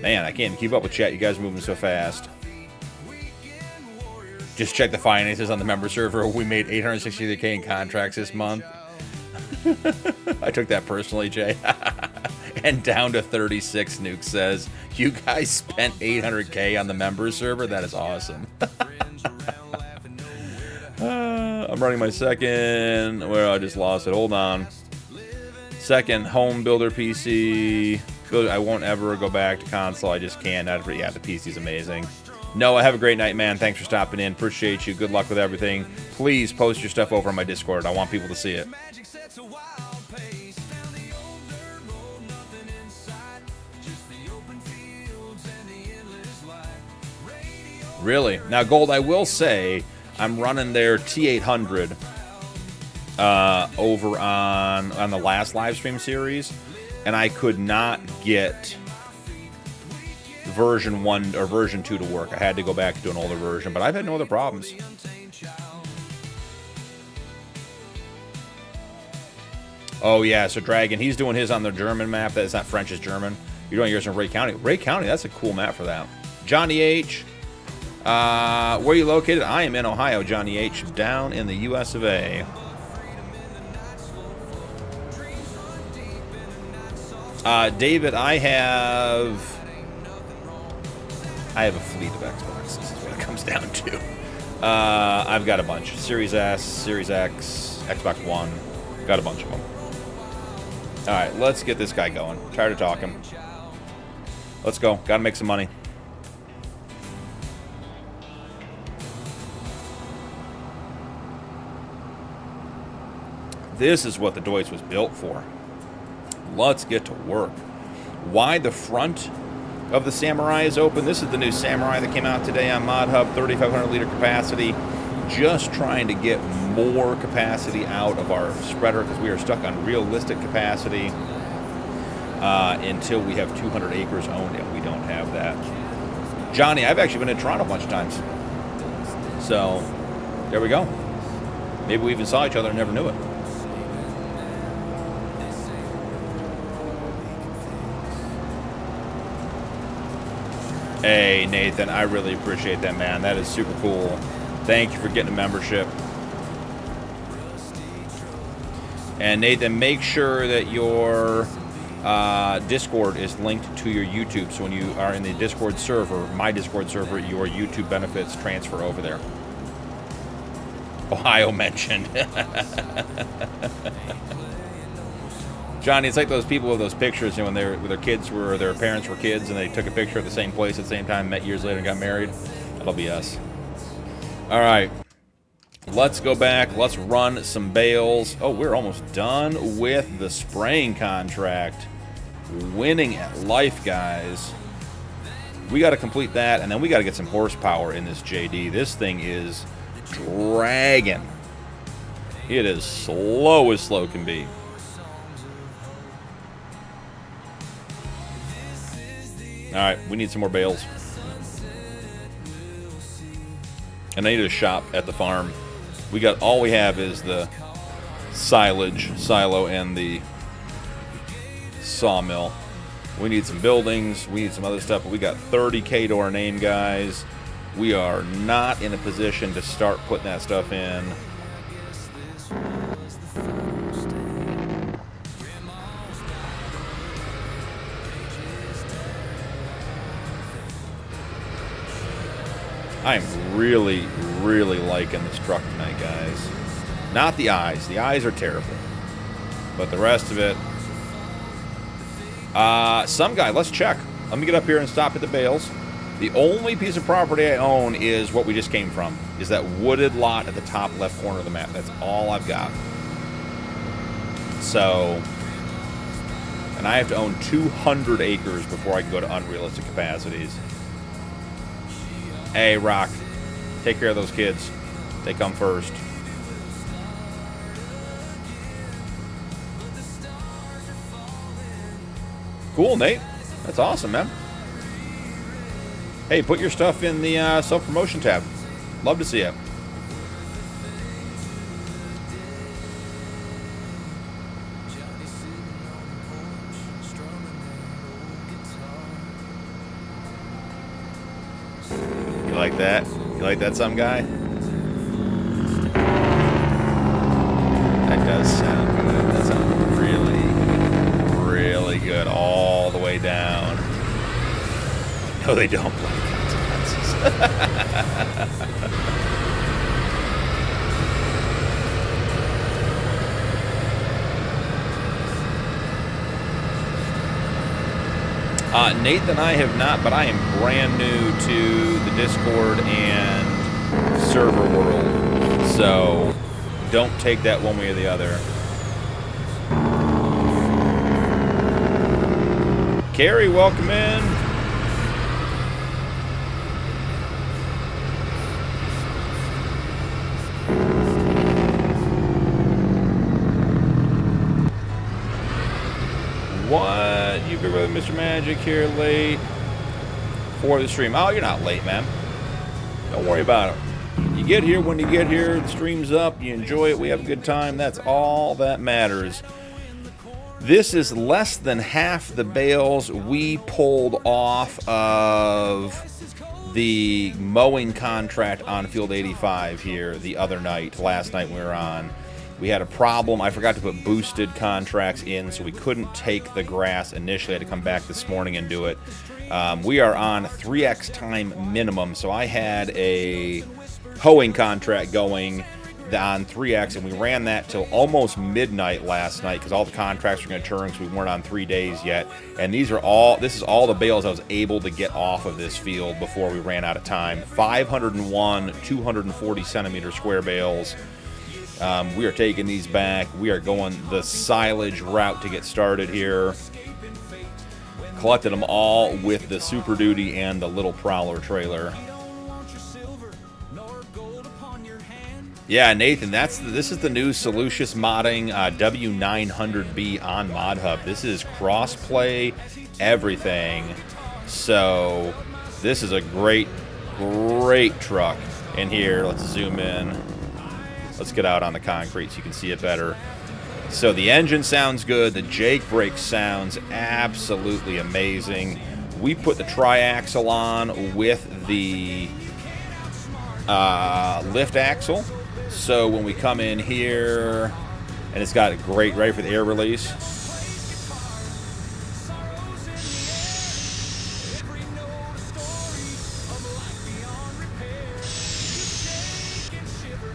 Man, I can't even keep up with chat. You guys are moving so fast. Just check the finances on the member server. We made $863K in contracts this month. I took that personally, Jay. And down to 36, Nuke says. You guys spent $800K on the member server? That is awesome. I'm running my second. Well, I just lost it. Hold on. Second home builder PC. I won't ever go back to console. I just can't. Yeah, the PC's amazing. Noah, have a great night, man. Thanks for stopping in. Appreciate you. Good luck with everything. Please post your stuff over on my Discord. I want people to see it. Really? Now, Gold, I will say I'm running their T800 over on the last live stream series, and I could not get version 1 or version 2 to work. I had to go back to an older version, but I've had no other problems. Oh, yeah, so Dragon, he's doing his on the German map. That's not French, it's German. You're doing yours in Ray County. Ray County, that's a cool map for that. Johnny H., where are you located? I am in Ohio, Johnny H., down in the US of A. David, I have a fleet of Xboxes, is what it comes down to. I've got a bunch. Series S, Series X, Xbox One. Got a bunch of them. Alright, let's get this guy going. Tired of talking. Let's go. Gotta make some money. This is what the Deutz was built for. Let's get to work. Why the front of the Samurai is open? This is the new Samurai that came out today on ModHub, 3,500 liter capacity. Just trying to get more capacity out of our spreader because we are stuck on realistic capacity until we have 200 acres owned, and we don't have that. Johnny, I've actually been in Toronto a bunch of times. So, there we go. Maybe we even saw each other and never knew it. Hey, Nathan, I really appreciate that, man. That is super cool. Thank you for getting a membership. And Nathan, make sure that your Discord is linked to your YouTube. So when you are in the Discord server, my Discord server, your YouTube benefits transfer over there. Ohio mentioned. Johnny, it's like those people with those pictures, you know, when their kids were, their parents were kids, and they took a picture at the same place at the same time, met years later, and got married. That'll be us. All right, let's go back. Let's run some bales. Oh, we're almost done with the spraying contract. Winning at life, guys. We got to complete that, and then we got to get some horsepower in this JD. This thing is dragging. It is slow as slow can be. All right, we need some more bales. And I need to shop at the farm. All we have is the silage, silo, and the sawmill. We need some buildings. We need some other stuff. But we got 30K to our name, guys. We are not in a position to start putting that stuff in. I'm really, really liking this truck tonight, guys. Not the eyes. The eyes are terrible. But the rest of it... some guy, let's check. Let me get up here and stop at the bales. The only piece of property I own is what we just came from. Is that wooded lot at the top left corner of the map. That's all I've got. So... And I have to own 200 acres before I can go to unrealistic capacities. Hey, Rock, take care of those kids. They come first. Cool, Nate. That's awesome, man. Hey, put your stuff in the self-promotion tab. Love to see it. You like that? You like that, some guy? That does sound good. That sounds really, really good all the way down. No, they don't play consequences. Nathan and I have not, but I am brand new to the Discord and server world, so don't take that one way or the other. Carrie, welcome in. What? You big brother Mr. Magic here late for the stream. Oh, you're not late, man. Don't worry about it. You get here when you get here. The stream's up. You enjoy it. We have a good time. That's all that matters. This is less than half the bales we pulled off of the mowing contract on Field 85 here the other night. Last night we were on. We had a problem. I forgot to put boosted contracts in, so we couldn't take the grass initially. I had to come back this morning and do it. We are on 3x time minimum, so I had a hoeing contract going on 3x, and we ran that till almost midnight last night because all the contracts were going to turn, so we weren't on 3 days yet. And this is all the bales I was able to get off of this field before we ran out of time. 501 240 centimeter square bales. We are taking these back. We are going the silage route to get started here. Collected them all with the Super Duty and the little Prowler trailer. Yeah, Nathan, this is the new Solucious modding W900B on ModHub. This is cross-play everything. So this is a great truck in here. Let's zoom in. Let's get out on the concrete so you can see it better. So the engine sounds good. The Jake brake sounds absolutely amazing. We put the triaxle on with the lift axle. So when we come in here, and it's got a great, ready for the air release.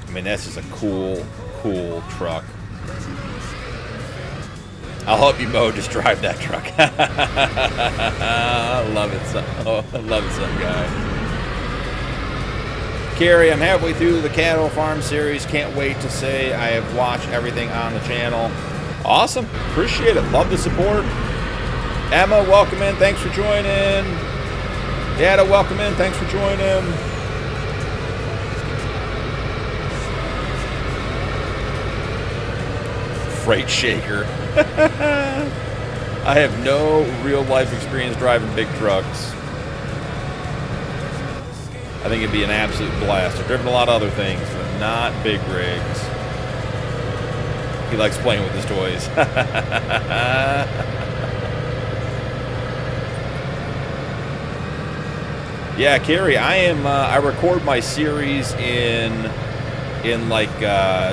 I mean, this is a cool truck. I'll help you, Mo. Just drive that truck. I love it, son. Oh, I love it, son, guy. Carrie, I'm halfway through the Cattle Farm series. Can't wait to say I have watched everything on the channel. Awesome. Appreciate it. Love the support. Emma, welcome in. Thanks for joining. Dada, welcome in. Thanks for joining. Freight shaker. I have no real life experience driving big trucks. I think it'd be an absolute blast. I've driven a lot of other things, but not big rigs. He likes playing with his toys. Yeah, Carrie, I record my series in like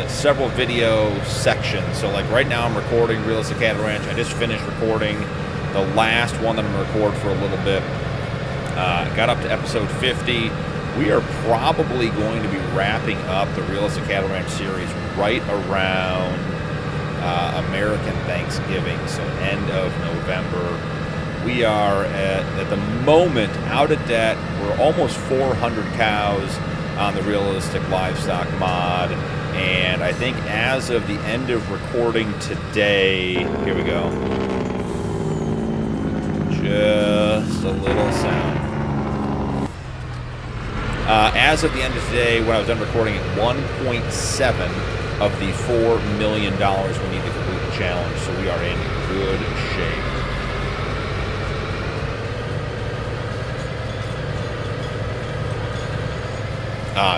several video sections. So like right now I'm recording Realistic Cattle Ranch. I just finished recording the last one that I'm going to record for a little bit. Got up to episode 50. We are probably going to be wrapping up the Realistic Cattle Ranch series right around American Thanksgiving, so end of November. We are at the moment out of debt. We're almost 400 cows on the Realistic Livestock mod, and I think as of the end of recording today, here we go, just a little sound. As of the end of today, when I was done recording, at 1.7 of the $4 million we need to complete the challenge. So we are in good shape.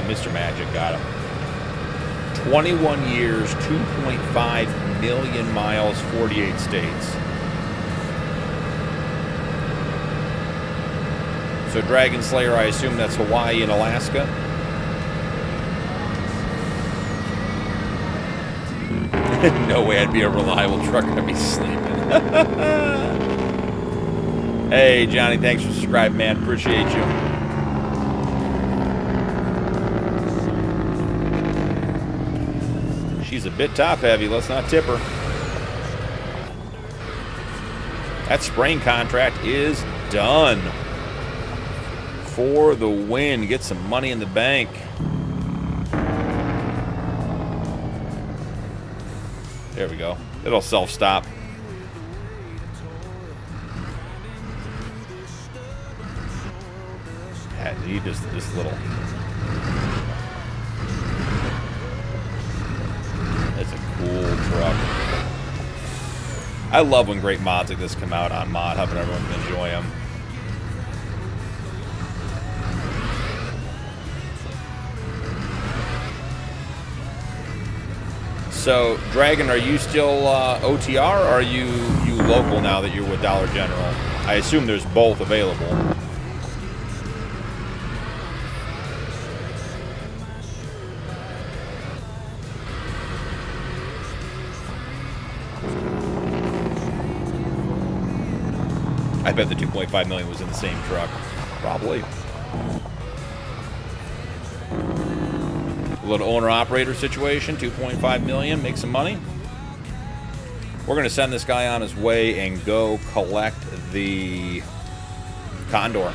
Mr. Magic got him. 21 years, 2.5 million miles, 48 states. So Dragon Slayer, I assume that's Hawaii and Alaska. No way I'd be a reliable truck. I'd be sleeping. Hey, Johnny, thanks for subscribing, man. Appreciate you. She's a bit top heavy. Let's not tip her. That spraying contract is done. For the win. Get some money in the bank. There we go. It'll self-stop. Yeah, you just this little. That's a cool truck. I love when great mods like this come out on Mod Hub and everyone can enjoy them. So, Dragon, are you still OTR, or are you local now that you're with Dollar General? I assume there's both available. I bet the 2.5 million was in the same truck. Probably. A little owner-operator situation, 2.5 million, make some money. We're going to send this guy on his way and go collect the Condor.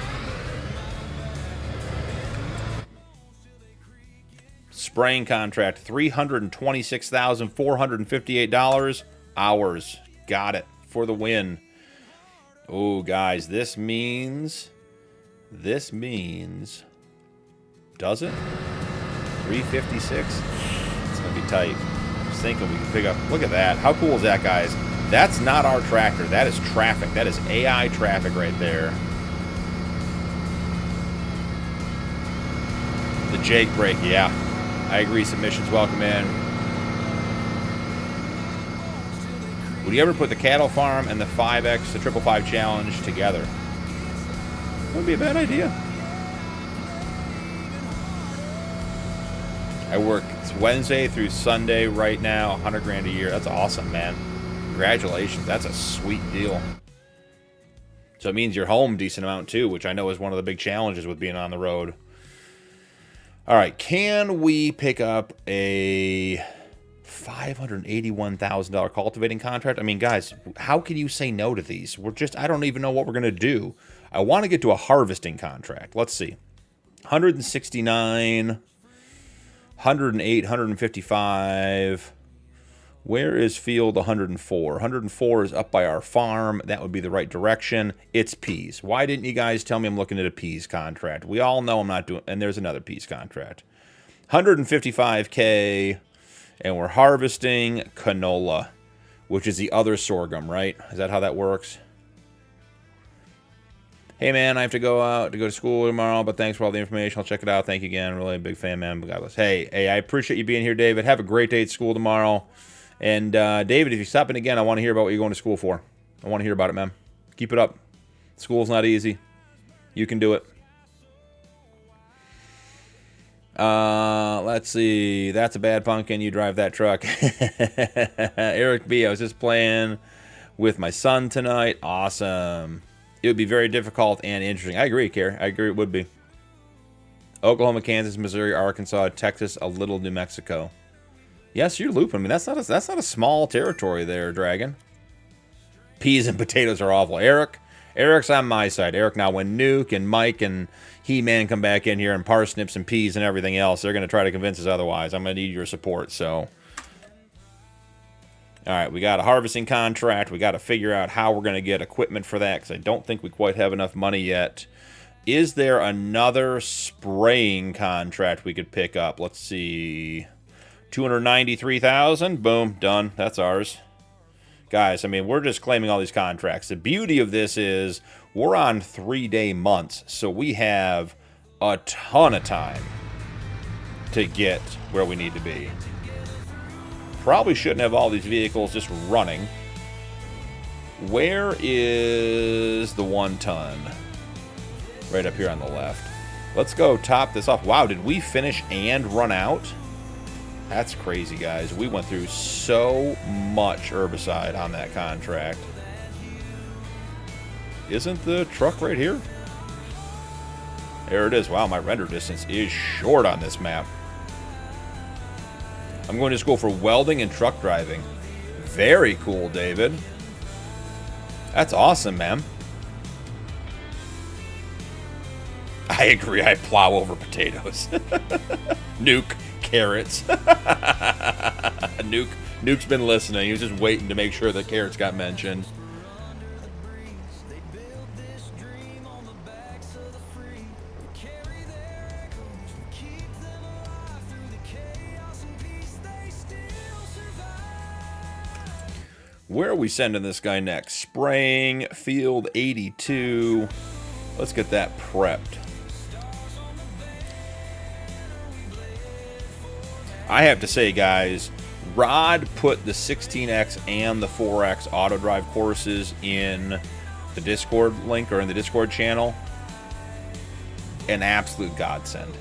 Spraying contract, $326,458. Hours. Got it. For the win. Oh, guys, this means... Does it? 356. It's gonna be tight. I was thinking we can pick up. Look at that. How cool is that, guys? That's not our tractor. That is traffic. That is AI traffic right there. The Jake brake, yeah. I agree. Submissions welcome in. Would you ever put the cattle farm and the 5X, the 555 challenge together? Wouldn't be a bad idea. I work Wednesday through Sunday right now, 100 grand a year. That's awesome, man. Congratulations. That's a sweet deal. So it means you're home a decent amount too, which I know is one of the big challenges with being on the road. All right, can we pick up a $581,000 cultivating contract? I mean, guys, how can you say no to these? I don't even know what we're going to do. I want to get to a harvesting contract. Let's see. 169... 108, 155. Where is field 104? 104 is up by our farm. That would be the right direction. It's peas. Why didn't you guys tell me I'm looking at a peas contract? We all know I'm not doing... And there's another peas contract. 155K. And we're harvesting canola, which is the other sorghum, right? Is that how that works? Hey, man, I have to go out to go to school tomorrow, but thanks for all the information. I'll check it out. Thank you again. Really a big fan, man. God bless. Hey, I appreciate you being here, David. Have a great day at school tomorrow. And, David, if you stop in again, I want to hear about what you're going to school for. I want to hear about it, man. Keep it up. School's not easy. You can do it. Let's see. That's a bad pumpkin. You drive that truck. Eric B., I was just playing with my son tonight. Awesome. It would be very difficult and interesting. I agree, Kerr. I agree it would be. Oklahoma, Kansas, Missouri, Arkansas, Texas, a little New Mexico. Yes, you're looping. I mean, that's not a small territory there, Dragon. Peas and potatoes are awful. Eric's on my side. Eric, now when Nuke and Mike and He-Man come back in here and parsnips and peas and everything else, they're going to try to convince us otherwise. I'm going to need your support, so... All right, we got a harvesting contract. We got to figure out how we're going to get equipment for that because I don't think we quite have enough money yet Is there another spraying contract we could pick up? Let's see. 293,000. Boom. Done. That's ours. Guys, I mean, we're just claiming all these contracts. The beauty of this is we're on 3-day months, so we have a ton of time to get where we need to be. Probably shouldn't have all these vehicles just running. Where is the 1 ton? Right up here on the left. Let's go top this off. Wow, did we finish and run out? That's crazy, guys. We went through so much herbicide on that contract. Isn't the truck right here? There it is. Wow, my render distance is short on this map. I'm going to school for welding and truck driving. Very cool, David. That's awesome, man. I agree. I plow over potatoes. Nuke carrots. Nuke's been listening. He was just waiting to make sure the carrots got mentioned. Where are we sending this guy next? Spraying, field 82. Let's get that prepped. I have to say, guys, Rod put the 16x and the 4x auto drive courses in the Discord link or in the Discord channel. An absolute godsend.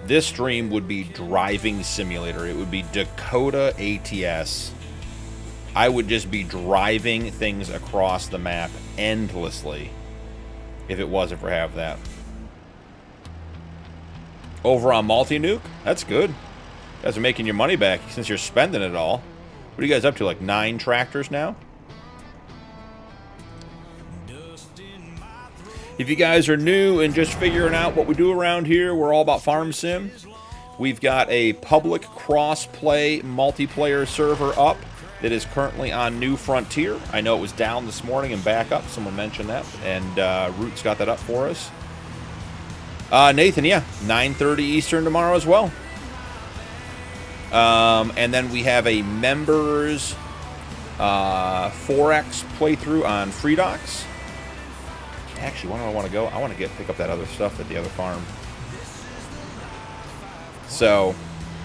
This stream would be driving simulator. It would be Dakota ATS. I would just be driving things across the map endlessly if it wasn't for have that. Over on multi-nuke, that's good. You guys are making your money back since you're spending it all. What are you guys up to, like 9 tractors now? If you guys are new and just figuring out what we do around here, we're all about farm sim. We've got a public cross-play multiplayer server up that is currently on New Frontier. I know it was down this morning and back up. Someone mentioned that, and Root's got that up for us. Nathan, yeah, 9:30 Eastern tomorrow as well. And then we have a members 4X playthrough on Freedocs. Actually, where do I want to go? I want to pick up that other stuff at the other farm. So,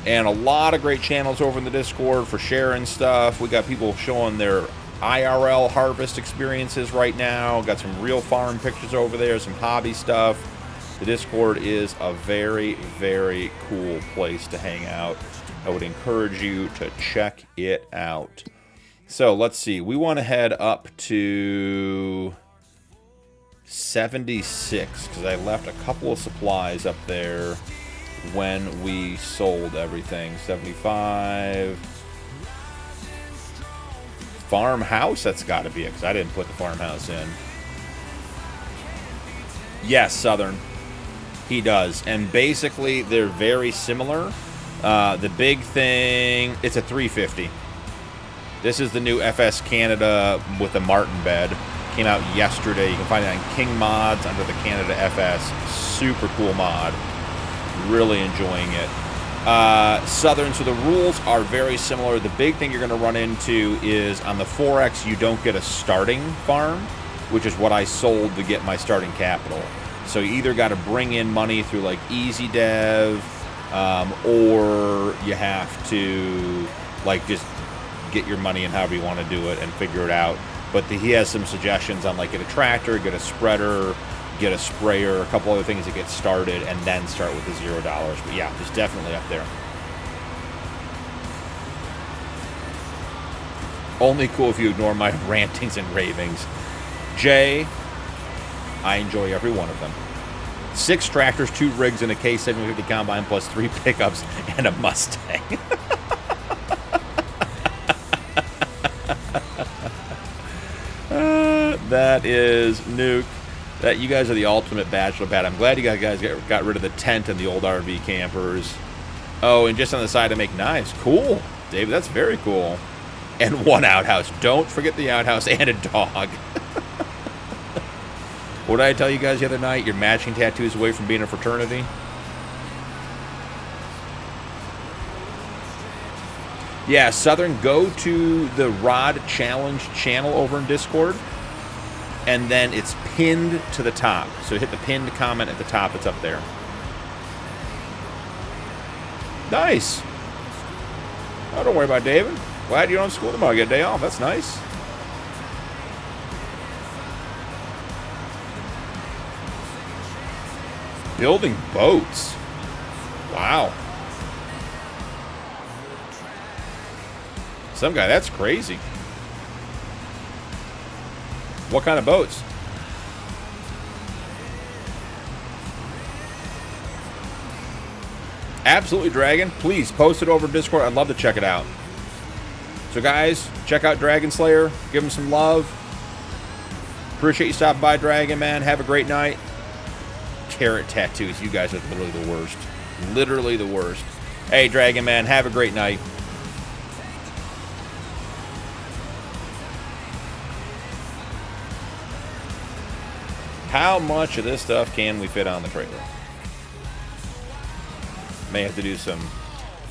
and a lot of great channels over in the Discord for sharing stuff. We got people showing their IRL harvest experiences right now. Got some real farm pictures over there, some hobby stuff. The Discord is a very, very cool place to hang out. I would encourage you to check it out. So let's see. We want to head up to 76 because I left a couple of supplies up there when we sold everything. 75. Farmhouse? That's got to be it because I didn't put the farmhouse in. Yes, Southern. He does. And basically, they're very similar. The big thing, it's a 350. This is the new FS Canada with the Martin bed. Came out yesterday. You can find it on King Mods under the Canada FS. Super cool mod. Really enjoying it. Southern, so the rules are very similar. The big thing you're going to run into is on the 4X, you don't get a starting farm, which is what I sold to get my starting capital. So you either got to bring in money through like Easy Dev, or you have to like just get your money in however you want to do it and figure it out. But he has some suggestions on like get a tractor, get a spreader, get a sprayer, a couple other things to get started, and then start with the $0. But yeah, it's definitely up there. Only cool if you ignore my rantings and ravings. Jay, I enjoy every one of them. 6 tractors, 2 rigs, and a K750 combine, plus 3 pickups and a Mustang. That is Nuke. That you guys are the ultimate bachelor pad. I'm glad you guys got rid of the tent and the old RV campers. Oh, and just on the side to make knives. Cool, David. That's very cool. And 1 outhouse. Don't forget the outhouse and a dog. What did I tell you guys the other night? You're matching tattoos away from being a fraternity. Yeah, Southern, go to the Rod Challenge channel over in Discord. And then it's pinned to the top. So hit the pinned comment at the top. It's up there. Nice. Oh, don't worry about David. Glad you don't have school tomorrow. You get a day off. That's nice. Building boats. Wow. Some guy, that's crazy. What kind of boats? Absolutely, Dragon. Please post it over Discord. I'd love to check it out. So, guys, check out Dragon Slayer. Give him some love. Appreciate you stopping by, Dragon, man. Have a great night. Carrot tattoos. You guys are literally the worst. Literally the worst. Hey, Dragon, man. Have a great night. How much of this stuff can we fit on the trailer? May have to do some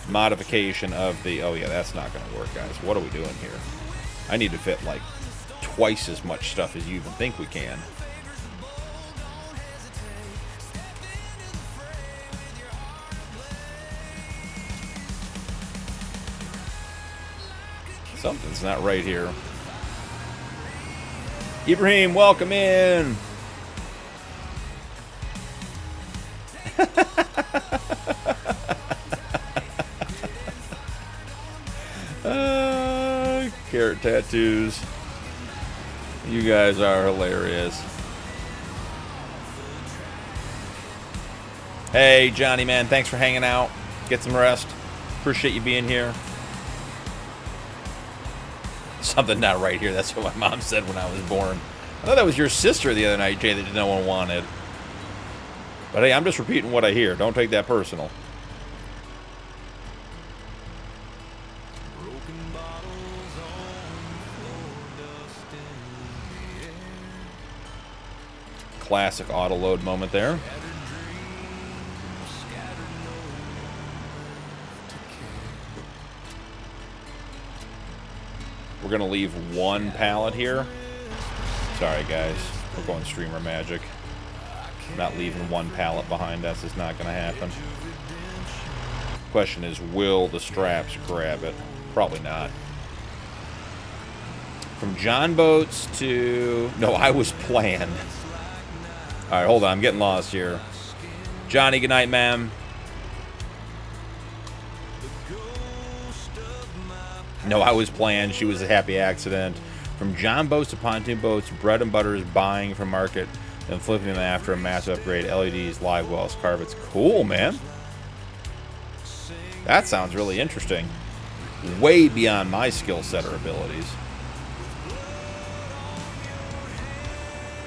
modification of the... Oh, yeah, that's not going to work, guys. What are we doing here? I need to fit, like, twice as much stuff as you even think we can. Something's not right here. Ibrahim, welcome in. Carrot tattoos. You guys are hilarious. Hey, Johnny, man. Thanks for hanging out. Get some rest. Appreciate you being here. Something not right here. That's what my mom said when I was born. I thought that was your sister the other night, Jay, that no one wanted. But hey, I'm just repeating what I hear. Don't take that personal. Classic auto load moment there. We're going to leave one pallet here. Sorry, guys. We're going streamer magic. Not leaving one pallet behind us. It's not going to happen. Question is, will the straps grab it? Probably not. From John Boats to... No, I was planned. All right, hold on. I'm getting lost here. Johnny, good night, ma'am. No, I was planned. She was a happy accident. From John Boats to Pontoon Boats, bread and butter is buying from market, then flipping them after a massive upgrade. LEDs, live wells, carpets. Cool, man. That sounds really interesting. Way beyond my skill set or abilities.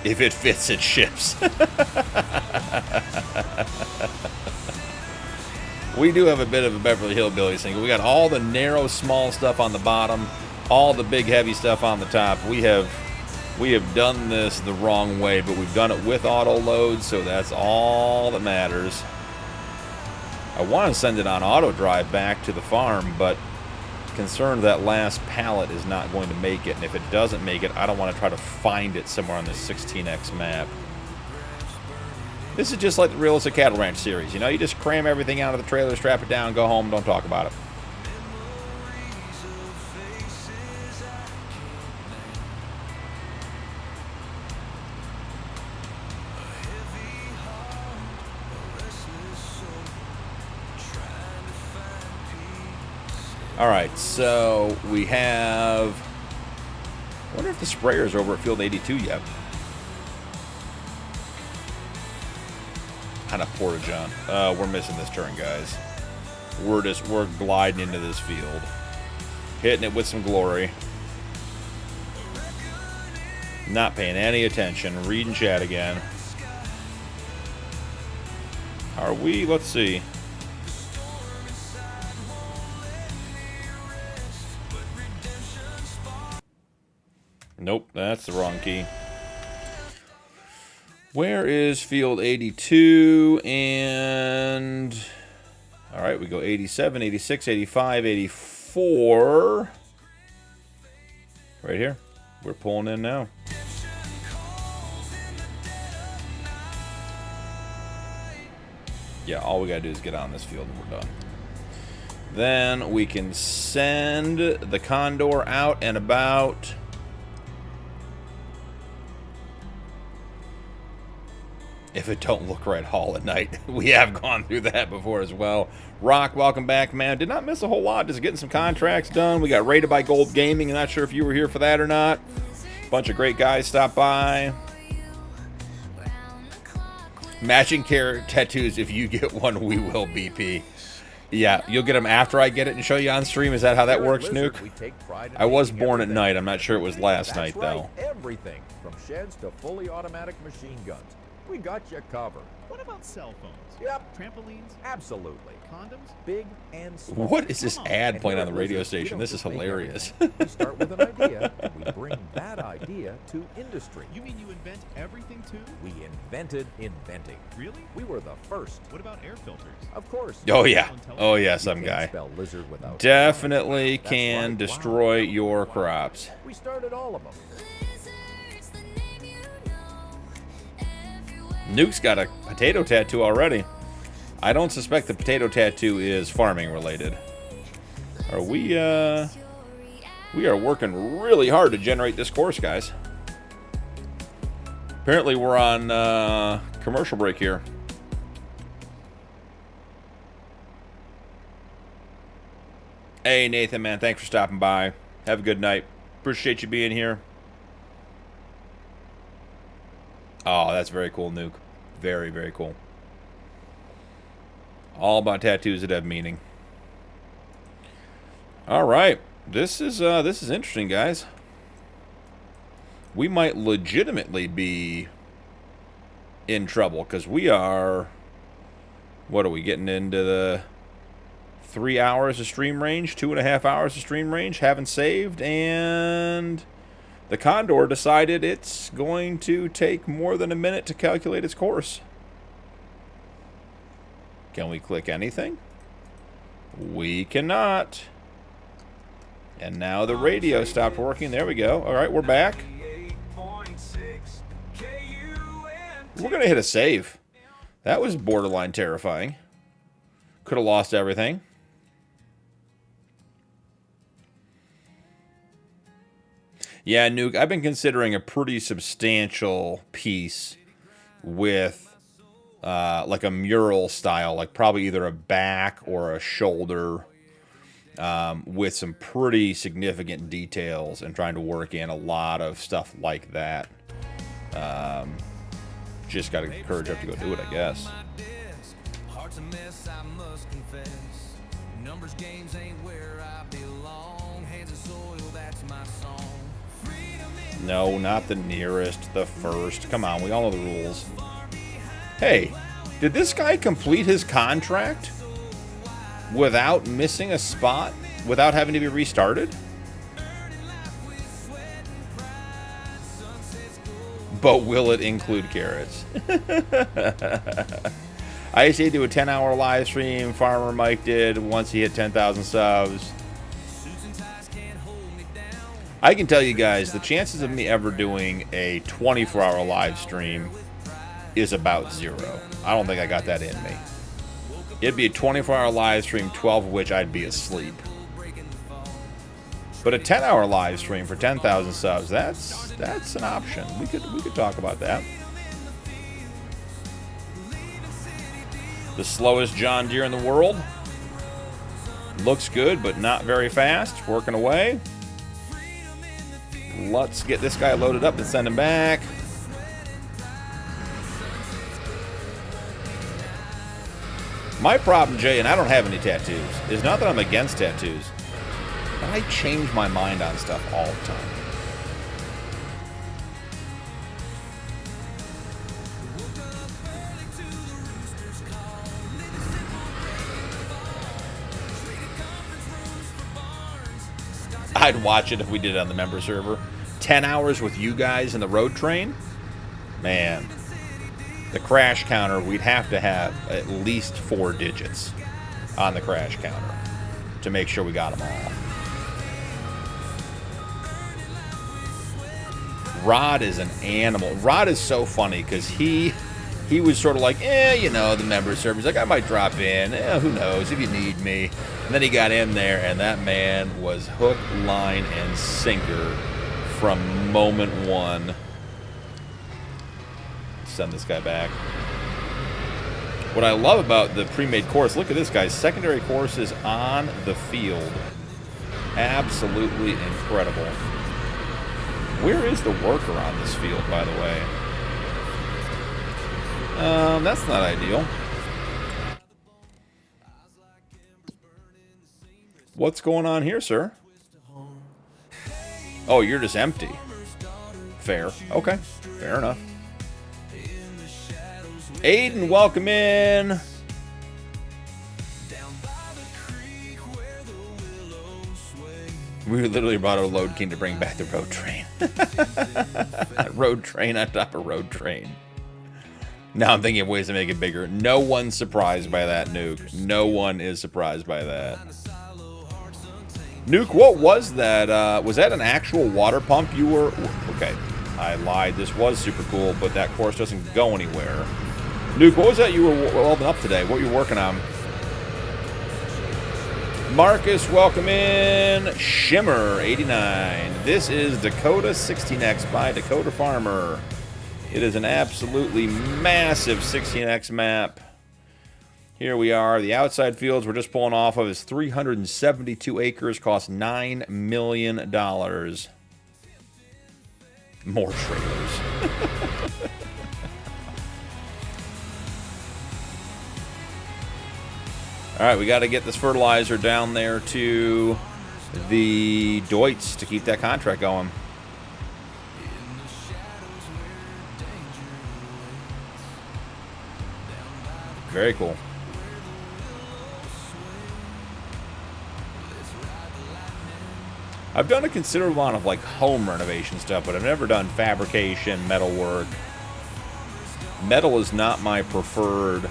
If it fits, it ships. We do have a bit of a Beverly Hillbillies thing. We got all the narrow, small stuff on the bottom, all the big, heavy stuff on the top. We have done this the wrong way, but we've done it with auto load, so that's all that matters. I want to send it on auto drive back to the farm, but concerned that last pallet is not going to make it, and if it doesn't make it, I don't want to try to find it somewhere on this 16x map. This is just like the Realistic Cattle Ranch series, you know, you just cram everything out of the trailer, strap it down, go home, don't talk about it. Alright, so we have... I wonder if the sprayer's over at field 82 yet. Kind of porta-john. We're missing this turn, guys. We're gliding into this field. Hitting it with some glory. Not paying any attention. Reading chat again. Are we? Let's see. Nope, that's the wrong key. Where is field 82? And all right, we go 87, 86, 85, 84. Right here. We're pulling in now. Yeah, all we gotta do is get on this field and we're done. Then we can send the Condor out and about. If it don't look right, haul at night. We have gone through that before as well. Rock, welcome back, man. Did not miss a whole lot. Just getting some contracts done. We got rated by Gold Gaming. I'm not sure if you were here for that or not. Bunch of great guys stopped by. Matching carrot tattoos. If you get one, we will, BP. Yeah, you'll get them after I get it and show you on stream. Is that how that works, Nuke? I was born at night. I'm not sure it was last night, though. Everything from sheds to fully automatic machine guns. We got you covered. What about cell phones? Yep. Trampolines? Absolutely. Condoms? Big and small. What is this ad playing on the radio station? This is hilarious. We start with an idea, and we bring that idea to industry. You mean you invent everything too? We invented inventing. Really? We were the first. What about air filters? Of course. Oh, yeah. Oh, yeah, You some can't guy. spell lizard without Definitely That's can right. destroy Wow. your crops. We started all of them. Nuke's got a potato tattoo already. I don't suspect the potato tattoo is farming related. Are we are working really hard to generate this course, guys. Apparently we're on commercial break here. Hey Nathan, man, thanks for stopping by. Have a good night. Appreciate you being here. Oh, that's very cool, Nuke. Very, very cool. All about tattoos that have meaning. All right, this is interesting, guys. We might legitimately be in trouble because we are. What are we getting into the 3 hours of stream range, 2.5 hours of stream range? Haven't saved, and the Condor decided it's going to take more than a minute to calculate its course. Can we click anything? We cannot. And now the radio stopped working. There we go. All right, we're back. We're going to hit a save. That was borderline terrifying. Could have lost everything. Yeah, Nuke, I've been considering a pretty substantial piece with like a mural style, like probably either a back or a shoulder, with some pretty significant details and trying to work in a lot of stuff like that. Just got to encourage up to go do it, I guess. Heart's a mess, I must confess. Numbers games ain't where I belong. Hands of soil, that's my song. No, not the nearest, the first. Come on, we all know the rules. Hey, did this guy complete his contract without missing a spot, without having to be restarted? But will it include carrots? I used to do a 10-hour live stream. Farmer Mike did once he hit 10,000 subs. I can tell you guys, the chances of me ever doing a 24-hour live stream is about 0. I don't think I got that in me. It'd be a 24-hour live stream, 12 of which I'd be asleep. But a 10-hour live stream for 10,000 subs, that's an option. We could talk about that. The slowest John Deere in the world. Looks good, but not very fast. Working away. Let's get this guy loaded up and send him back. My problem, Jay, and I don't have any tattoos, is not that I'm against tattoos, but I change my mind on stuff all the time. I'd watch it if we did it on the member server. 10 hours with you guys in the road train? Man. the crash counter, we'd have to have at least 4 digits on the crash counter to make sure we got them all. Rod is an animal. Rod is so funny because he was sort of like, you know, the member server. He's like, I might drop in. Who knows if you need me. And then he got in there, and that man was hook, line, and sinker from moment one. Send this guy back. What I love about the pre-made course, look at this, guys. Secondary courses on the field. Absolutely incredible. Where is the worker on this field, by the way? That's not ideal. What's going on here, sir? Oh, you're just empty. Fair. Okay. Fair enough. Aiden, welcome in. We literally brought a load king to bring back the road train. Road train on top of road train. Now I'm thinking of ways to make it bigger. No one's surprised by that, Nuke. No one is surprised by that. Nuke, what was that? Was that an actual water pump you were... Okay, I lied. This was super cool, but that course doesn't go anywhere. Nuke, what was that you were welding up today? What were you working on? Marcus, welcome in. Shimmer, 89. This is Dakota 16x by Dakota Farmer. It is an absolutely massive 16x map. Here we are. The outside fields we're just pulling off of is 372 acres, cost $9 million. More trailers. All right, we got to get this fertilizer down there to the Deutz to keep that contract going. Very cool. I've done a considerable amount of like home renovation stuff, but I've never done fabrication, metal work. Metal is not my preferred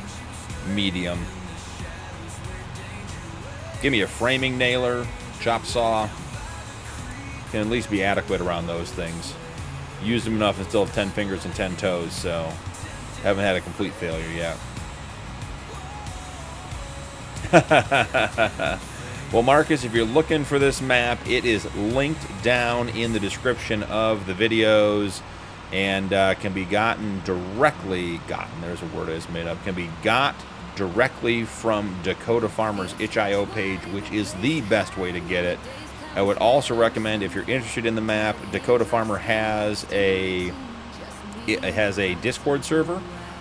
medium. Give me a framing nailer, chop saw. Can at least be adequate around those things. Used them enough and still have 10 fingers and 10 toes, so haven't had a complete failure yet. Well, Marcus, if you're looking for this map, it is linked down in the description of the videos and can be gotten directly, there's a word that's made up, can be got directly from Dakota Farmer's itch.io page, which is the best way to get it. I would also recommend, if you're interested in the map, Dakota Farmer has a Discord server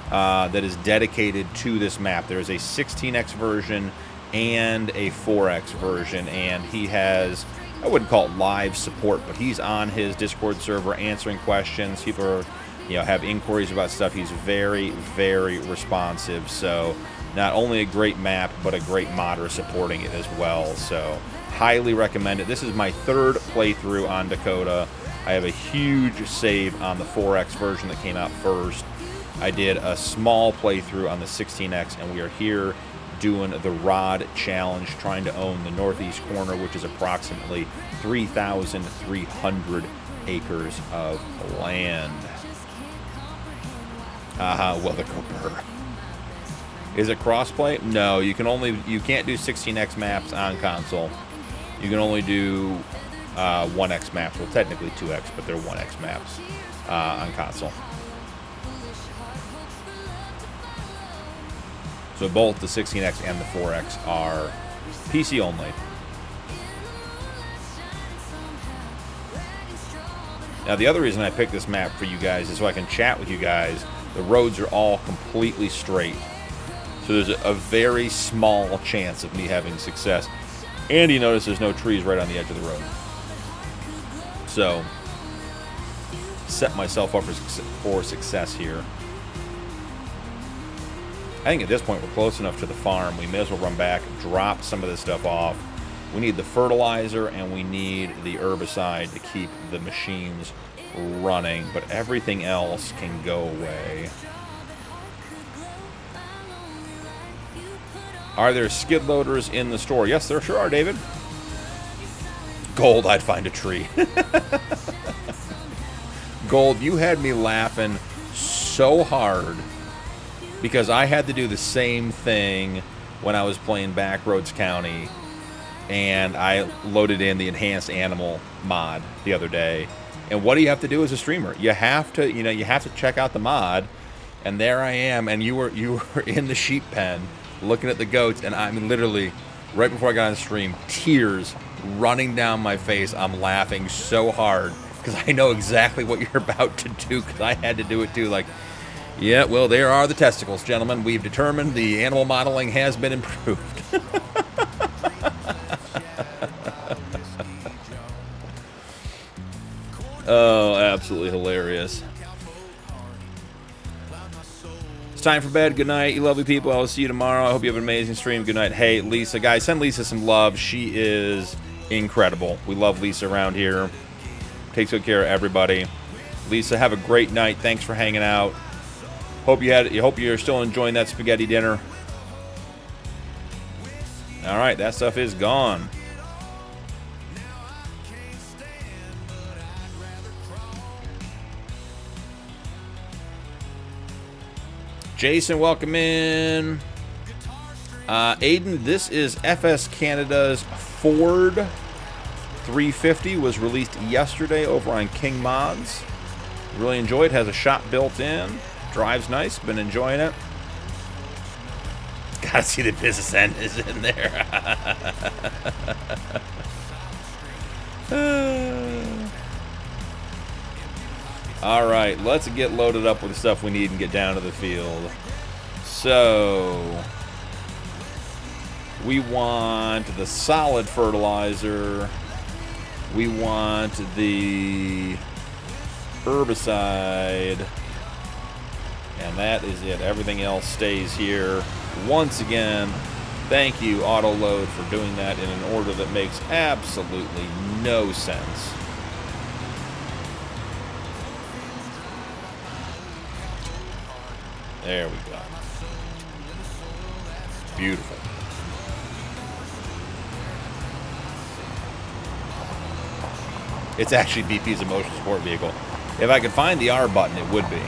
that is dedicated to this map. There's a 16x version and a 4x version, and he has, I wouldn't call it live support, but he's on his Discord server answering questions. People are, have inquiries about stuff. He's very, very responsive. So not only a great map, but a great modder supporting it as well. So highly recommend it. This is my third playthrough on Dakota. I have a huge save on the 4x version that came out first. I did a small playthrough on the 16x, and we are here doing the Rod Challenge, trying to own the northeast corner, which is approximately 3,300 acres of land. Well, the Cooper. Is it crossplay? No, you can't do 16x maps on console. You can only do 1x maps. Well, technically 2x, but they're 1x maps on console. So both the 16x and the 4x are PC only. Now, the other reason I picked this map for you guys is so I can chat with you guys. The roads are all completely straight. So there's a very small chance of me having success. And you notice there's no trees right on the edge of the road. So, set myself up for success here. I think at this point we're close enough to the farm. We may as well run back, drop some of this stuff off. We need the fertilizer and we need the herbicide to keep the machines running, but everything else can go away. Are there skid loaders in the store? Yes, there sure are, David. Gold, I'd find a tree. Gold, you had me laughing so hard because I had to do the same thing when I was playing Backroads County, and I loaded in the enhanced animal mod the other day. And what do you have to do as a streamer? You have to, you have to check out the mod. And there I am, and you were in the sheep pen looking at the goats, and I'm literally right before I got on the stream, tears running down my face. I'm laughing so hard because I know exactly what you're about to do because I had to do it too. Like, yeah, well, there are the testicles, gentlemen. We've determined the animal modeling has been improved. Oh, absolutely hilarious. It's time for bed. Good night, you lovely people. I'll see you tomorrow. I hope you have an amazing stream. Good night. Hey, Lisa. Guys, send Lisa some love. She is incredible. We love Lisa around here. Takes good care of everybody. Lisa, have a great night. Thanks for hanging out. Hope you're still enjoying that spaghetti dinner. All right, that stuff is gone. Jason, welcome in. Aiden, this is FS Canada's Ford 350. Was released yesterday over on King Mods. Really enjoyed. Has a shop built in. Drives nice. Been enjoying it. Gotta see the business end is in there. All right, let's get loaded up with the stuff we need and get down to the field. So we want the solid fertilizer. We want the herbicide. And that is it. Everything else stays here. Once again, thank you, Autoload, for doing that in an order that makes absolutely no sense. There we go. Beautiful. It's actually BP's emotional support vehicle. If I could find the R button, it would be.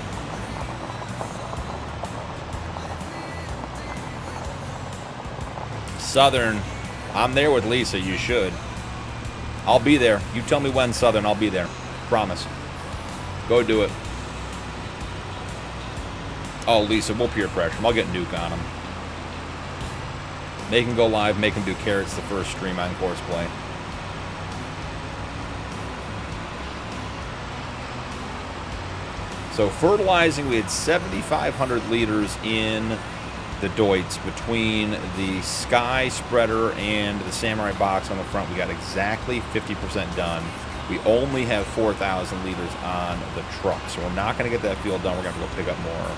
Southern, I'm there with Lisa. You should. I'll be there. You tell me when, Southern. I'll be there. Promise. Go do it. Oh, Lisa, we'll peer pressure him. I'll get Nuke on him. Make him go live. Make him do carrots the first stream on course play. So fertilizing, we had 7,500 liters in the Deutz between the Sky spreader and the Samurai box on the front. We got exactly 50% done. We only have 4,000 liters on the truck, so we're not going to get that field done. We're going to have to go pick up more.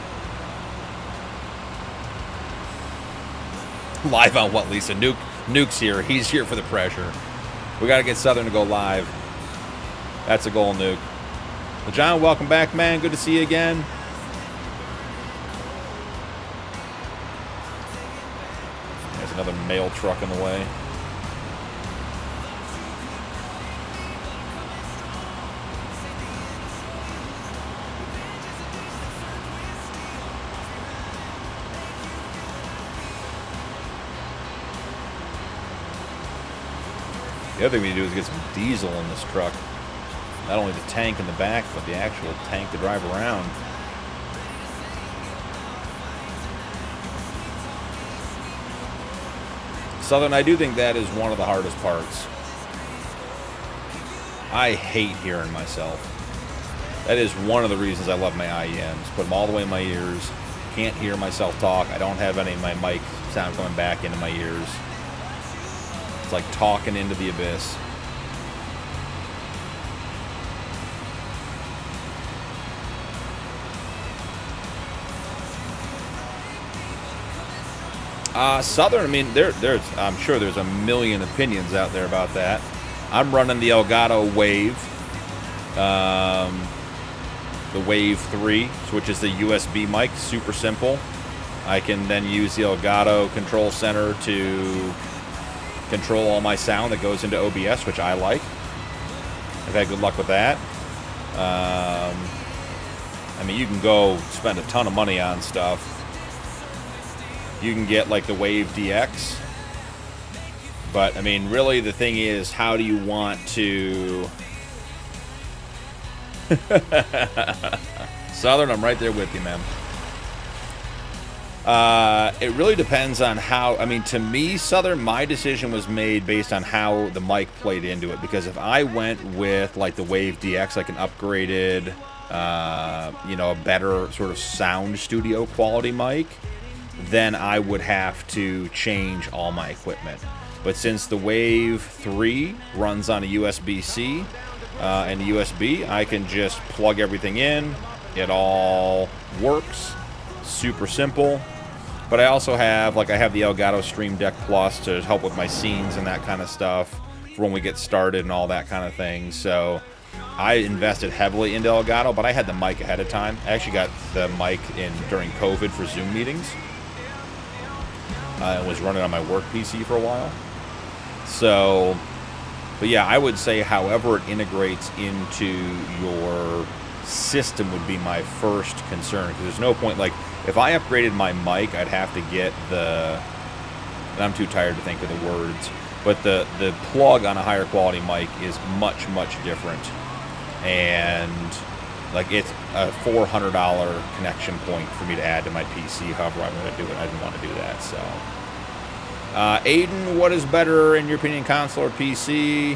Live on what, Lisa? Nuke's here. He's here for the pressure. We got to get Southern to go live. That's a goal, Nuke. Well, John, welcome back, man. Good to see you again. There's another mail truck in the way. The other thing we need to do is get some diesel in this truck. Not only the tank in the back, but the actual tank to drive around. Southern, I do think that is one of the hardest parts. I hate hearing myself. That is one of the reasons I love my IEMs. Put them all the way in my ears. Can't hear myself talk. I don't have any of my mic sound coming back into my ears. It's like talking into the abyss. Southern, I mean, there's I'm sure there's a million opinions out there about that. I'm running the Elgato Wave, the Wave 3, which is the USB mic, super simple. I can then use the Elgato control center to control all my sound that goes into OBS, which I like. I've had good luck with that. I mean, you can go spend a ton of money on stuff. You can get like the Wave DX. But, I mean, really the thing is, how do you want to... Southern, I'm right there with you, man. It really depends on how... I mean, to me, Southern, my decision was made based on how the mic played into it. Because if I went with, like, the Wave DX, like an upgraded, you know, a better sort of sound studio quality mic, then I would have to change all my equipment. But since the Wave 3 runs on a USB-C and a USB, I can just plug everything in. It all works. Super simple. But I also have, like, I have the Elgato Stream Deck Plus to help with my scenes and that kind of stuff for when we get started and all that kind of thing. So I invested heavily into Elgato, but I had the mic ahead of time. I actually got the mic in during COVID for Zoom meetings. I was running on my work PC for a while. So, but yeah, I would say however it integrates into your system would be my first concern. Because there's no point, like, if I upgraded my mic, I'd have to get the, and I'm too tired to think of the words, but the plug on a higher quality mic is much, much different. And, like, it's a $400 connection point for me to add to my PC, however I'm going to do it. I didn't want to do that, so... Aiden, what is better in your opinion, console or PC?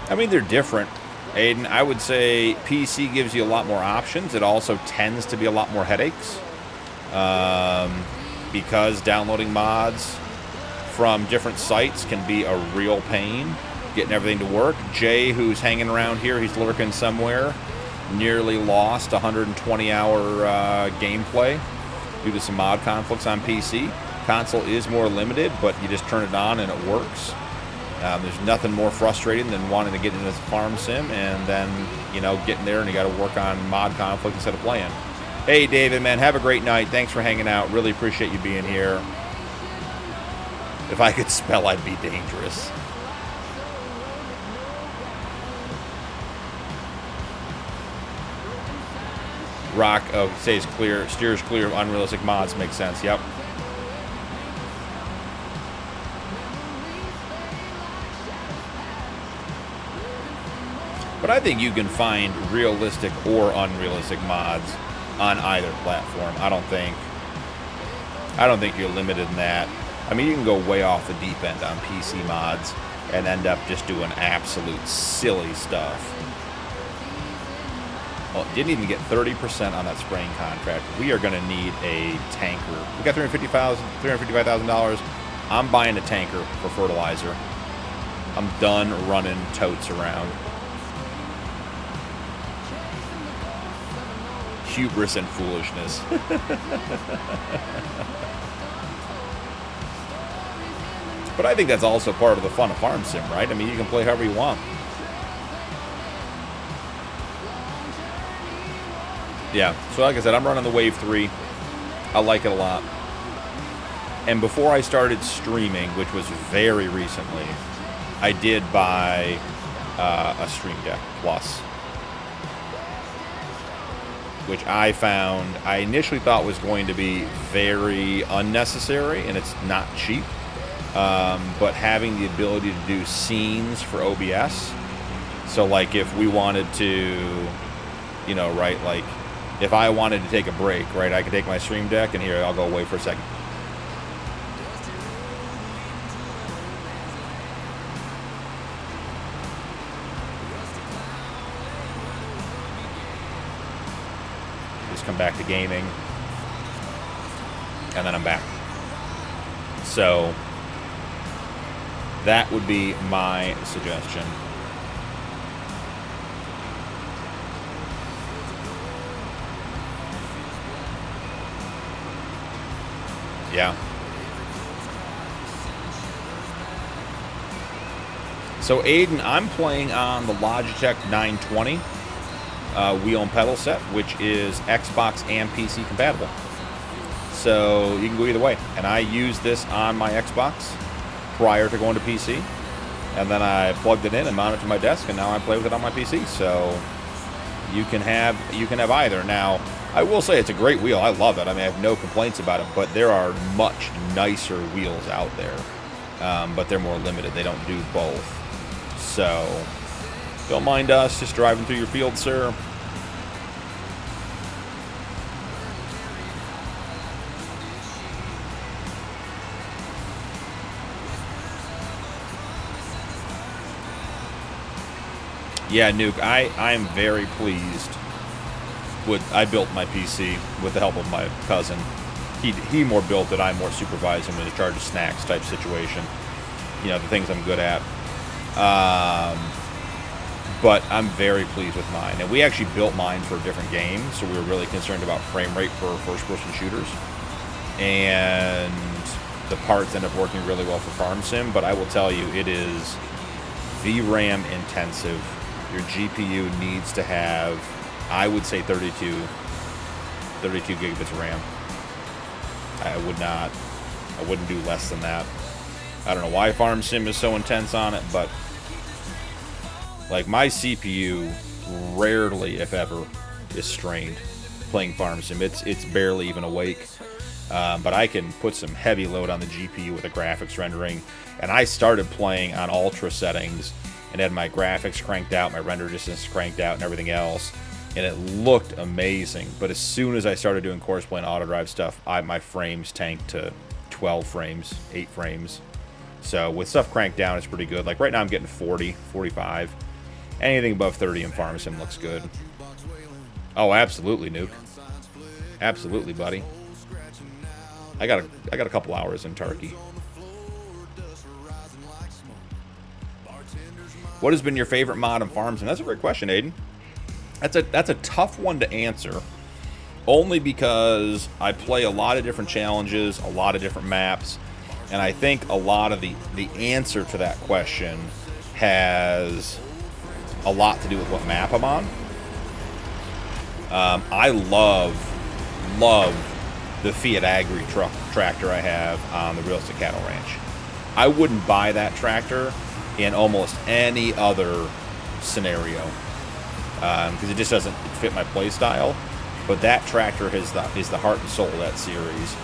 I mean, they're different. Aiden, I would say PC gives you a lot more options. It also tends to be a lot more headaches. Because downloading mods from different sites can be a real pain, getting everything to work. Jay, who's hanging around here, he's lurking somewhere, nearly lost 120-hour gameplay due to some mod conflicts on PC. Console is more limited, but you just turn it on and it works. There's nothing more frustrating than wanting to get into this farm sim and then, you know, getting there and you got to work on mod conflict instead of playing. Hey, David, man, have a great night. Thanks for hanging out. Really appreciate you being here. If I could spell, I'd be dangerous. Rock stays clear, steers clear of unrealistic mods. Makes sense. Yep. But I think you can find realistic or unrealistic mods on either platform. I don't think you're limited in that. I mean, you can go way off the deep end on PC mods and end up just doing absolute silly stuff. Well, didn't even get 30% on that spraying contract. We are going to need a tanker. We got $355,000. I'm buying a tanker for fertilizer. I'm done running totes around. Hubris and foolishness. But I think that's also part of the fun of Farm Sim, right? I mean, you can play however you want. Yeah, so like I said, I'm running the Wave 3. I like it a lot. And before I started streaming, which was very recently, I did buy a Stream Deck Plus, which I found, I initially thought was going to be very unnecessary, and it's not cheap. But having the ability to do scenes for OBS, so like if we wanted to, you know, right, like if I wanted to take a break, right, I could take my Stream Deck and here, I'll go away for a second. Just come back to gaming, and then I'm back. So that would be my suggestion. Yeah. So Aiden, I'm playing on the Logitech 920 wheel and pedal set, which is Xbox and PC compatible. So you can go either way. And I used this on my Xbox prior to going to PC. And then I plugged it in and mounted it to my desk, and now I play with it on my PC. So you can have either. Now, I will say it's a great wheel. I love it. I mean, I have no complaints about it, but there are much nicer wheels out there. But they're more limited. They don't do both. So don't mind us just driving through your field, sir. Yeah, Nuke, I am very pleased with, I built my PC with the help of my cousin. He more built it, I more supervised him in a charge of snacks type situation. You know, the things I'm good at. But I'm very pleased with mine. And we actually built mine for a different game, so we were really concerned about frame rate for first-person shooters. And the parts end up working really well for Farm Sim, but I will tell you, it is VRAM intensive. Your GPU needs to have, I would say 32 gigabits of RAM. I wouldn't do less than that. I don't know why Farm Sim is so intense on it, but like my CPU rarely, if ever, is strained playing Farm Sim. It's barely even awake. But I can put some heavy load on the GPU with the graphics rendering. And I started playing on ultra settings and had my graphics cranked out, my render distance cranked out, and everything else. And it looked amazing. But as soon as I started doing course play and auto drive stuff, my frames tanked to 12 frames, 8 frames. So with stuff cranked down, it's pretty good. Like right now I'm getting 40, 45. Anything above 30 in Farm Sim looks good. Oh, absolutely, Nuke. Absolutely, buddy. I got a couple hours in Turkey. What has been your favorite mod in Farm Sim? That's a great question, Aiden. That's a tough one to answer. Only because I play a lot of different challenges, a lot of different maps, and I think a lot of the answer to that question has a lot to do with what map I'm on. I love the Fiat Agri tractor I have on the Realistic Cattle Ranch. I wouldn't buy that tractor in almost any other scenario because it just doesn't fit my play style. But that tractor is the heart and soul of that series.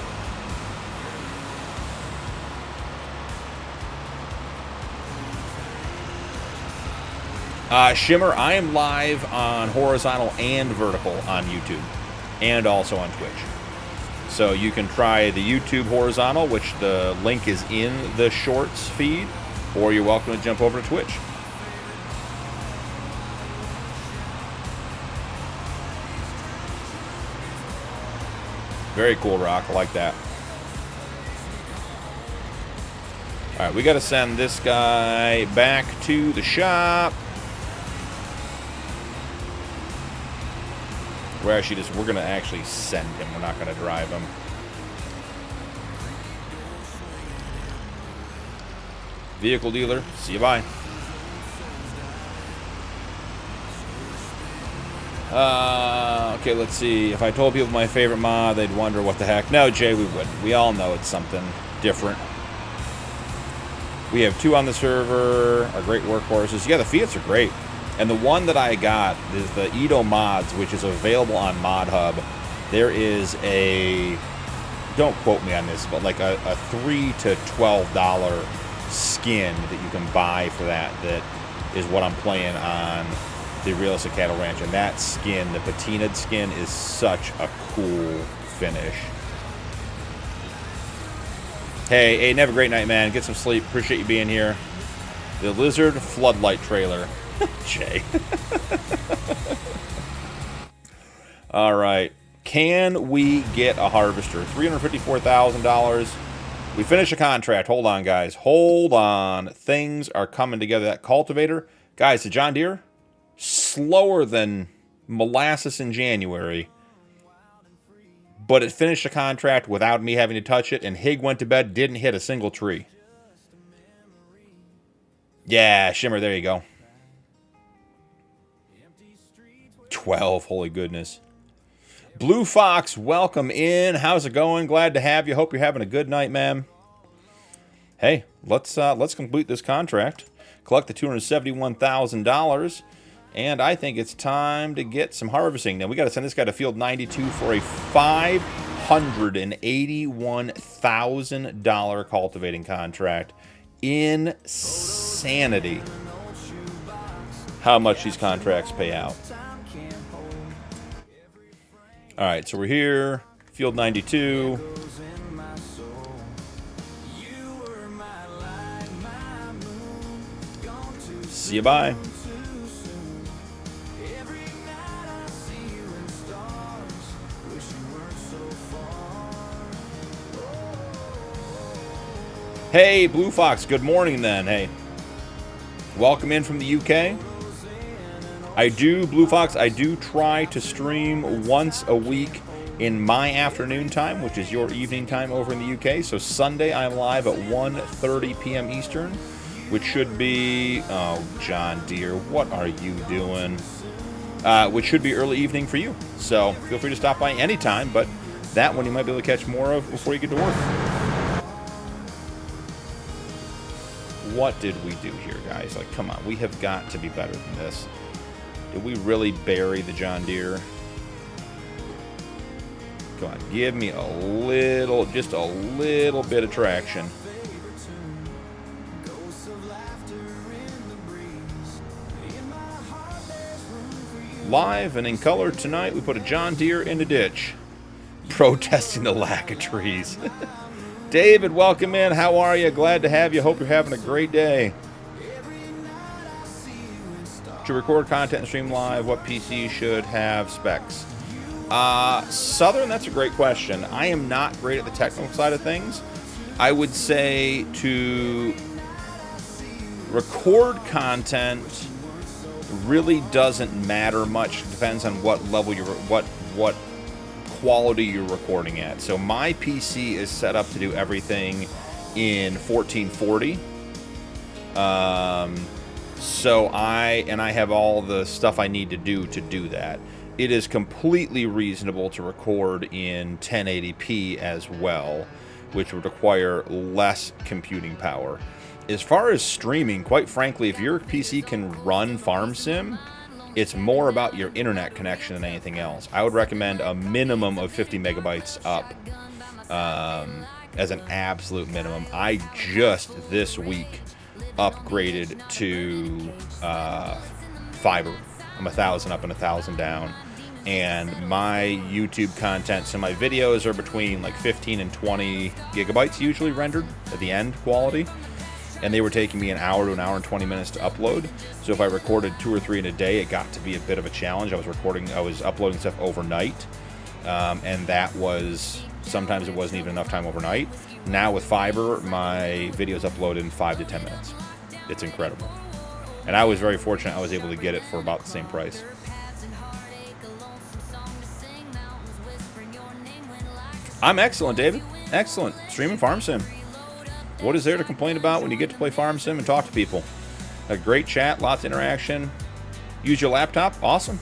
Shimmer, I am live on horizontal and vertical on YouTube, and also on Twitch. So you can try the YouTube horizontal, which the link is in the shorts feed, or you're welcome to jump over to Twitch. Very cool, Rock. I like that. All right, we got to send this guy back to the shop. We're going to actually send him. We're not going to drive him. Vehicle dealer, see you, bye. Okay, let's see. If I told people my favorite mod, they'd wonder what the heck. No, Jay, we wouldn't. We all know it's something different. We have 2 on the server, our great workhorses. Yeah, the Fiats are great. And the one that I got is the Edo Mods, which is available on Mod Hub. There is a, don't quote me on this, but like a $3 to $12 skin that you can buy for that is what I'm playing on the Realistic Cattle Ranch. And that skin, the patinaed skin, is such a cool finish. Hey, Aiden, have a great night, man. Get some sleep. Appreciate you being here. The Lizard Floodlight trailer. Jay. All right. Can we get a harvester? $354,000. We finished a contract. Hold on, guys. Hold on. Things are coming together. That cultivator. Guys, the John Deere, slower than molasses in January. But it finished a contract without me having to touch it, and Hig went to bed, didn't hit a single tree. Yeah, Shimmer, there you go. 12, holy goodness. Blue Fox, welcome in. How's it going? Glad to have you. Hope you're having a good night, man. Hey, let's complete this contract. Collect the $271,000. And I think it's time to get some harvesting. Now, we got to send this guy to field 92 for a $581,000 cultivating contract. Insanity how much these contracts pay out. All right, so we're here, field 92. See you, bye. Hey, Blue Fox, good morning then. Hey, welcome in from the UK. Blue Fox, I do try to stream once a week in my afternoon time, which is your evening time over in the UK. So Sunday, I'm live at 1:30 p.m. Eastern, which should be, oh, John Deere, what are you doing? Which should be early evening for you. So feel free to stop by anytime, but that one you might be able to catch more of before you get to work. What did we do here, guys? Like, come on, we have got to be better than this. Did we really bury the John Deere? Come on, give me a little, just a little bit of traction. Live and in color tonight, we put a John Deere in a ditch, protesting the lack of trees. David, welcome in. How are you? Glad to have you. Hope you're having a great day. To record content and stream live, what PC should have specs? Southern, that's a great question. I am not great at the technical side of things. I would say to record content really doesn't matter much. It depends on what level you're, what quality you're recording at. So my PC is set up to do everything in 1440. So I have all the stuff I need to do that. It is completely reasonable to record in 1080p as well, which would require less computing power. As far as streaming, quite frankly, if your PC can run Farm Sim, it's more about your internet connection than anything else. I would recommend a minimum of 50 megabytes up as an absolute minimum. I just this week upgraded to fiber. I'm 1,000 up and 1,000 down, and my YouTube content, so my videos are between like 15 and 20 gigabytes usually rendered at the end quality, and they were taking me an hour to an hour and 20 minutes to upload. So if I recorded 2 or 3 in a day, it got to be a bit of a challenge. I was uploading stuff overnight, and that was, sometimes it wasn't even enough time overnight. Now with fiber, my videos upload in 5 to 10 minutes. It's incredible. And I was very fortunate I was able to get it for about the same price. I'm excellent, David. Excellent. Streaming Farm Sim. What is there to complain about when you get to play Farm Sim and talk to people? A great chat, lots of interaction. Use your laptop. Awesome.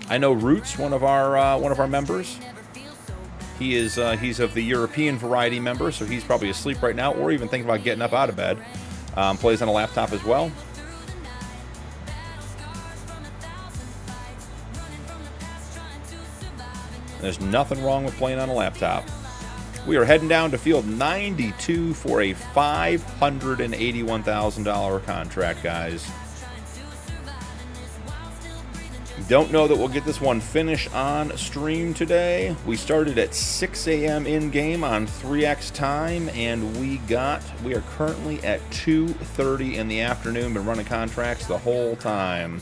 I know Roots, one of our members. He's of the European variety member, so he's probably asleep right now, or even thinking about getting up out of bed. Plays on a laptop as well. There's nothing wrong with playing on a laptop. We are heading down to field 92 for a $581,000 contract, guys. Don't know that we'll get this one finished on stream today. We started at 6 a.m. in-game on 3x time, and we are currently at 2:30 in the afternoon. Been running contracts the whole time.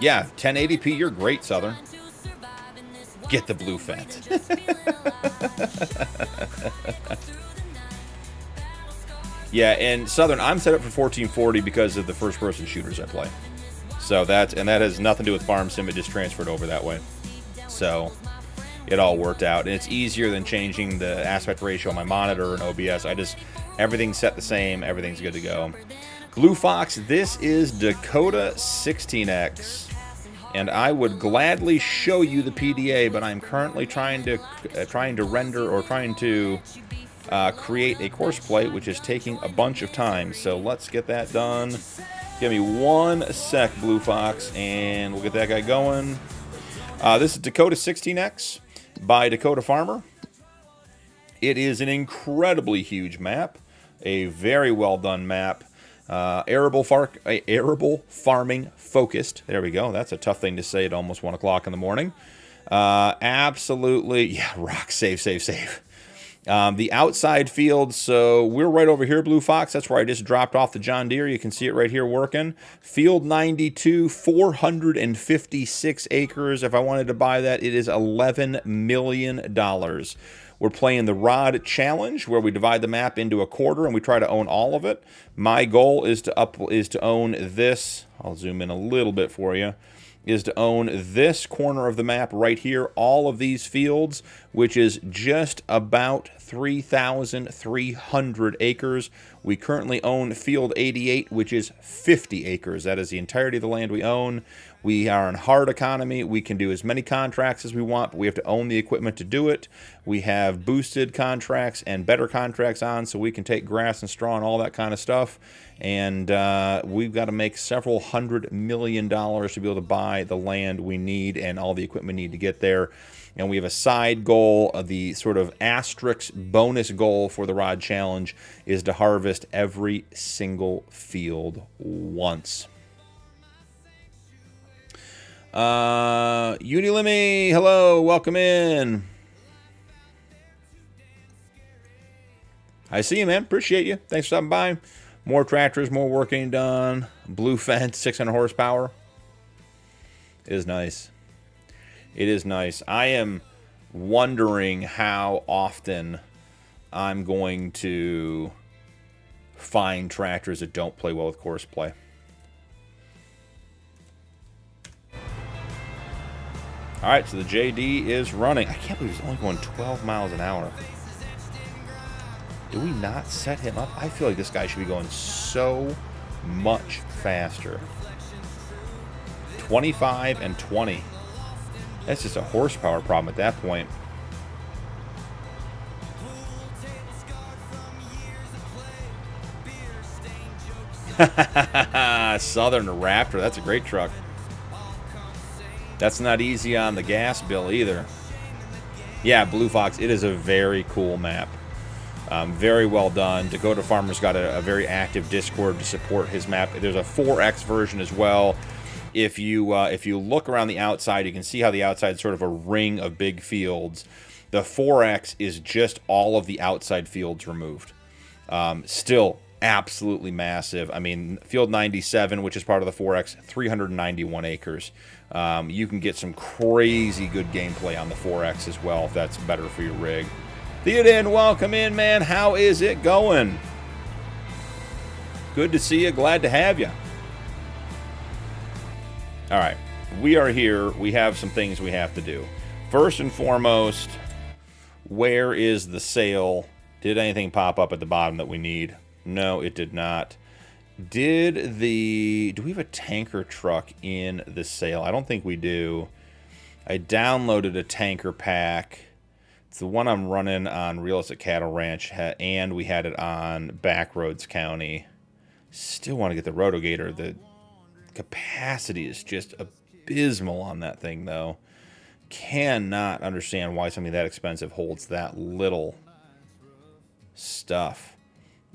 Yeah, 1080p, you're great, Southern. Get the blue fence. Yeah, and Southern, I'm set up for 1440 because of the first-person shooters I play. So that has nothing to do with Farm Sim. It just transferred over that way. So it all worked out. And it's easier than changing the aspect ratio on my monitor and OBS. Everything's set the same, everything's good to go. Blue Fox, this is Dakota 16x. And I would gladly show you the PDA, but I'm currently trying to render or trying to create a course plate, which is taking a bunch of time. So let's get that done. Give me 1 sec, Blue Fox, and we'll get that guy going. This is Dakota 16x by Dakota Farmer. It is an incredibly huge map, a very well done map. Arable farming focused. There we go. That's a tough thing to say at almost 1 o'clock in the morning. Absolutely. Yeah, rock. Save. The outside field, so we're right over here, Blue Fox. That's where I just dropped off the John Deere. You can see it right here working. Field 92, 456 acres. If I wanted to buy that, it is $11 million. We're playing the Rod Challenge, where we divide the map into a quarter and we try to own all of it. My goal is to own this. I'll zoom in a little bit for you. Is to own this corner of the map right here, all of these fields, which is just about 3,300 acres. We currently own field 88, which is 50 acres. That is the entirety of the land we own. We are in hard economy. We can do as many contracts as we want, but we have to own the equipment to do it. We have boosted contracts and better contracts on, so we can take grass and straw and all that kind of stuff. And we've got to make several $100 million to be able to buy the land we need and all the equipment we need to get there. And we have a side goal, the sort of asterisk bonus goal for the Rod Challenge is to harvest every single field once. Unilimi, hello, welcome in. I see you, man. Appreciate you. Thanks for stopping by. More tractors, more work getting done. Blue fence, 600 horsepower. It is nice. It is nice. I am wondering how often I'm going to find tractors that don't play well with course play. All right, so the JD is running. I can't believe he's only going 12 miles an hour. Did we not set him up? I feel like this guy should be going so much faster. 25 and 20. That's just a horsepower problem at that point. Southern Raptor. That's a great truck. That's not easy on the gas bill either. Yeah, Blue Fox, it is a very cool map. Very well done. Dakota Farmer's got a very active Discord to support his map. There's a 4X version as well. If you look around the outside, you can see how the outside is sort of a ring of big fields. The 4X is just all of the outside fields removed. Still absolutely massive. I mean, field 97, which is part of the 4X, 391 acres. You can get some crazy good gameplay on the 4X as well if that's better for your rig. Theoden, welcome in, man. How is it going? Good to see you. Glad to have you. All right. We are here. We have some things we have to do. First and foremost, where is the sale? Did anything pop up at the bottom that we need? No, it did not. Do we have a tanker truck in the sale? I don't think we do. I downloaded a tanker pack. It's the one I'm running on Realistic Cattle Ranch, and we had it on Backroads County. Still want to get the Rotogator. The capacity is just abysmal on that thing, though. Cannot understand why something that expensive holds that little stuff.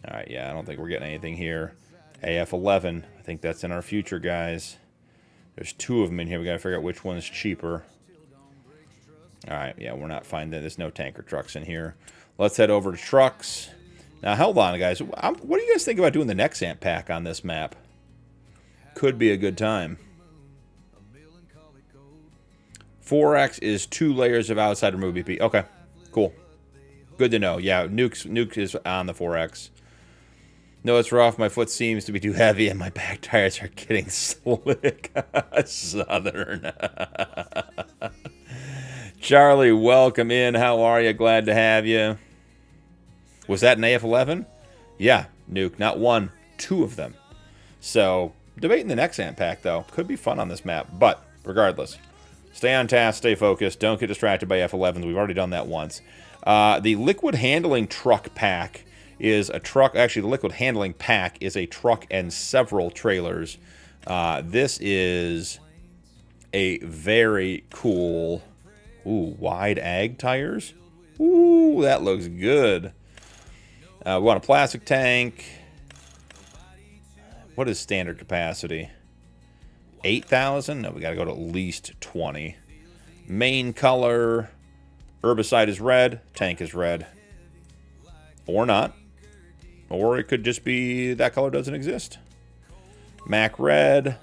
All right, yeah, I don't think we're getting anything here. AF11, I think that's in our future, guys. There's 2 of them in here. We got to figure out which one's cheaper. All right, yeah, we're not finding. There's no tanker trucks in here. Let's head over to trucks. Now, hold on, guys. What do you guys think about doing the Nexamp pack on this map? Could be a good time. 4X is 2 layers of outside remove BP. Okay, cool. Good to know. Yeah, Nuke is on the 4X. No, it's rough. My foot seems to be too heavy, and my back tires are getting slick. Southern. Charlie, welcome in. How are you? Glad to have you. Was that an AF11? Yeah, Nuke. Not one, two of them. So, debating the next amp pack, though. Could be fun on this map. But, regardless, stay on task, stay focused. Don't get distracted by F11s. We've already done that once. The liquid handling truck pack is a truck. Actually, the liquid handling pack is a truck and several trailers. This is a very cool... Ooh, wide ag tires. Ooh, that looks good. We want a plastic tank. What is standard capacity? 8,000? No, we got to go to at least 20. Main color. Herbicide is red. Tank is red. Or not. Or it could just be that color doesn't exist. Mac red.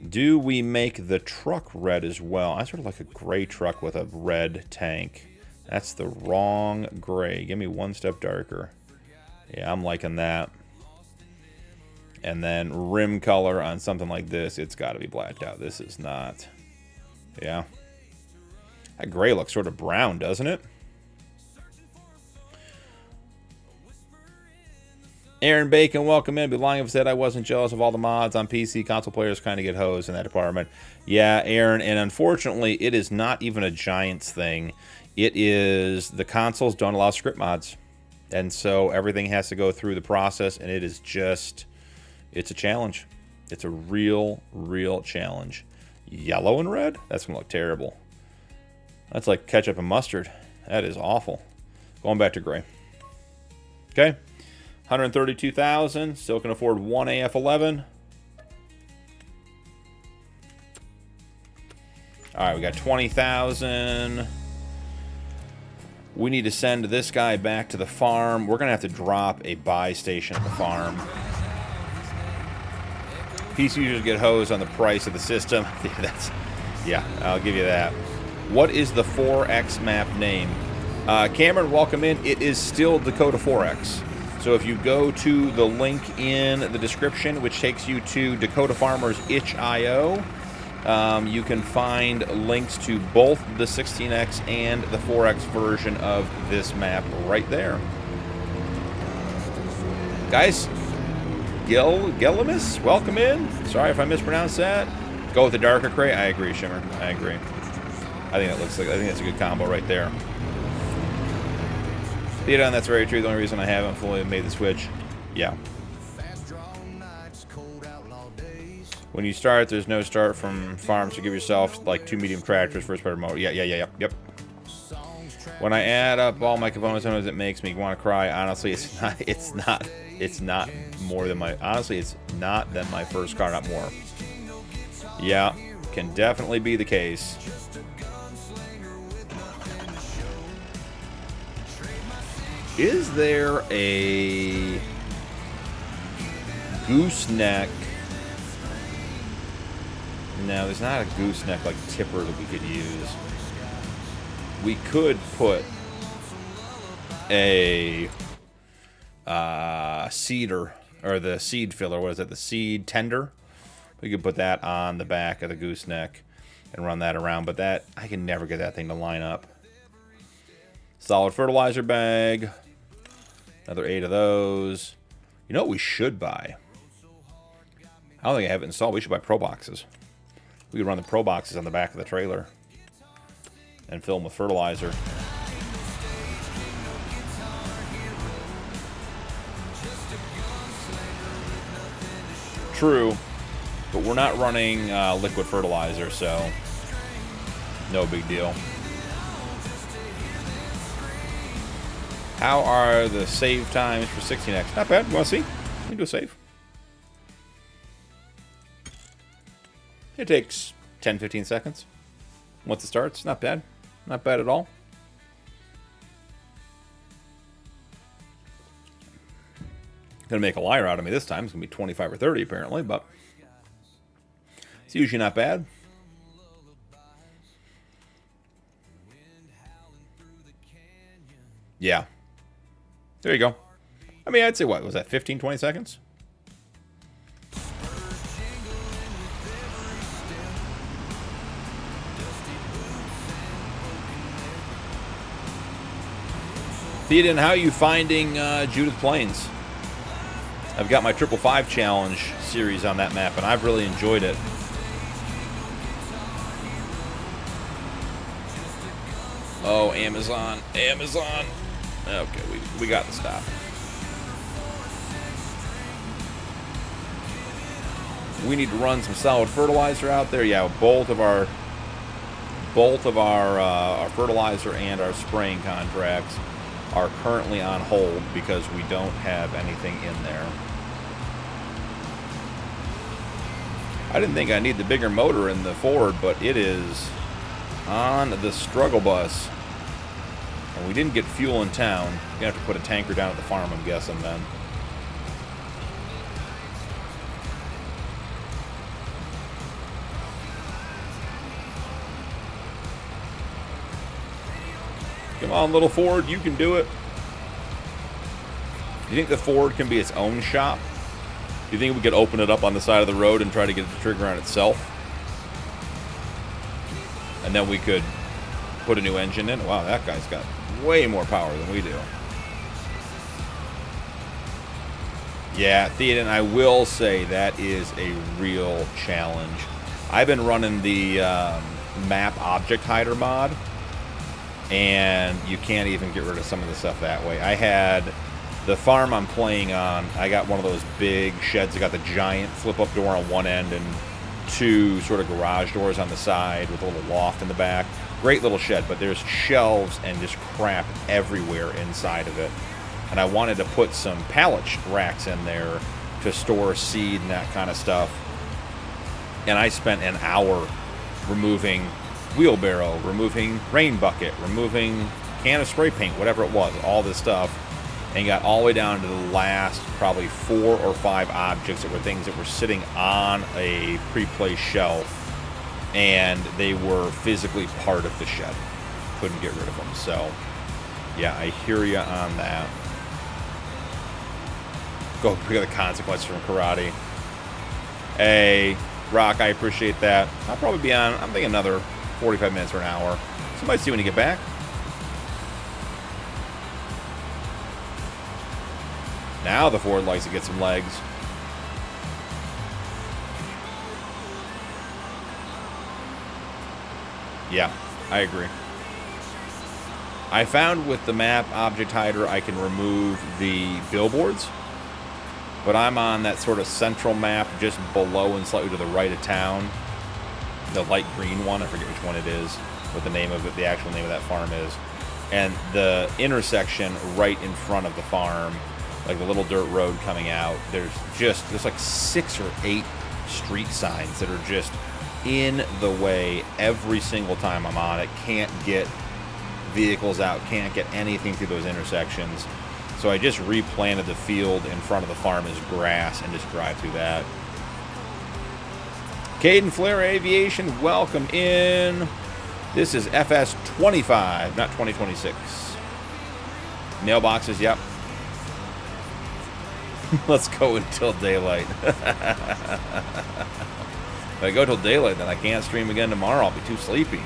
Do we make the truck red as well? I sort of like a gray truck with a red tank. That's the wrong gray. Give me one step darker. Yeah, I'm liking that. And then rim color on something like this, it's got to be blacked out. This is not. Yeah. That gray looks sort of brown, doesn't it? Aaron Bacon, welcome in. Be lying if I said I wasn't jealous of all the mods on PC. Console players kind of get hosed in that department. Yeah, Aaron, and unfortunately, it is not even a Giants thing. It is the consoles don't allow script mods. And so everything has to go through the process, and it is just, it's a challenge. It's a real, real challenge. Yellow and red? That's going to look terrible. That's like ketchup and mustard. That is awful. Going back to gray. Okay. 132,000. Still can afford one AF11. All right, we got 20,000. We need to send this guy back to the farm. We're going to have to drop a buy station at the farm. PC users get hosed on the price of the system. Yeah, I'll give you that. What is the 4X map name? Cameron, welcome in. It is still Dakota 4X. So if you go to the link in the description, which takes you to Dakota Farmer's itch.io, you can find links to both the 16X and the 4X version of this map right there. Guys, Gelimus, welcome in. Sorry if I mispronounced that. Go with the darker gray. I agree, Shimmer. I agree. I think that's a good combo right there. Theodon, that's very true. The only reason I haven't fully made the switch. Yeah. When you start, there's no start from farms, so give yourself like 2 medium tractors, first part motor. Yep. When I add up all my components, sometimes it makes me want to cry. Honestly, it's not more than my, honestly, it's not than my first car, not more. Yeah, can definitely be the case. Is there a gooseneck? No, there's not a gooseneck like tipper that we could use. We could put a seeder, or the seed filler. What is it? The seed tender. We could put that on the back of the gooseneck and run that around. But that, I can never get that thing to line up. Solid fertilizer bag. Another 8 of those. You know what we should buy? I don't think I have it installed. We should buy Pro Boxes. We could run the Pro Boxes on the back of the trailer and fill them with fertilizer. True, but we're not running liquid fertilizer, so no big deal. How are the save times for 16X? Not bad. You want to see? We can do a save. It takes 10-15 seconds. Once it starts, not bad. Not bad at all. Gonna make a liar out of me this time. It's gonna be 25 or 30 apparently, but it's usually not bad. Yeah. There you go. I mean, I'd say, what was that, 15-20 seconds? Theoden, how are you finding Judith Plains? I've got my 555 challenge series on that map, and I've really enjoyed it. Oh, Amazon. Amazon. Okay, we got to stop. We need to run some solid fertilizer out there. Yeah, both of our fertilizer and our spraying contracts are currently on hold because we don't have anything in there. I didn't think I need the bigger motor in the Ford, but it is on the struggle bus. And we didn't get fuel in town. We're gonna have to put a tanker down at the farm, I'm guessing then. Come on, little Ford, you can do it. Do you think the Ford can be its own shop? Do you think we could open it up on the side of the road and try to get the trigger on itself? And then we could put a new engine in? Wow, that guy's got way more power than we do. Yeah, Theoden, I will say that is a real challenge. I've been running the map object hider mod, and you can't even get rid of some of the stuff that way. I had the farm I'm playing on, I got one of those big sheds. I got the giant flip-up door on one end and two sort of garage doors on the side with a little loft in the back. Great little shed, but there's shelves and just crap everywhere inside of it. And I wanted to put some pallet racks in there to store seed and that kind of stuff. And I spent an hour removing wheelbarrow, removing rain bucket, removing can of spray paint, whatever it was, all this stuff, and got all the way down to the last probably 4 or 5 objects that were things that were sitting on a pre-placed shelf, and they were physically part of the shed. Couldn't get rid of them. So yeah, I hear you on that. Go pick up the consequences from karate. Hey, Rock, I appreciate that. I'll probably be on, I'm thinking another 45 minutes or an hour. So might see when you get back. Now the Ford likes to get some legs. Yeah, I agree. I found with the map object hider I can remove the billboards, but I'm on that sort of central map just below and slightly to the right of town. The light green one, I forget which one it is, what the name of it, the actual name of that farm is. And the intersection right in front of the farm, like the little dirt road coming out, there's like 6 or 8 street signs that are just in the way every single time I'm on it. Can't get vehicles out, can't get anything through those intersections. So I just replanted the field in front of the farm as grass and just drive through that. Caden Flair Aviation, welcome in. This is FS25, not 2026. Mailboxes, yep. Let's go until daylight. If I go till daylight, then I can't stream again tomorrow. I'll be too sleepy.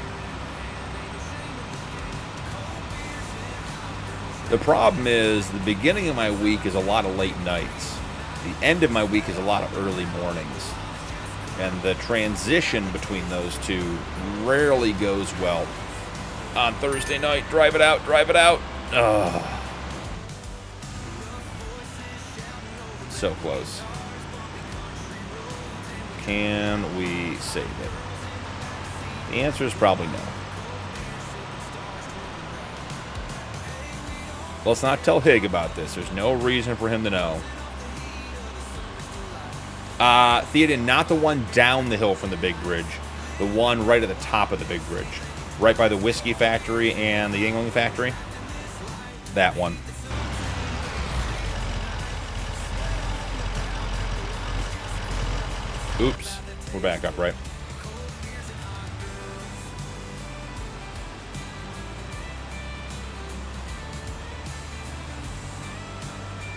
The problem is the beginning of my week is a lot of late nights. The end of my week is a lot of early mornings. And the transition between those two rarely goes well. On Thursday night, drive it out, drive it out. Ugh. So close. Can we save it? The answer is probably no. Let's not tell Hig about this. There's no reason for him to know. Theoden, not the one down the hill from the big bridge. The one right at the top of the big bridge. Right by the whiskey factory and the Yingling factory. That one. Oops. We're back up, right?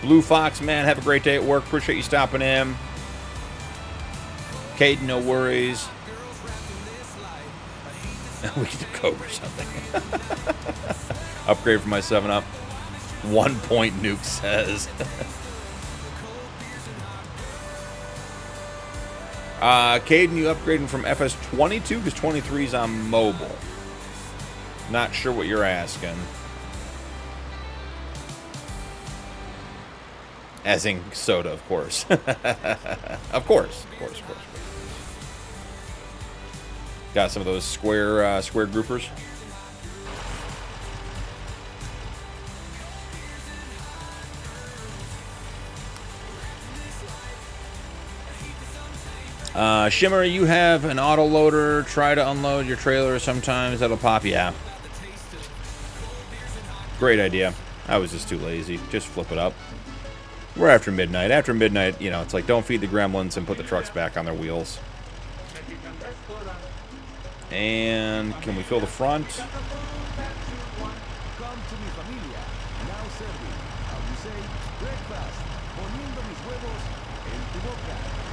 Blue Fox, man, have a great day at work. Appreciate you stopping in. Caden, no worries. We get a Coke or something. Upgrade for my 7-Up. 1 point nuke says. Caden, you upgrading from FS22 because 23's on mobile. Not sure what you're asking. As in soda, of course. Of course. Got some of those square groupers. Shimmer, you have an auto loader. Try to unload your trailer sometimes. That'll pop you out. Great idea. I was just too lazy. Just flip it up. We're after midnight. After midnight, you know, it's like don't feed the gremlins and put the trucks back on their wheels. And can we fill the front?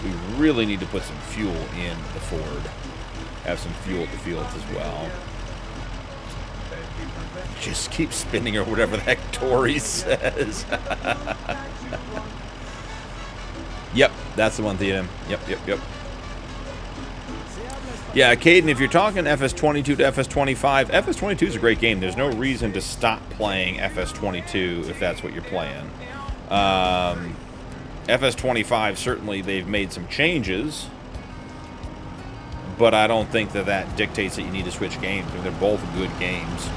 We really need to put some fuel in the Ford. Have some fuel at the fields as well. Just keep spinning or whatever the heck Tori says. Yep, that's the one, Theodem. Yep. Yeah, Caden, if you're talking FS22 to FS25, FS22 is a great game. There's no reason to stop playing FS22 if that's what you're playing. FS25, certainly they've made some changes, but I don't think that that dictates that you need to switch games. I mean, they're both good games.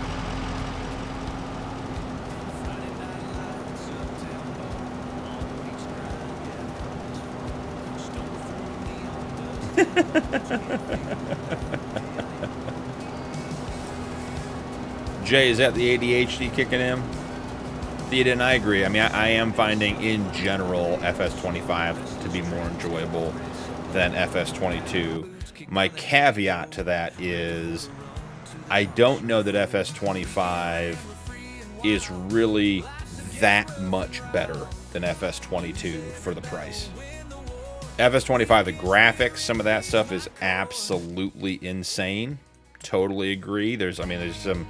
Jay, is that the ADHD kicking in? Theoden, I agree. I mean, I am finding in general FS25 to be more enjoyable than FS22. My caveat to that is I don't know that FS25 is really that much better than FS22 for the price. FS25, the graphics, some of that stuff is absolutely insane. Totally agree. There's some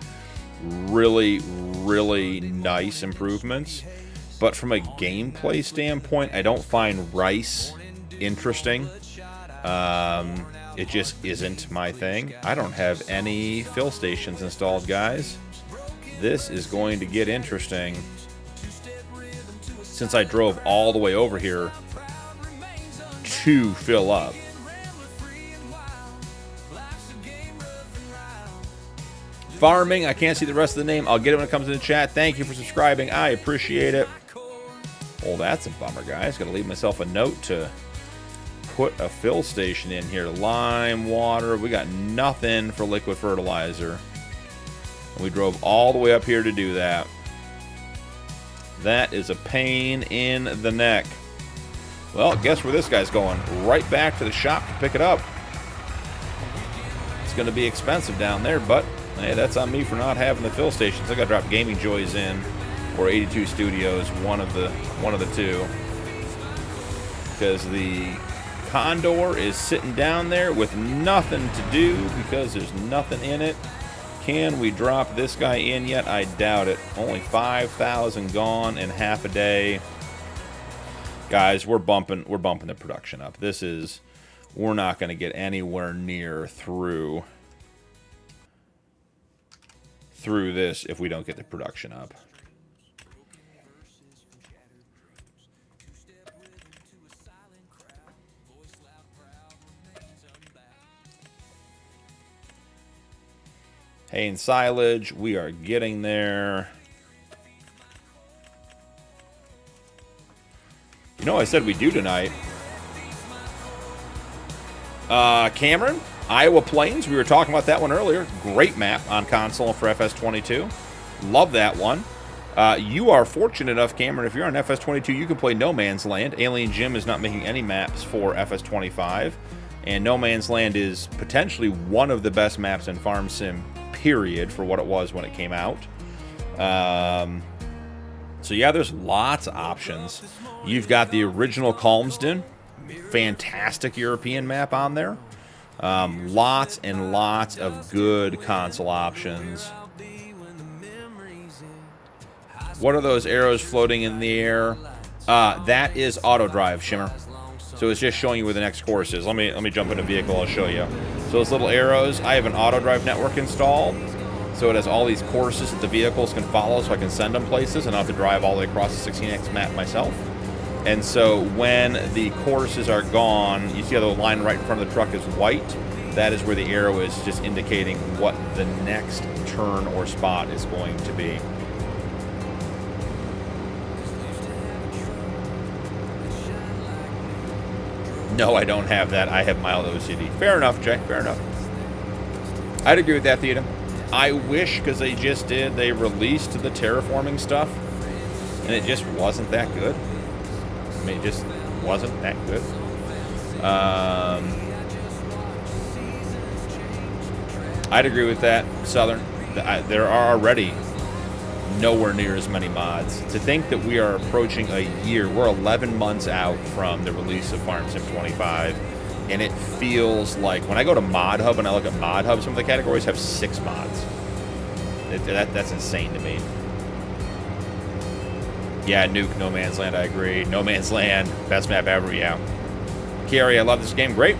really nice improvements, but from a gameplay standpoint, I don't find Rice interesting. It just isn't my thing. I don't have any fill stations installed, guys. This is going to get interesting since I drove all the way over here to fill up. Farming, I can't see the rest of the name. I'll get it when it comes in the chat. Thank you for subscribing. I appreciate it. Oh, that's a bummer, guys. Got to leave myself a note to put a fill station in here. Lime, water. We got nothing for liquid fertilizer. And we drove all the way up here to do that. That is a pain in the neck. Well, guess where this guy's going? Right back to the shop to pick it up. It's going to be expensive down there, but hey, that's on me for not having the fill stations. I got to drop Gaming Joys in, or 82 Studios, one of the two, because the Condor is sitting down there with nothing to do because there's nothing in it. Can we drop this guy in yet? I doubt it. Only 5,000 gone in half a day. Guys, we're bumping the production up. We're not going to get anywhere near through this if we don't get the production up. Hay and silage, we are getting there. You know what I said we do tonight? Cameron, Iowa Plains. We were talking about that one earlier. Great map on console for FS22. Love that one. You are fortunate enough, Cameron, if you're on FS22, you can play No Man's Land. Alien Jim is not making any maps for FS25. And No Man's Land is potentially one of the best maps in Farm Sim, period, for what it was when it came out. So yeah, there's lots of options. You've got the original Calmsden, fantastic European map on there. Lots and lots of good console options. What are those arrows floating in the air? That is auto drive, Shimmer. So it's just showing you where the next course is. Let me jump in a vehicle, I'll show you. So those little arrows, I have an auto drive network installed. So it has all these courses that the vehicles can follow, so I can send them places and I don't have to drive all the way across the 16x map myself. And so when the courses are gone, you see how the line right in front of the truck is white? That is where the arrow is just indicating what the next turn or spot is going to be. No, I don't have that. I have mild OCD. Fair enough, Jay. Fair enough. I'd agree with that, Theodem. I wish, because they just did, they released the terraforming stuff, and it just wasn't that good. I mean, it just wasn't that good. I'd agree with that, Southern. There are already nowhere near as many mods. To think that we are approaching a year, we're 11 months out from the release of Farm Sim 25, and it feels like when I go to Mod Hub and I look at Mod Hub, some of the categories have 6 mods. That's insane to me. Yeah, Nuke, No Man's Land, I agree. No Man's Land, best map ever, yeah. Carrie, I love this game, great.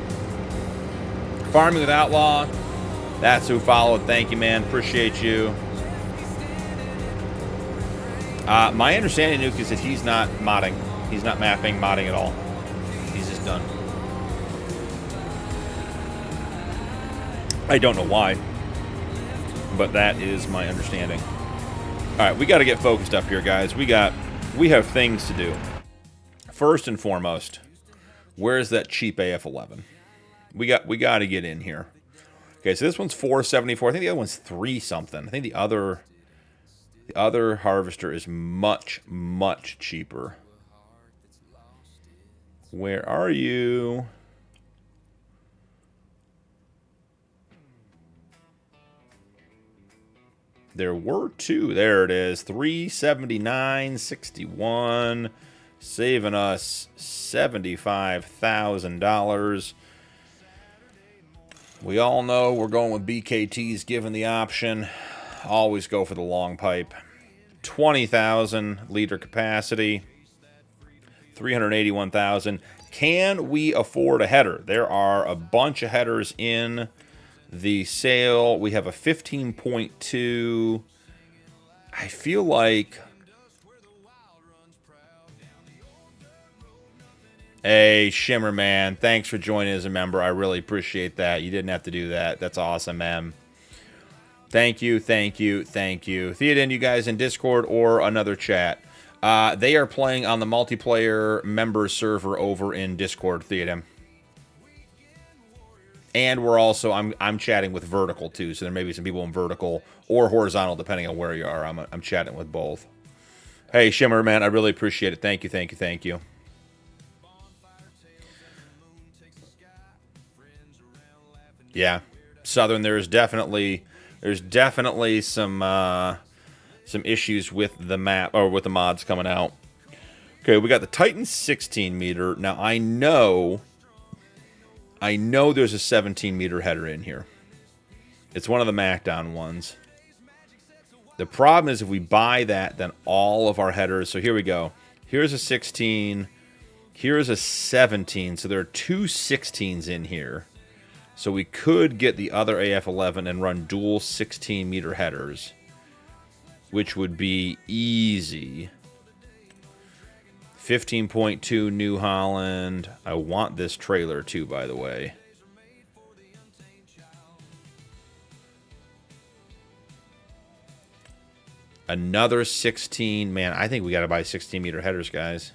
Farming with Outlaw, that's who followed. Thank you, man, appreciate you. My understanding, Nuke, is that he's not modding. He's not mapping, modding at all. He's just done. I don't know why, but that is my understanding. All right, we got to get focused up here, guys. We have things to do. First and foremost, where's that cheap AF11? We got to get in here. Okay, so this one's $474. I think the other one's $3 something. I think the other harvester is much, much cheaper. Where are you? There were 2. There it is. $379.61, saving us $75,000. We all know we're going with BKTs given the option. Always go for the long pipe. 20,000 liter capacity. 381,000. Can we afford a header? There are a bunch of headers in the sale. We have a 15.2. I feel like... Hey, Shimmer Man, thanks for joining as a member. I really appreciate that. You didn't have to do that. That's awesome, man. Thank you, thank you, thank you. Theoden, you guys in Discord or another chat. They are playing on the multiplayer member server over in Discord, Theoden. And we're also, I'm chatting with vertical too, so there may be some people in vertical or horizontal, depending on where you are. I'm chatting with both. Hey, Shimmer, man, I really appreciate it. Thank you, thank you, thank you. Yeah, Southern, there's definitely some issues with the map or with the mods coming out. Okay, we got the Titan 16 meter. Now I know there's a 17 meter header in here. It's one of the Macdown ones. The problem is if we buy that, then all of our headers. So here we go. Here's a 16. Here's a 17. So there are 2 16s in here. So we could get the other AF11 and run dual 16 meter headers, which would be easy. 15.2 New Holland. I want this trailer too, by the way. Another 16. Man, I think we got to buy 16 meter headers, guys.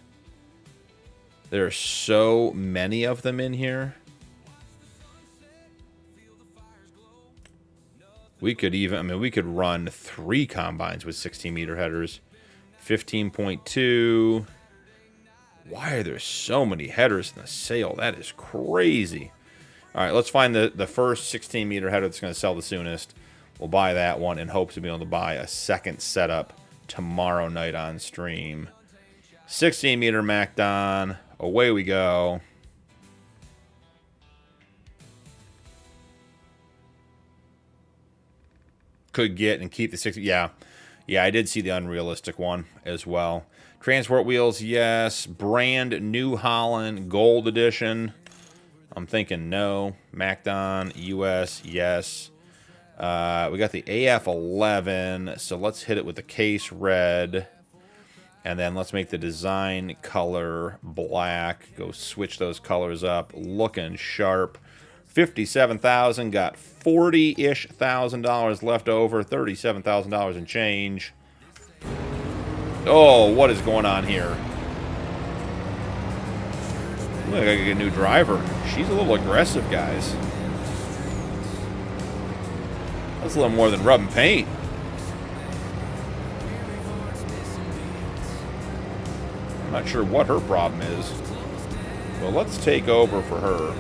There are so many of them in here. We could even, I mean, we could run 3 combines with 16 meter headers. 15.2. Why are there so many headers in the sale? That is crazy. All right, let's find the first 16 meter header that's going to sell the soonest. We'll buy that one in hopes of being able to buy a second setup tomorrow night on stream. 16 meter Macdon. Away we go. Could get and keep the 60. Yeah. Yeah, I did see the unrealistic one as well. Transport wheels, yes. Brand New Holland Gold Edition. I'm thinking no. Macdon, US, yes. We got the AF11, so let's hit it with the case red. And then let's make the design color black. Go switch those colors up. Looking sharp. 57,000, got 40-ish thousand dollars left over, $37,000 and change. Oh, what is going on here? Look, I gotta get a new driver. She's a little aggressive, guys. That's a little more than rubbing paint. I'm not sure what her problem is. Well, let's take over for her.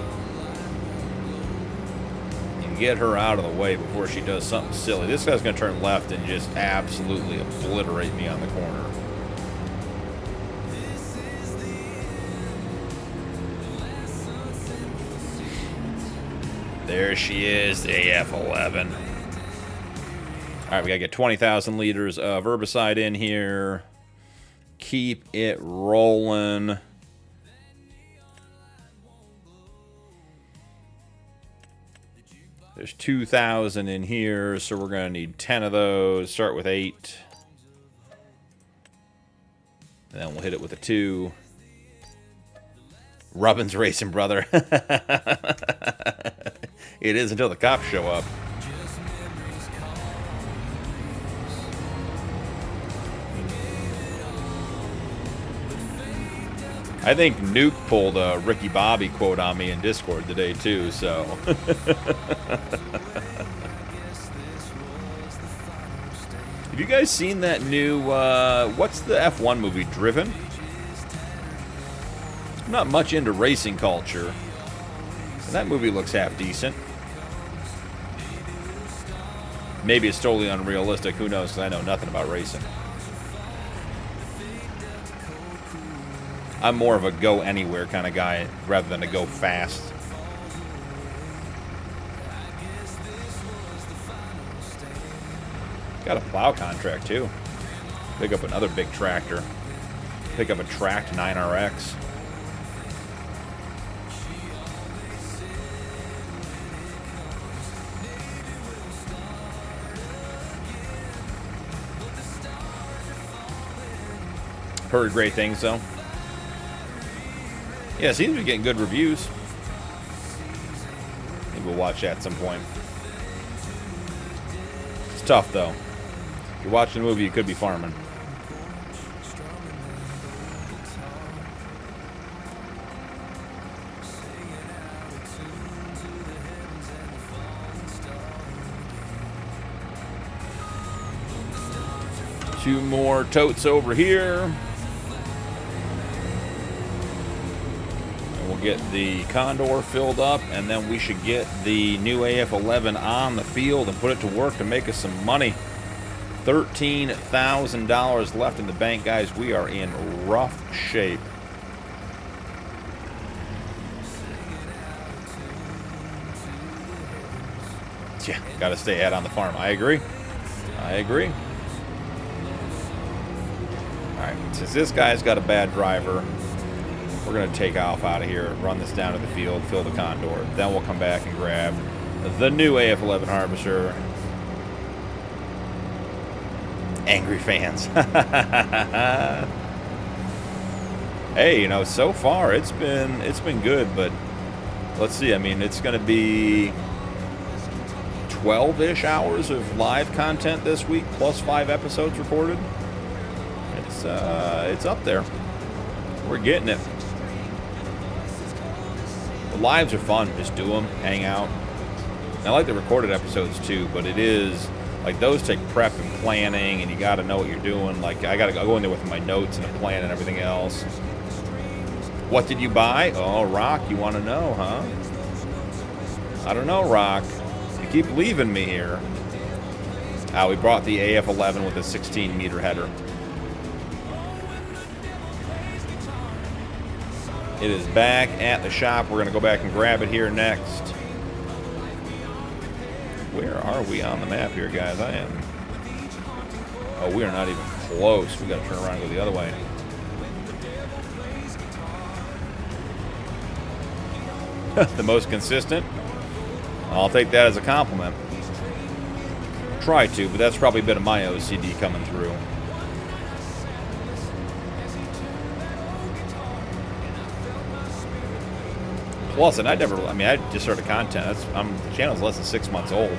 Get her out of the way before she does something silly. This guy's going to turn left and just absolutely obliterate me on the corner. There she is, the AF11. All right, we got to get 20,000 liters of herbicide in here. Keep it rolling. There's 2,000 in here, so we're going to need 10 of those. Start with 8. And then we'll hit it with a 2. Rubbin's racing, brother. It is until the cops show up. I think Nuke pulled a Ricky Bobby quote on me in Discord today, too, so. Have you guys seen that new, what's the F1 movie, Driven? I'm not much into racing culture. That movie looks half decent. Maybe it's totally unrealistic, who knows, because I know nothing about racing. I'm more of a go anywhere kind of guy rather than a go fast. Got a plow contract too. Pick up another big tractor. Pick up a tracked 9RX. Heard great things though. Yeah, it seems to be getting good reviews. Maybe we'll watch that at some point. It's tough, though. If you're watching a movie, you could be farming. Two more totes over here. Get the Condor filled up, and then we should get the new AF11 on the field and put it to work to make us some money. $13,000 left in the bank, guys. We are in rough shape. Yeah, got to stay ahead on the farm. I agree. I agree. All right, since this guy's got a bad driver, we're going to take off out of here, run this down to the field, fill the Condor. Then we'll come back and grab the new AF11 harvester. Angry fans. Hey, you know, so far it's been good, but let's see. I mean, it's going to be 12-ish hours of live content this week, plus 5 episodes recorded. It's up there. We're getting it. The lives are fun. Just do them, hang out. I like the recorded episodes too, but it is like those take prep and planning, and you got to know what you're doing. Like I got to go in there with my notes and a plan and everything else. What did you buy? Oh, Rock, you want to know, huh? I don't know, Rock. You keep leaving me here. We brought the AF11 with a 16-meter header. It is back at the shop. We're going to go back and grab it here next. Where are we on the map here, guys? I am... Oh, we are not even close. We got to turn around and go the other way. The most consistent? I'll take that as a compliment. Try to, but that's probably a bit of my OCD coming through. Plus, and I just started content. The channel's less than 6 months old.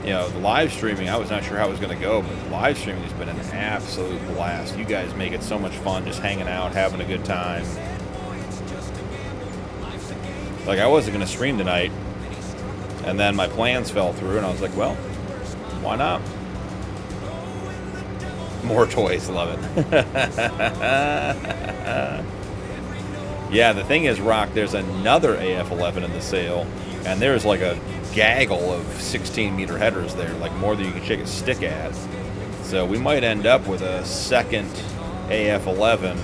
You know, the live streaming, I was not sure how it was going to go, but the live streaming has been an absolute blast. You guys make it so much fun, just hanging out, having a good time. Like, I wasn't going to stream tonight, and then my plans fell through, and I was like, well, why not? More toys, love it. Yeah, the thing is, Rock, there's another AF11 in the sale, and there's like a gaggle of 16-meter headers there, like more than you can shake a stick at. So we might end up with a second AF11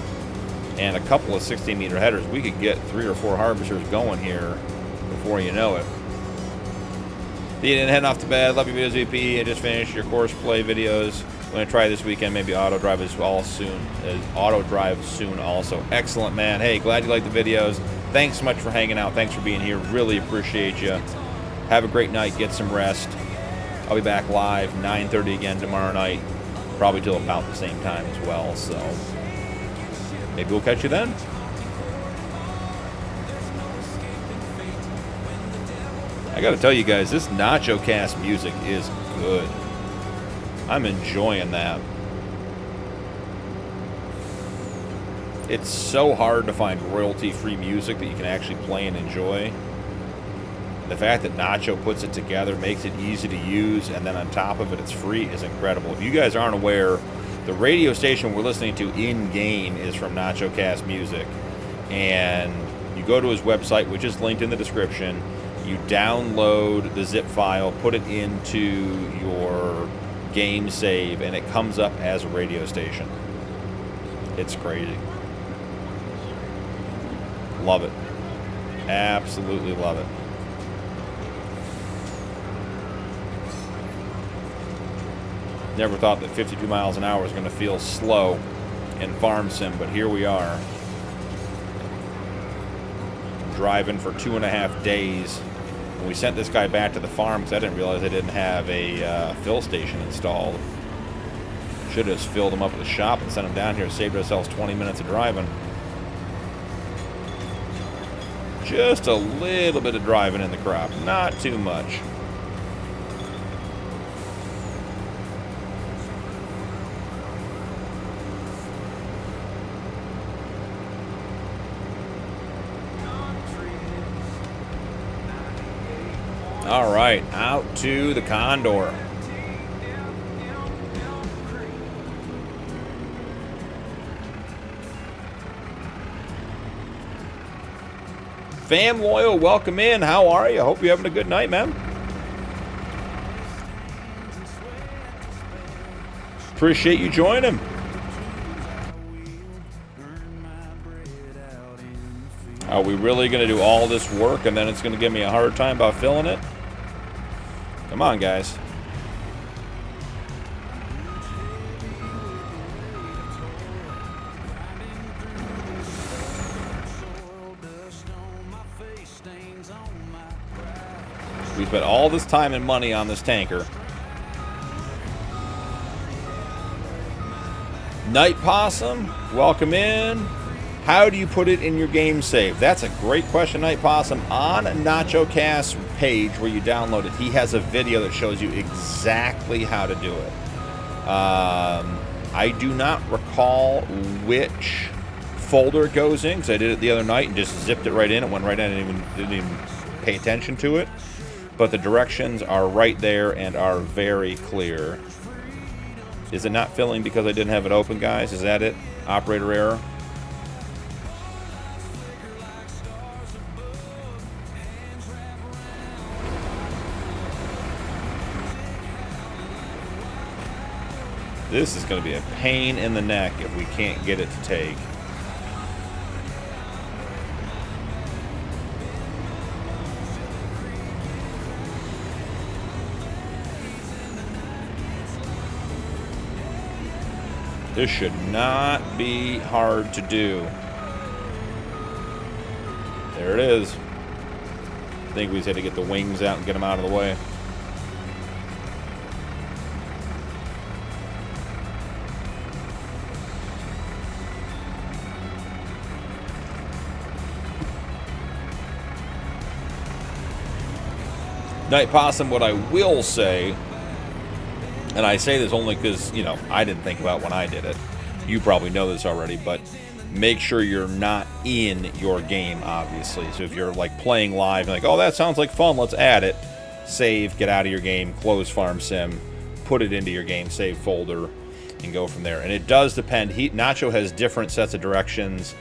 and a couple of 16-meter headers. We could get 3 or 4 harvesters going here before you know it. You didn't head off to bed. Love your videos, VP. I just finished your course play videos. I'm going to try this weekend, maybe auto drive as well soon. Auto drive soon also. Excellent, man. Hey, glad you like the videos. Thanks so much for hanging out. Thanks for being here. Really appreciate you. Have a great night. Get some rest. I'll be back live 9:30 again tomorrow night, probably till about the same time as well. So maybe we'll catch you then. I got to tell you guys, this Nacho Cast music is good. I'm enjoying that. It's so hard to find royalty-free music that you can actually play and enjoy. The fact that Nacho puts it together, makes it easy to use, and then on top of it, it's free, is incredible. If you guys aren't aware, the radio station we're listening to in-game is from Nacho Cast Music. And you go to his website, which is linked in the description. You download the zip file, put it into your game save, and it comes up as a radio station. It's crazy. Love it. Absolutely love it. Never thought that 52 miles an hour was going to feel slow in Farm Sim, but here we are. Driving for 2.5 days. When we sent this guy back to the farm, because I didn't realize they didn't have a fill station installed. Should have just filled him up at the shop and sent him down here. Saved ourselves 20 minutes of driving. Just a little bit of driving in the crop, not too much. All right, out to the Condor. Fam Loyal, welcome in. How are you? Hope you're having a good night, man. Appreciate you joining. Are we really going to do all this work and then it's going to give me a hard time about filling it? Come on, guys. We spent all this time and money on this tanker. Night Possum, welcome in. How do you put it in your game save? That's a great question, Night Possum. On Nacho Cast's page where you download it, he has a video that shows you exactly how to do it. I do not recall which folder it goes in, because I did it the other night and just zipped it right in. It went right in and didn't even pay attention to it. But the directions are right there and are very clear. Is it not filling because I didn't have it open, guys? Is that it? Operator error? This is going to be a pain in the neck if we can't get it to take. This should not be hard to do. There it is. I think we just had to get the wings out and get them out of the way. Night Possum, what I will say, and I say this only because, you know, I didn't think about when I did it. You probably know this already, but make sure you're not in your game, obviously. So if you're, like, playing live, and like, oh, that sounds like fun, let's add it. Save, get out of your game, close Farm Sim, put it into your game save folder, and go from there. And it does depend. Nacho has different sets of directions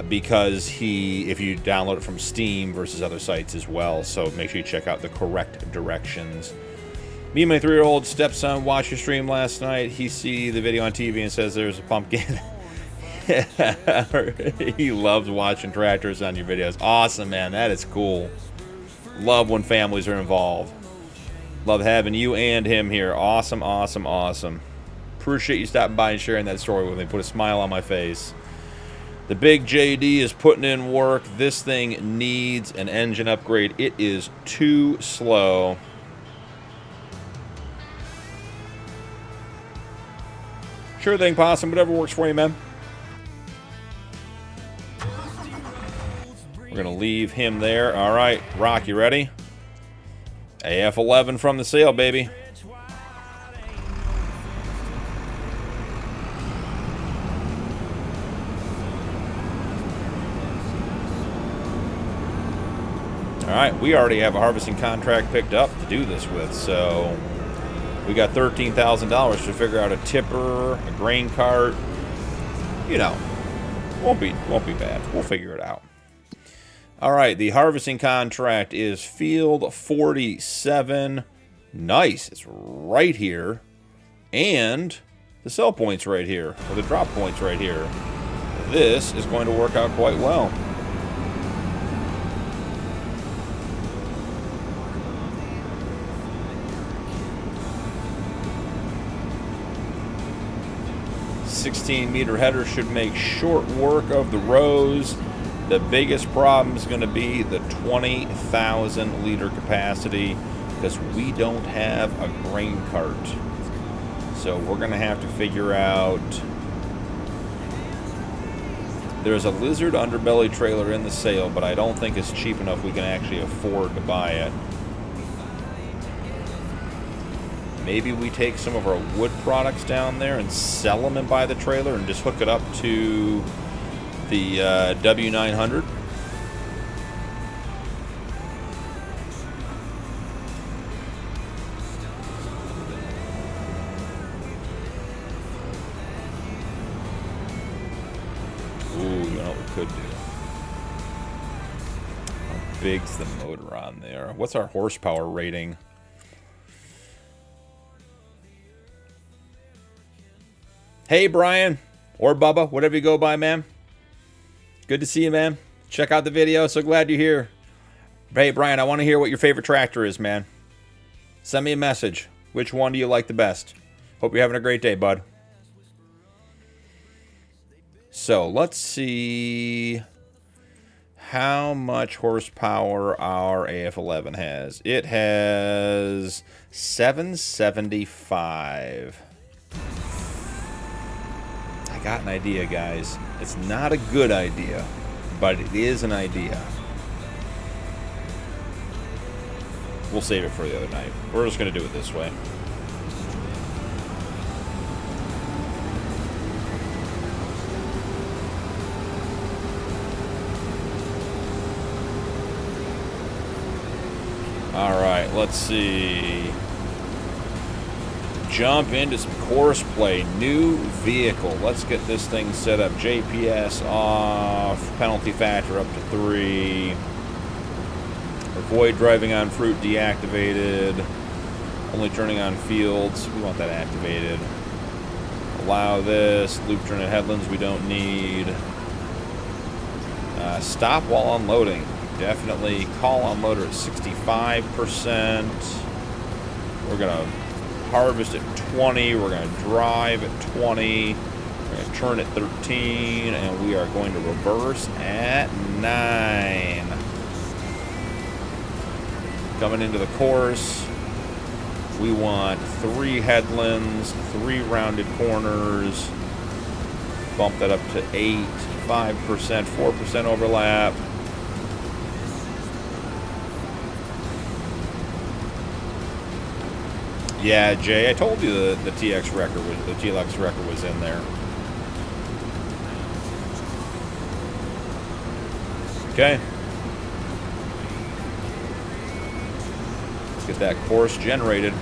because if you download it from Steam versus other sites as well. So make sure you check out the correct directions. Me and my 3-year-old stepson watched your stream last night. He see the video on TV and says there's a pumpkin. He loves watching tractors on your videos. Awesome, man. That is cool. Love when families are involved. Love having you and him here. Awesome, awesome, awesome. Appreciate you stopping by and sharing that story with me. Put a smile on my face. The big JD is putting in work. This thing needs an engine upgrade. It is too slow. Sure thing, Possum. Whatever works for you, man. We're going to leave him there. All right, Rock, you ready? AF11 from the sale, baby. All right, we already have a harvesting contract picked up to do this with, so we got $13,000 to figure out a tipper, a grain cart. You know, won't be bad. We'll figure it out. All right, the harvesting contract is field 47. Nice, it's right here, and the sell point's right here, or the drop point's right here. This is going to work out quite well. .16-meter header should make short work of the rows. The biggest problem is going to be the 20,000 liter capacity because we don't have a grain cart. So we're going to have to figure out. There's a Lizard underbelly trailer in the sale, but I don't think it's cheap enough we can actually afford to buy it. Maybe we take some of our wood products down there and sell them and buy the trailer and just hook it up to the W900. Ooh, you know what we could do? How big's the motor on there? What's our horsepower rating? Hey, Brian, or Bubba, whatever you go by, man. Good to see you, man. Check out the video. So glad you're here. Hey, Brian, I want to hear what your favorite tractor is, man. Send me a message. Which one do you like the best? Hope you're having a great day, bud. So, let's see how much horsepower our AF11 has. It has 775. I got an idea, guys. It's not a good idea, but it is an idea. We'll save it for the other night. We're just going to do it this way. All right, let's see. Jump into some course play. New vehicle. Let's get this thing set up. JPS off. Penalty factor up to 3. Avoid driving on fruit deactivated. Only turning on fields. We want that activated. Allow this. Loop turn at headlands we don't need. Stop while unloading. Definitely call unloader at 65%. We're going to harvest at 20. We're going to drive at 20. We're going to turn at 13. And we are going to reverse at 9. Coming into the course, we want 3 headlands, 3 rounded corners. Bump that up to 8, 5%, 4% overlap. Yeah, Jay, I told you the TX record was, the TLX record was in there. Okay. Let's get that course generated.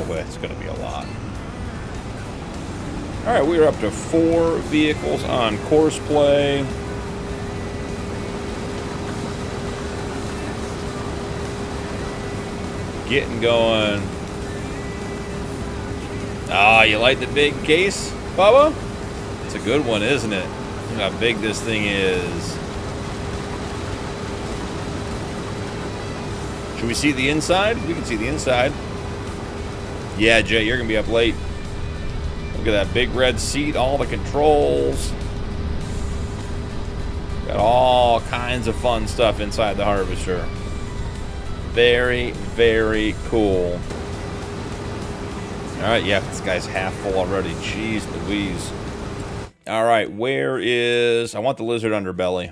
That's going to be a lot. All right, we are up to 4 vehicles on course play. Getting going. Ah, you like the big case, Bubba? It's a good one, isn't it? Look how big this thing is. Should we see the inside? We can see the inside. Yeah, Jay, you're going to be up late. Look at that big red seat, all the controls. Got all kinds of fun stuff inside the harvester. Very, very cool. All right, yeah, this guy's half full already. Jeez Louise. All right, where is... I want the lizard underbelly.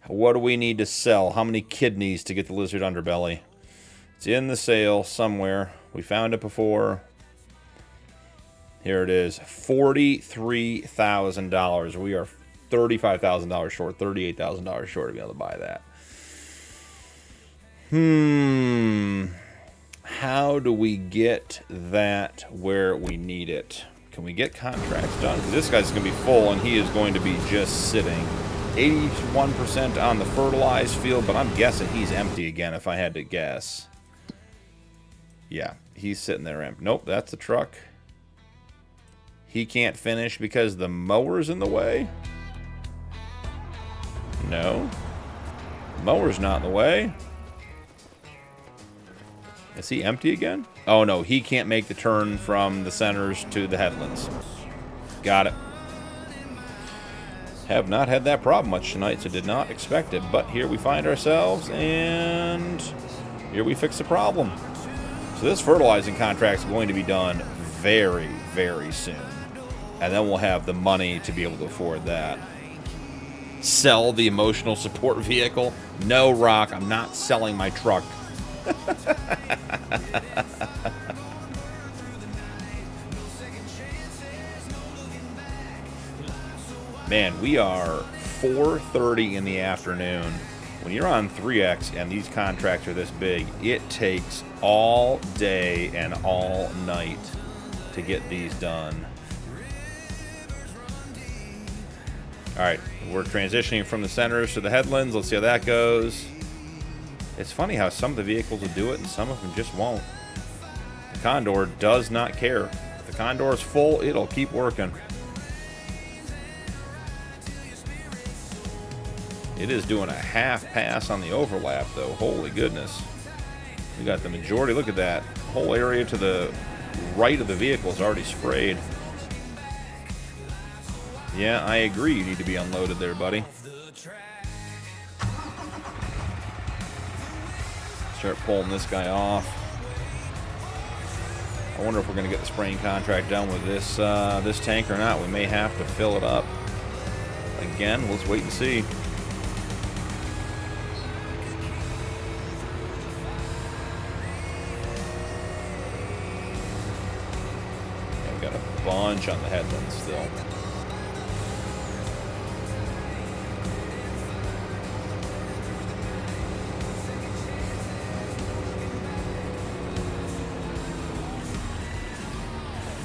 What do we need to sell? How many kidneys to get the lizard underbelly? It's in the sale somewhere. We found it before. Here it is. $43,000. We are $35,000 short, $38,000 short to be able to buy that. How do we get that where we need it? Can we get contracts done? This guy's going to be full, and he is going to be just sitting. 81% on the fertilized field, but I'm guessing he's empty again if I had to guess. Yeah, he's sitting there empty. Nope, that's the truck. He can't finish because the mower's in the way? No. The mower's not in the way. Is he empty again? Oh, no, he can't make the turn from the centers to the headlands. Got it. Have not had that problem much tonight, so did not expect it. But here we find ourselves, and here we fix the problem. So this fertilizing contract is going to be done very, very soon. And then we'll have the money to be able to afford that. Sell the emotional support vehicle? No, Rock, I'm not selling my truck. Man, we are 4:30 in the afternoon. When you're on 3X and these contracts are this big, it takes all day and all night to get these done. All right, we're transitioning from the centers to the headlands. Let's see how that goes. It's funny how some of the vehicles will do it and some of them just won't. The Condor does not care. If the Condor is full, it'll keep working. It is doing a half pass on the overlap, though. Holy goodness. We got the majority. Look at that. Whole area to the right of the vehicle is already sprayed. Yeah, I agree. You need to be unloaded there, buddy. Start pulling this guy off. I wonder if we're going to get the spraying contract done with this this tank or not. We may have to fill it up. Again, let's wait and see. I've got a bunch on the headlands still.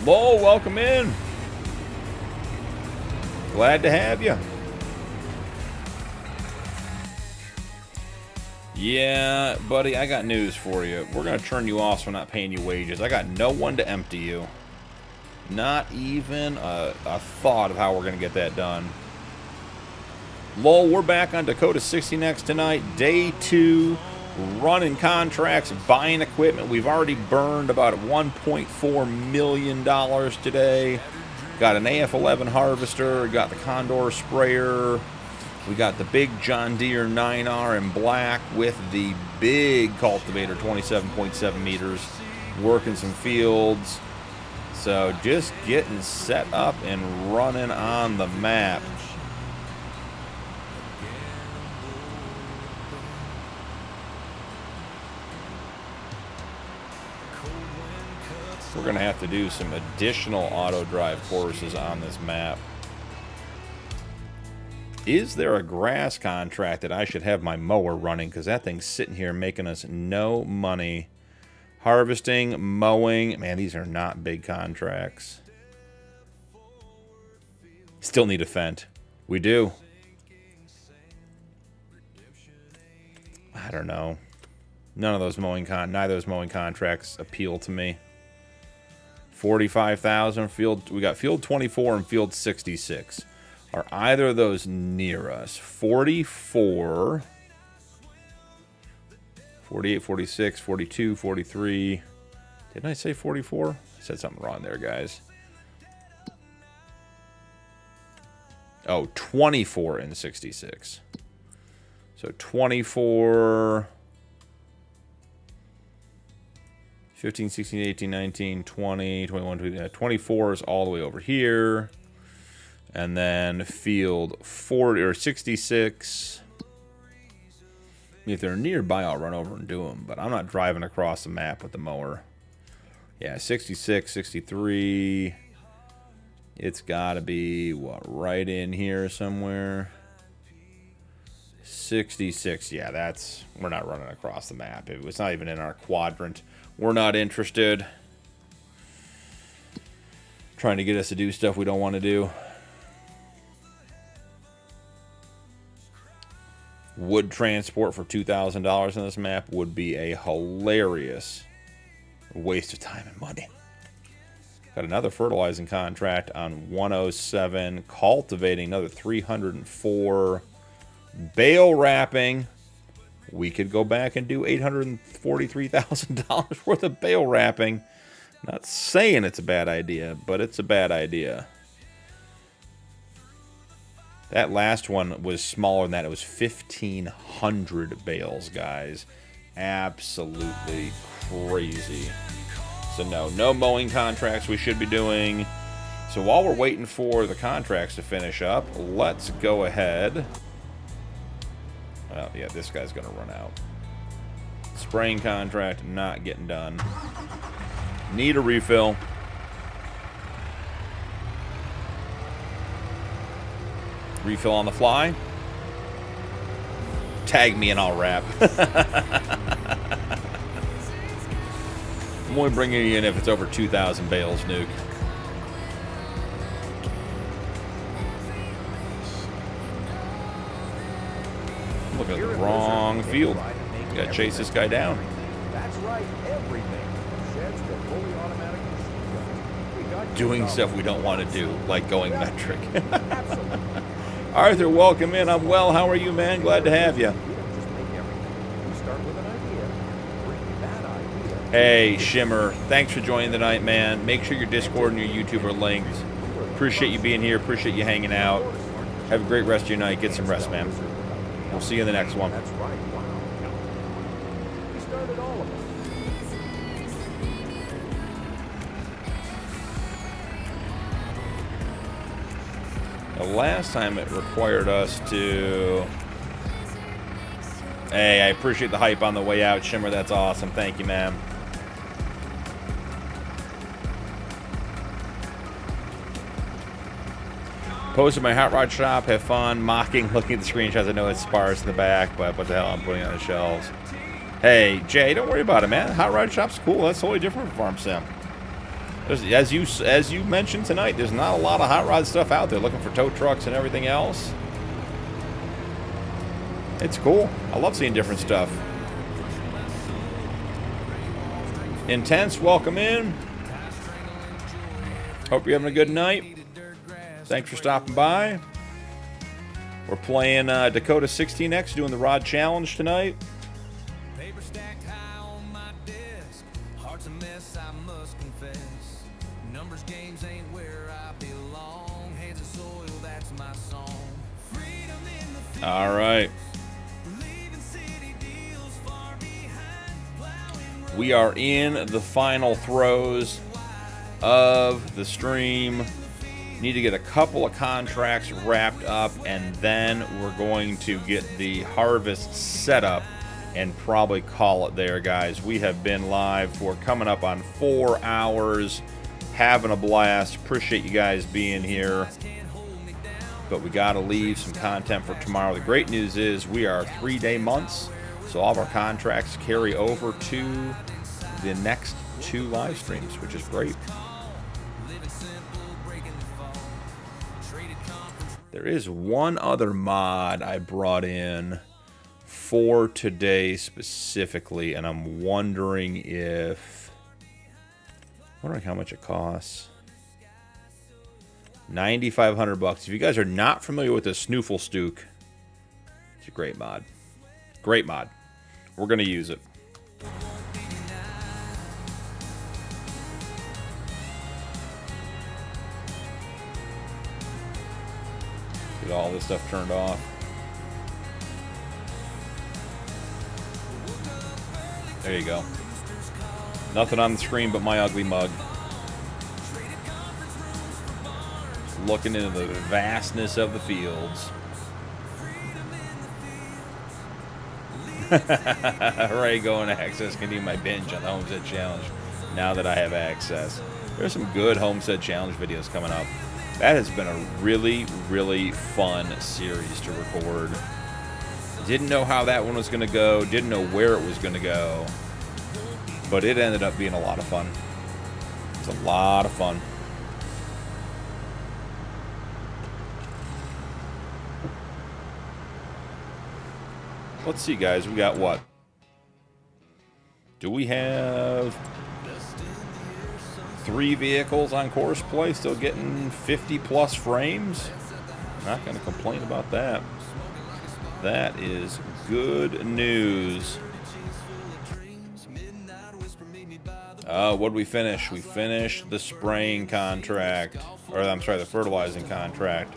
Mo, welcome in. Glad to have you. Yeah, buddy, I got news for you. We're going to turn you off so we're not paying you wages. I got no one to empty you. Not even a thought of how we're going to get that done. Lol, we're back on Dakota 16x tonight. Day 2, running contracts, buying equipment. We've already burned about $1.4 million today. Got an AF11 harvester, got the Condor sprayer. We got the big John Deere 9R in black with the big cultivator, 27.7 meters, working some fields. So just getting set up and running on the map. We're going to have to do some additional auto drive courses on this map. Is there a grass contract that I should have my mower running? Because that thing's sitting here making us no money. Harvesting, mowing. Man, these are not big contracts. Still need a Fendt. We do. I don't know. Neither of those mowing contracts appeal to me. 45,000 field. We got field 24 and field 66. Are either of those near us? 44, 48, 46, 42, 43. Didn't I say 44? I said something wrong there, guys. Oh, 24 and 66. So 24... 15, 16, 18, 19, 20, 21, 22, 24 is all the way over here. And then field 40 or 66. If they're nearby, I'll run over and do them. But I'm not driving across the map with the mower. Yeah, 66, 63. It's got to be, what, right in here somewhere. 66. Yeah, that's... We're not running across the map. It's not even in our quadrant. We're not interested. Trying to get us to do stuff we don't want to do. Wood transport for $2,000 on this map would be a hilarious waste of time and money. Got another fertilizing contract on 107. Cultivating another 304. Bale wrapping. We could go back and do $843,000 worth of bale wrapping. Not saying it's a bad idea, but it's a bad idea. That last one was smaller than that. It was 1,500 bales, guys. Absolutely crazy. So no mowing contracts we should be doing. So while we're waiting for the contracts to finish up, let's go ahead. Well, yeah, this guy's going to run out. Spraying contract, not getting done. Need a refill. Refill on the fly. Tag me and I'll wrap. I'm only bringing you in if it's over 2,000 bales, Nuke. Look at the wrong field. Gotta chase this guy down. That's right, everything. Sheds to fully automatic machine guns. We got Doing stuff we don't want to do, like going metric. Absolutely. Arthur, welcome in. I'm well. How are you, man? Glad to have you. We don't just make everything. We start with an idea, bring that idea. Hey, Shimmer. Thanks for joining tonight, man. Make sure your Discord and your YouTube are linked. Appreciate you being here. Appreciate you hanging out. Have a great rest of your night. Get some rest, man. We'll see you in the next one. That's right. Wow. We started all of them. The last time it required us to... Hey, I appreciate the hype on the way out, Shimmer. That's awesome. Thank you, man. Posted my hot rod shop. Have fun. Mocking, looking at the screenshots. I know it's sparse in the back, but what the hell? I'm putting it on the shelves. Hey, Jay, don't worry about it, man. Hot rod shop's cool. That's totally different from Farm Sim. As you mentioned tonight, there's not a lot of hot rod stuff out there. Looking for tow trucks and everything else. It's cool. I love seeing different stuff. Intense, welcome in. Hope you're having a good night. Thanks for stopping by. We're playing Dakota 16x, doing the rod challenge tonight. Paper stacked high on my desk. Heart's a mess, I must confess. Numbers games ain't where I belong. Hands of soil, that's my song. Freedom in the field. All right. Leaving city deals far behind. Plowing We are in the final throes of the stream. Need to get a couple of contracts wrapped up, and then we're going to get the harvest set up and probably call it there, guys. We have been live for coming up on 4 hours, having a blast. Appreciate you guys being here, but we got to leave some content for tomorrow. The great news is we are 3-day months, so all of our contracts carry over to the next 2 live streams, which is great. There is one other mod I brought in for today specifically, and I'm wondering how much it costs. $9,500. If you guys are not familiar with the Snooflestuk, it's a great mod. Great mod. We're going to use it. Get all this stuff turned off. There you go. Nothing on the screen but my ugly mug. Looking into the vastness of the fields. Ray going access. Continue my binge on the Homestead Challenge now that I have access. There's some good Homestead Challenge videos coming up. That has been a really, really fun series to record. Didn't know how that one was going to go. Didn't know where it was going to go. But it ended up being a lot of fun. It's a lot of fun. Let's see, guys. We got what? Do we have 3 vehicles on course play, still getting 50+ frames? Not going to complain about that. That is good news. What did we finish? We finished the spraying contract. Or, I'm sorry, the fertilizing contract.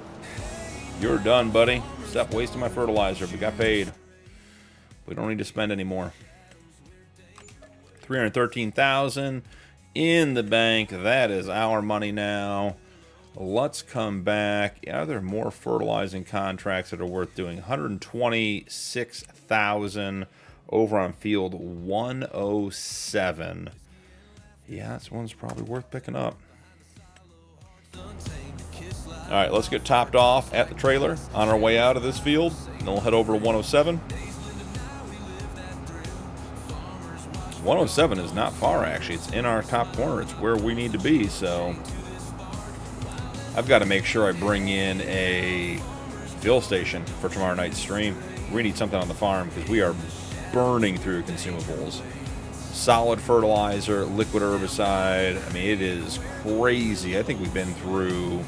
You're done, buddy. Stop wasting my fertilizer. We got paid. We don't need to spend any more. $313,000 in the bank. That is our money now. Let's come back. Are there more fertilizing contracts that are worth doing? $126,000 over on field 107. Yeah, this one's probably worth picking up. All right, let's get topped off at the trailer on our way out of this field, and then we'll head over to 107. 107 is not far, actually. It's in our top corner. It's where we need to be, so I've got to make sure I bring in a fill station for tomorrow night's stream. We need something on the farm because we are burning through consumables. Solid fertilizer, liquid herbicide. I mean, it is crazy. I think we've been through,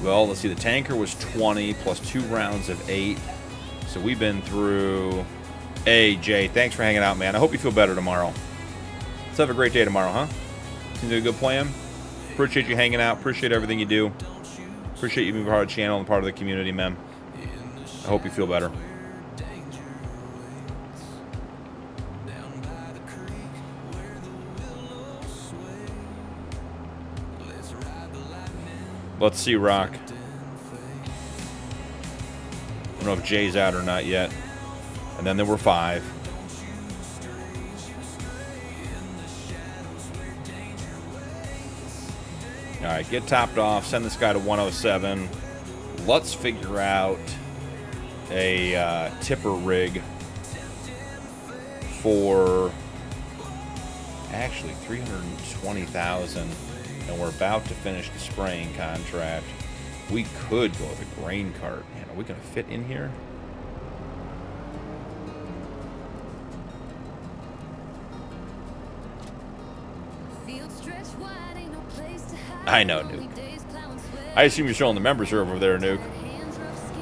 well, let's see, the tanker was 20 plus 2 rounds of 8. So we've been through... Hey, Jay, thanks for hanging out, man. I hope you feel better tomorrow. Let's have a great day tomorrow, huh? Seems like a good plan. Appreciate you hanging out. Appreciate everything you do. Appreciate you being part of the channel and part of the community, man. I hope you feel better. Let's see, Rock. I don't know if Jay's out or not yet. And then there were 5. All right, get topped off. Send this guy to 107. Let's figure out a tipper rig for actually $320,000, and we're about to finish the spraying contract. We could go with a grain cart. Man, are we going to fit in here? I know, Nuke. I assume you're still on the members server over there, Nuke.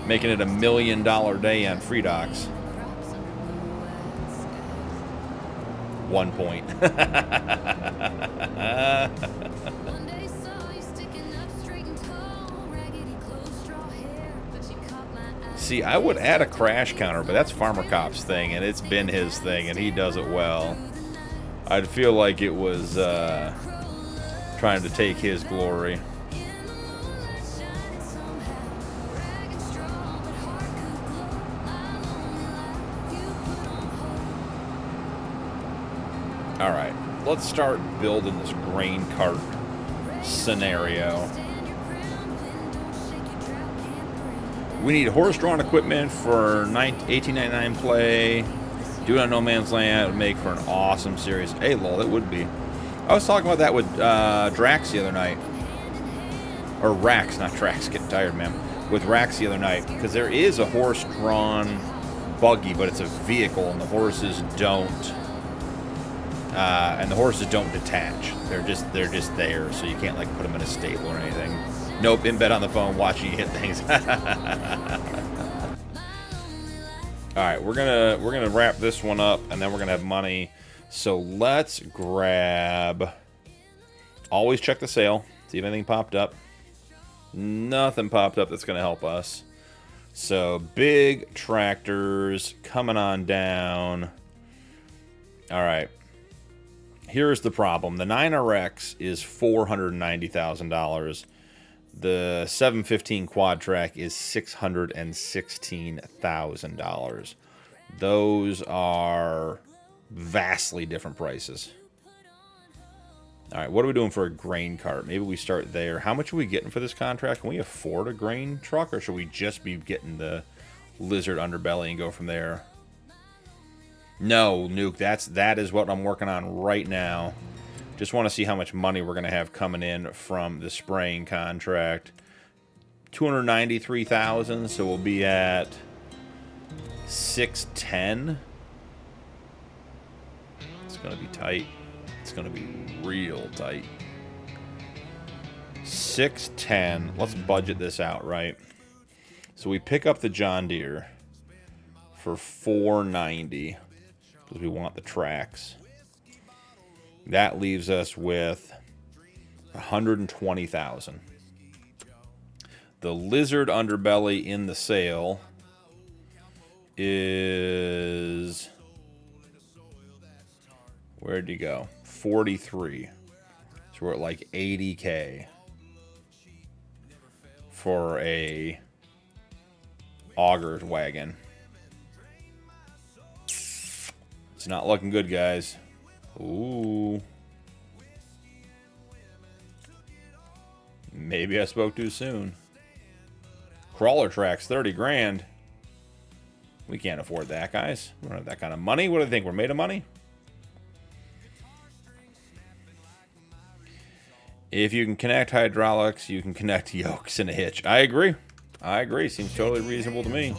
Making it $1 million day on free docks. 1 point. See, I would add a crash counter, but that's Farmer Cop's thing, and it's been his thing, and he does it well. I'd feel like it was trying to take his glory. All right, let's start building this grain cart scenario. We need horse-drawn equipment for $18.99 play. Do it on No Man's Land. It would make for an awesome series. Hey, lol, it would be. I was talking about that with Drax the other night. Or Rax, not Drax. Getting tired, man. With Rax the other night. Because there is a horse-drawn buggy, but it's a vehicle, and the horses don't... detach. They're just there, so you can't like put them in a stable or anything. Nope, in bed on the phone watching you hit things. All right, we're gonna wrap this one up, and then we're gonna have money. So let's grab. Always check the sale. See if anything popped up. Nothing popped up that's gonna help us. So big tractors coming on down. All right. Here's the problem. The 9RX is $490,000. The 715 quad track is $616,000. Those are vastly different prices. All right, what are we doing for a grain cart? Maybe we start there. How much are we getting for this contract? Can we afford a grain truck, or should we just be getting the lizard underbelly and go from there? No, Nuke, that is what I'm working on right now. Just want to see how much money we're going to have coming in from the spraying contract. $293,000, so we'll be at $610. It's going to be tight. It's going to be real tight. $610. Let's budget this out, right? So we pick up the John Deere for $490 because we want the tracks. That leaves us with $120,000. The lizard underbelly in the sale is, where'd you go? 43. So we're at like 80K for a auger wagon. It's not looking good, guys. Ooh. Maybe I spoke too soon. Crawler tracks, 30 grand. We can't afford that, guys. We don't have that kind of money. What do you think? We're made of money? If you can connect hydraulics, you can connect yokes and a hitch. I agree. I agree. Seems totally reasonable to me.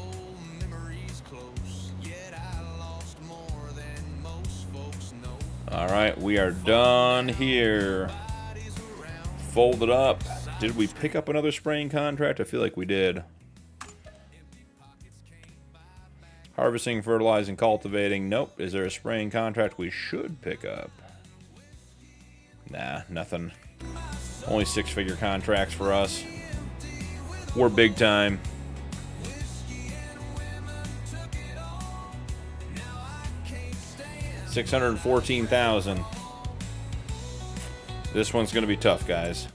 All right, we are done here. Fold it up. Did we pick up another spraying contract? I feel like we did. Harvesting, fertilizing, cultivating. Nope. Is there a spraying contract we should pick up? Nah, nothing. Only six-figure contracts for us. We're big time. $614,000. This one's going to be tough, guys.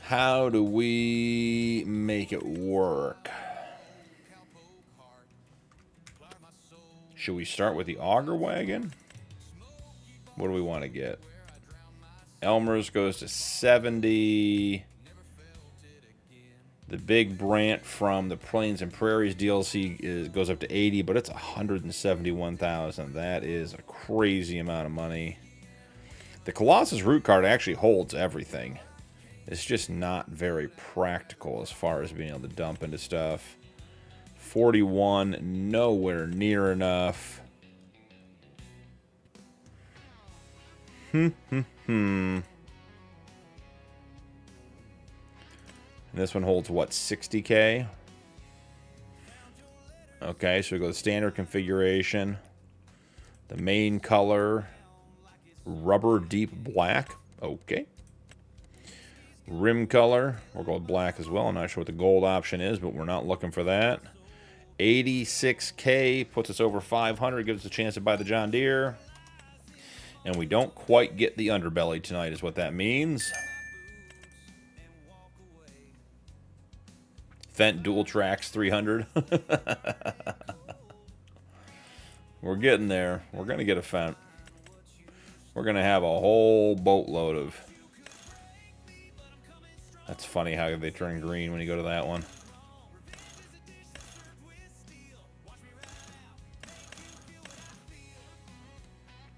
How do we make it work? Should we start with the auger wagon? What do we want to get? Elmer's goes to 70. The big Brant from the Plains and Prairies DLC goes up to 80, but it's $171,000. That is a crazy amount of money. The Colossus root cart actually holds everything. It's just not very practical as far as being able to dump into stuff. 41, nowhere near enough. And this one holds, what, 60K? Okay, so we go to standard configuration. The main color, rubber deep black. Okay. Rim color, we'll go with black as well. I'm not sure what the gold option is, but we're not looking for that. 86K puts us over 500, gives us a chance to buy the John Deere. And we don't quite get the underbelly tonight is what that means. Fendt Dual Tracks 300. We're getting there. We're going to get a Fendt. We're going to have a whole boatload of... That's funny how they turn green when you go to that one.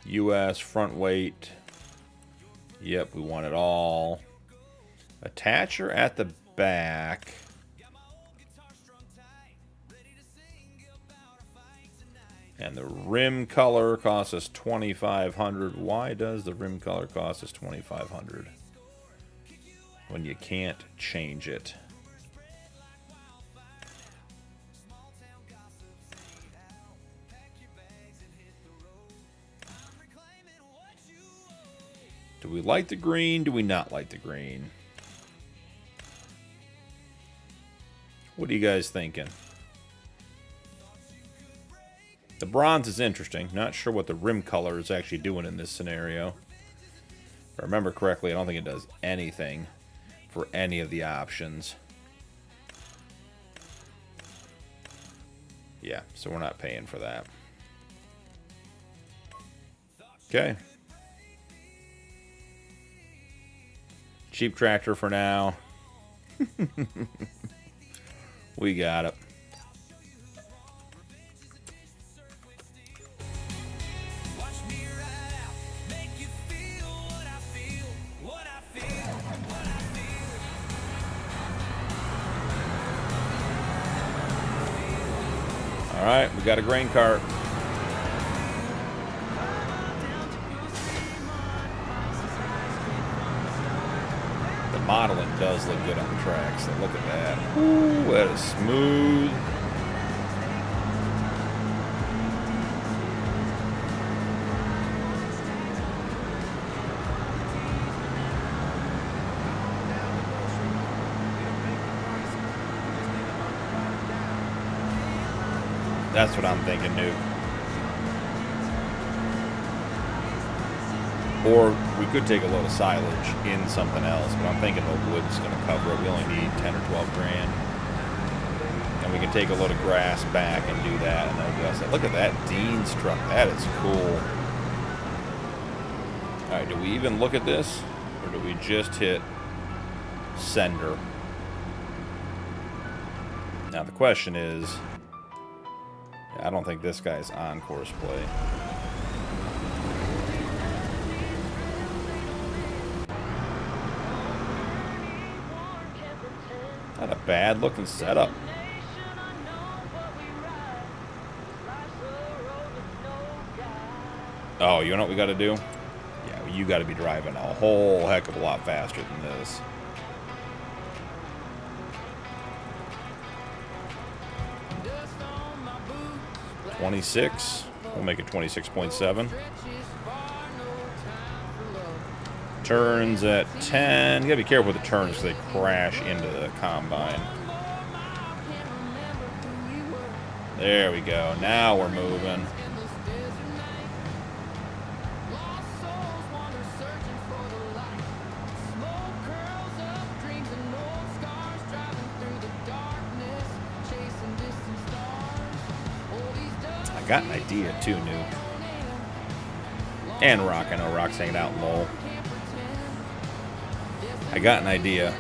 US front weight. Yep, we want it all. Attacher at the back. And the rim color costs us $2,500. Why does the rim color cost us $2,500 when you can't change it? Do we like the green? Do we not like the green? What are you guys thinking? The bronze is interesting. Not sure what the rim color is actually doing in this scenario. If I remember correctly, I don't think it does anything for any of the options. Yeah, so we're not paying for that. Okay. Cheap tractor for now. We got it. All right, we got a grain cart. The modeling does look good on the tracks. So look at that. Ooh, that is smooth. That's what I'm thinking, Nuke. Or we could take a load of silage in something else, but I'm thinking the wood's going to cover it. We only need 10 or 12 grand. And we can take a load of grass back and do that. And then we'll look at that Dean's truck. That is cool. All right, do we even look at this? Or do we just hit sender? Now the question is... I don't think this guy's on course play. Not a bad looking setup. Oh, you know what we got to do? Yeah, you got to be driving a whole heck of a lot faster than this. 26. We'll make it 26.7. Turns at 10. You gotta be careful with the turns because they crash into the combine. There we go. Now we're moving. I got an idea too, Nuke. And Rock. I know Rock's hanging out in Lowell. I got an idea.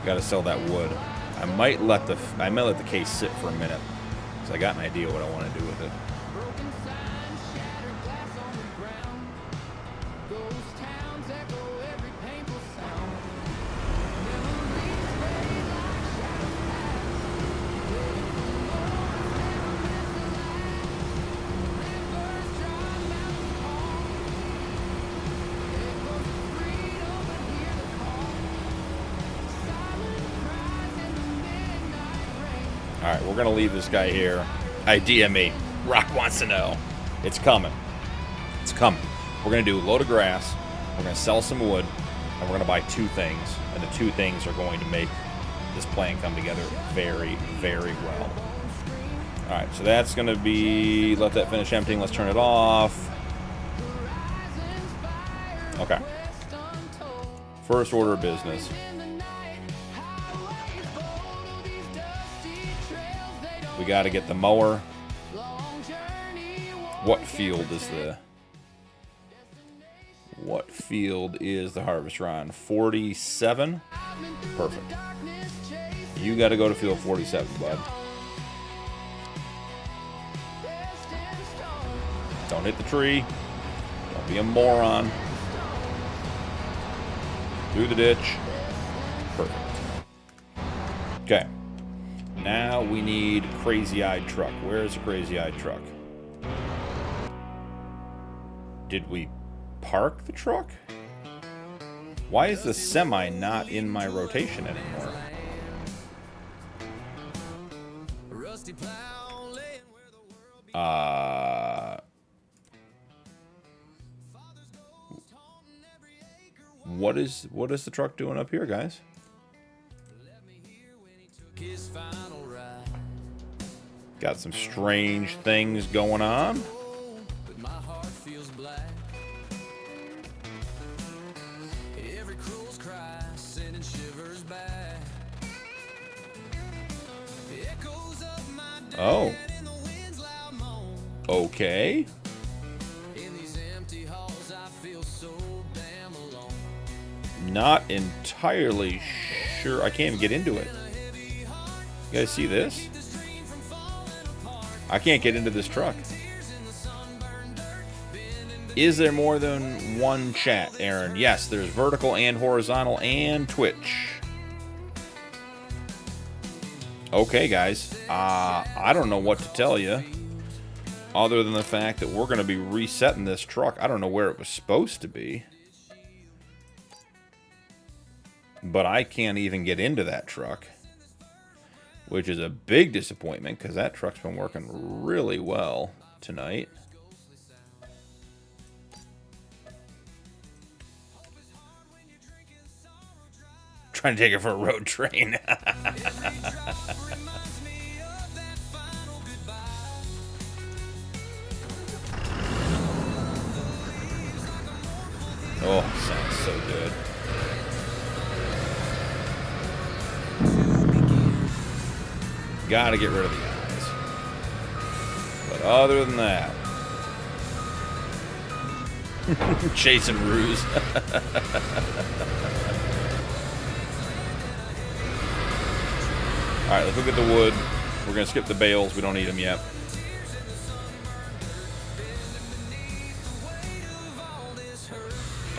Got to sell that wood. I might let the case sit for a minute, because I got an idea what I want to do with it. Alright, we're going to leave this guy here. Idea me. Rock wants to know. It's coming. It's coming. We're going to do a load of grass. We're going to sell some wood. And we're going to buy 2 things. And the 2 things are going to make this plan come together very, very well. Alright, so that's going to be... Let that finish emptying. Let's turn it off. Okay. First order of business. We got to get the mower. What field is the... What field is the harvester on? 47? Perfect. You got to go to field 47, bud. Don't hit the tree. Don't be a moron. Through the ditch. Perfect. Okay. Now we need crazy-eyed truck. Where is the crazy-eyed truck? Did we park the truck? Why is the semi not in my rotation anymore? What is the truck doing up here, guys? Got some strange things going on. Oh. Okay. Not entirely sure. I can't even get into it. You guys see this? I can't get into this truck. Is there more than one chat, Aaron? Yes, there's vertical and horizontal and Twitch. Okay, guys. I don't know what to tell you. Other than the fact that we're going to be resetting this truck. I don't know where it was supposed to be. But I can't even get into that truck. Which is a big disappointment, because that truck's been working really well tonight. Trying to take it for a road train. Oh, sounds so good. Gotta get rid of the eyes. But other than that... Chasing ruse. Alright, let's look at the wood. We're going to skip the bales. We don't need them yet.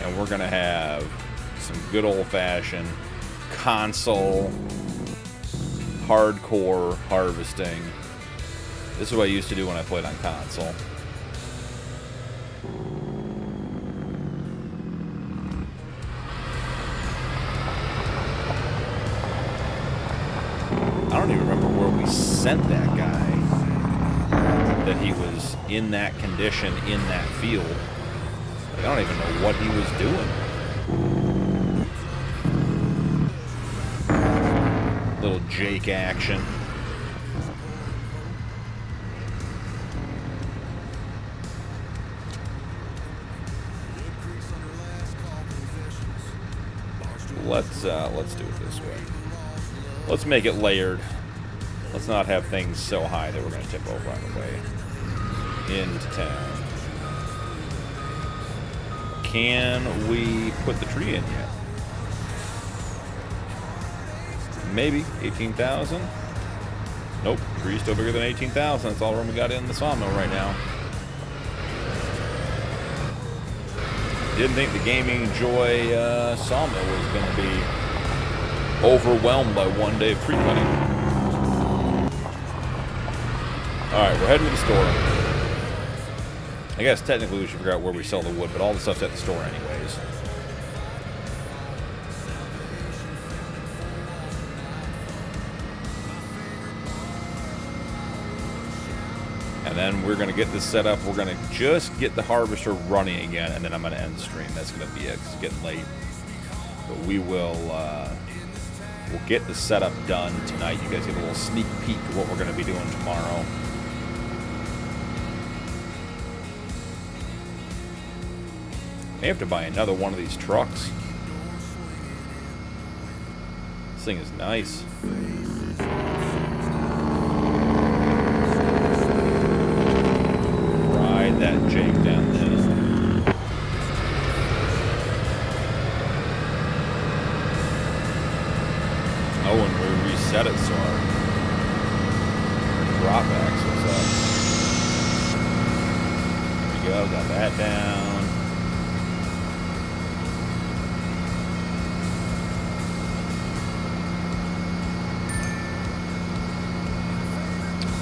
And we're going to have some good old-fashioned console hardcore harvesting. This is what I used to do when I played on console. I don't even remember where we sent that guy. That he was in that condition in that field. Like, I don't even know what he was doing. Little Jake action. Let's do it this way. Let's make it layered. Let's not have things so high that we're going to tip over on the way into town. Can we put the tree in yet? Maybe 18,000. Nope, tree's still bigger than 18,000. That's all the room we got in the sawmill right now. Didn't think the Gaming Joy sawmill was going to be overwhelmed by one day of tree cutting. Alright, we're heading to the store. I guess technically we should figure out where we sell the wood, but all the stuff's at the store anyways. And then we're going to get this set up. We're going to just get the harvester running again, and then I'm going to end the stream. That's going to be it. It's getting late. But we will we'll get the setup done tonight. You guys get a little sneak peek of what we're going to be doing tomorrow. May have to buy another one of these trucks. This thing is nice. Ride that Jake down the hill. Oh, and we reset it so our drop axle's up. There we go, got that down.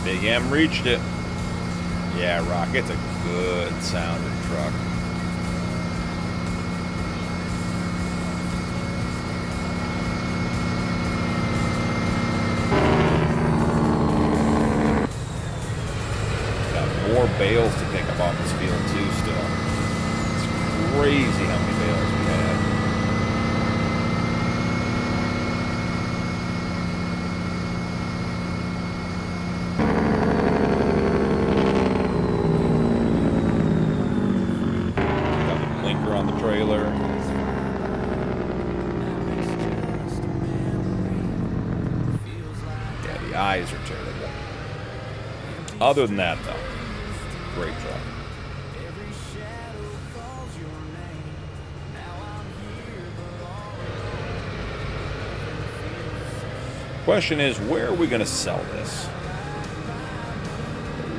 Big M reached it. Yeah, Rock, it's a good sounding truck. Got more bales to pick up off this field too still. It's crazy how many bales we had. Trailer. Yeah, the eyes are terrible. Other than that, though, great truck. Question is, where are we going to sell this?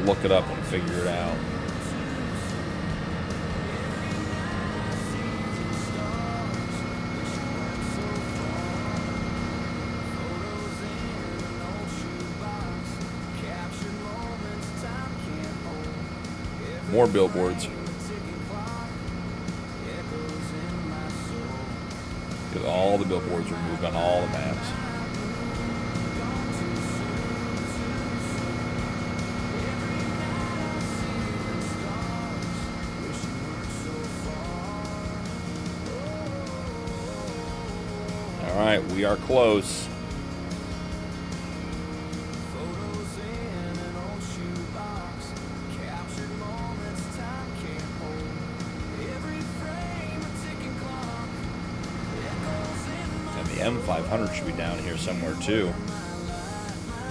Look it up and figure it out. More billboards. Because all the billboards are moved on all the maps. All right, we are close. M500 should be down here somewhere too.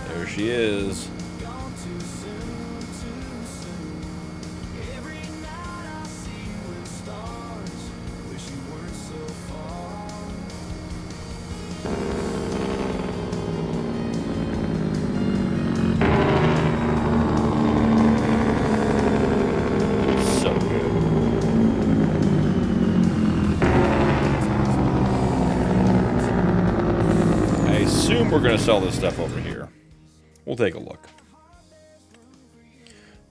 There she is. We're going to sell this stuff over here. We'll take a look.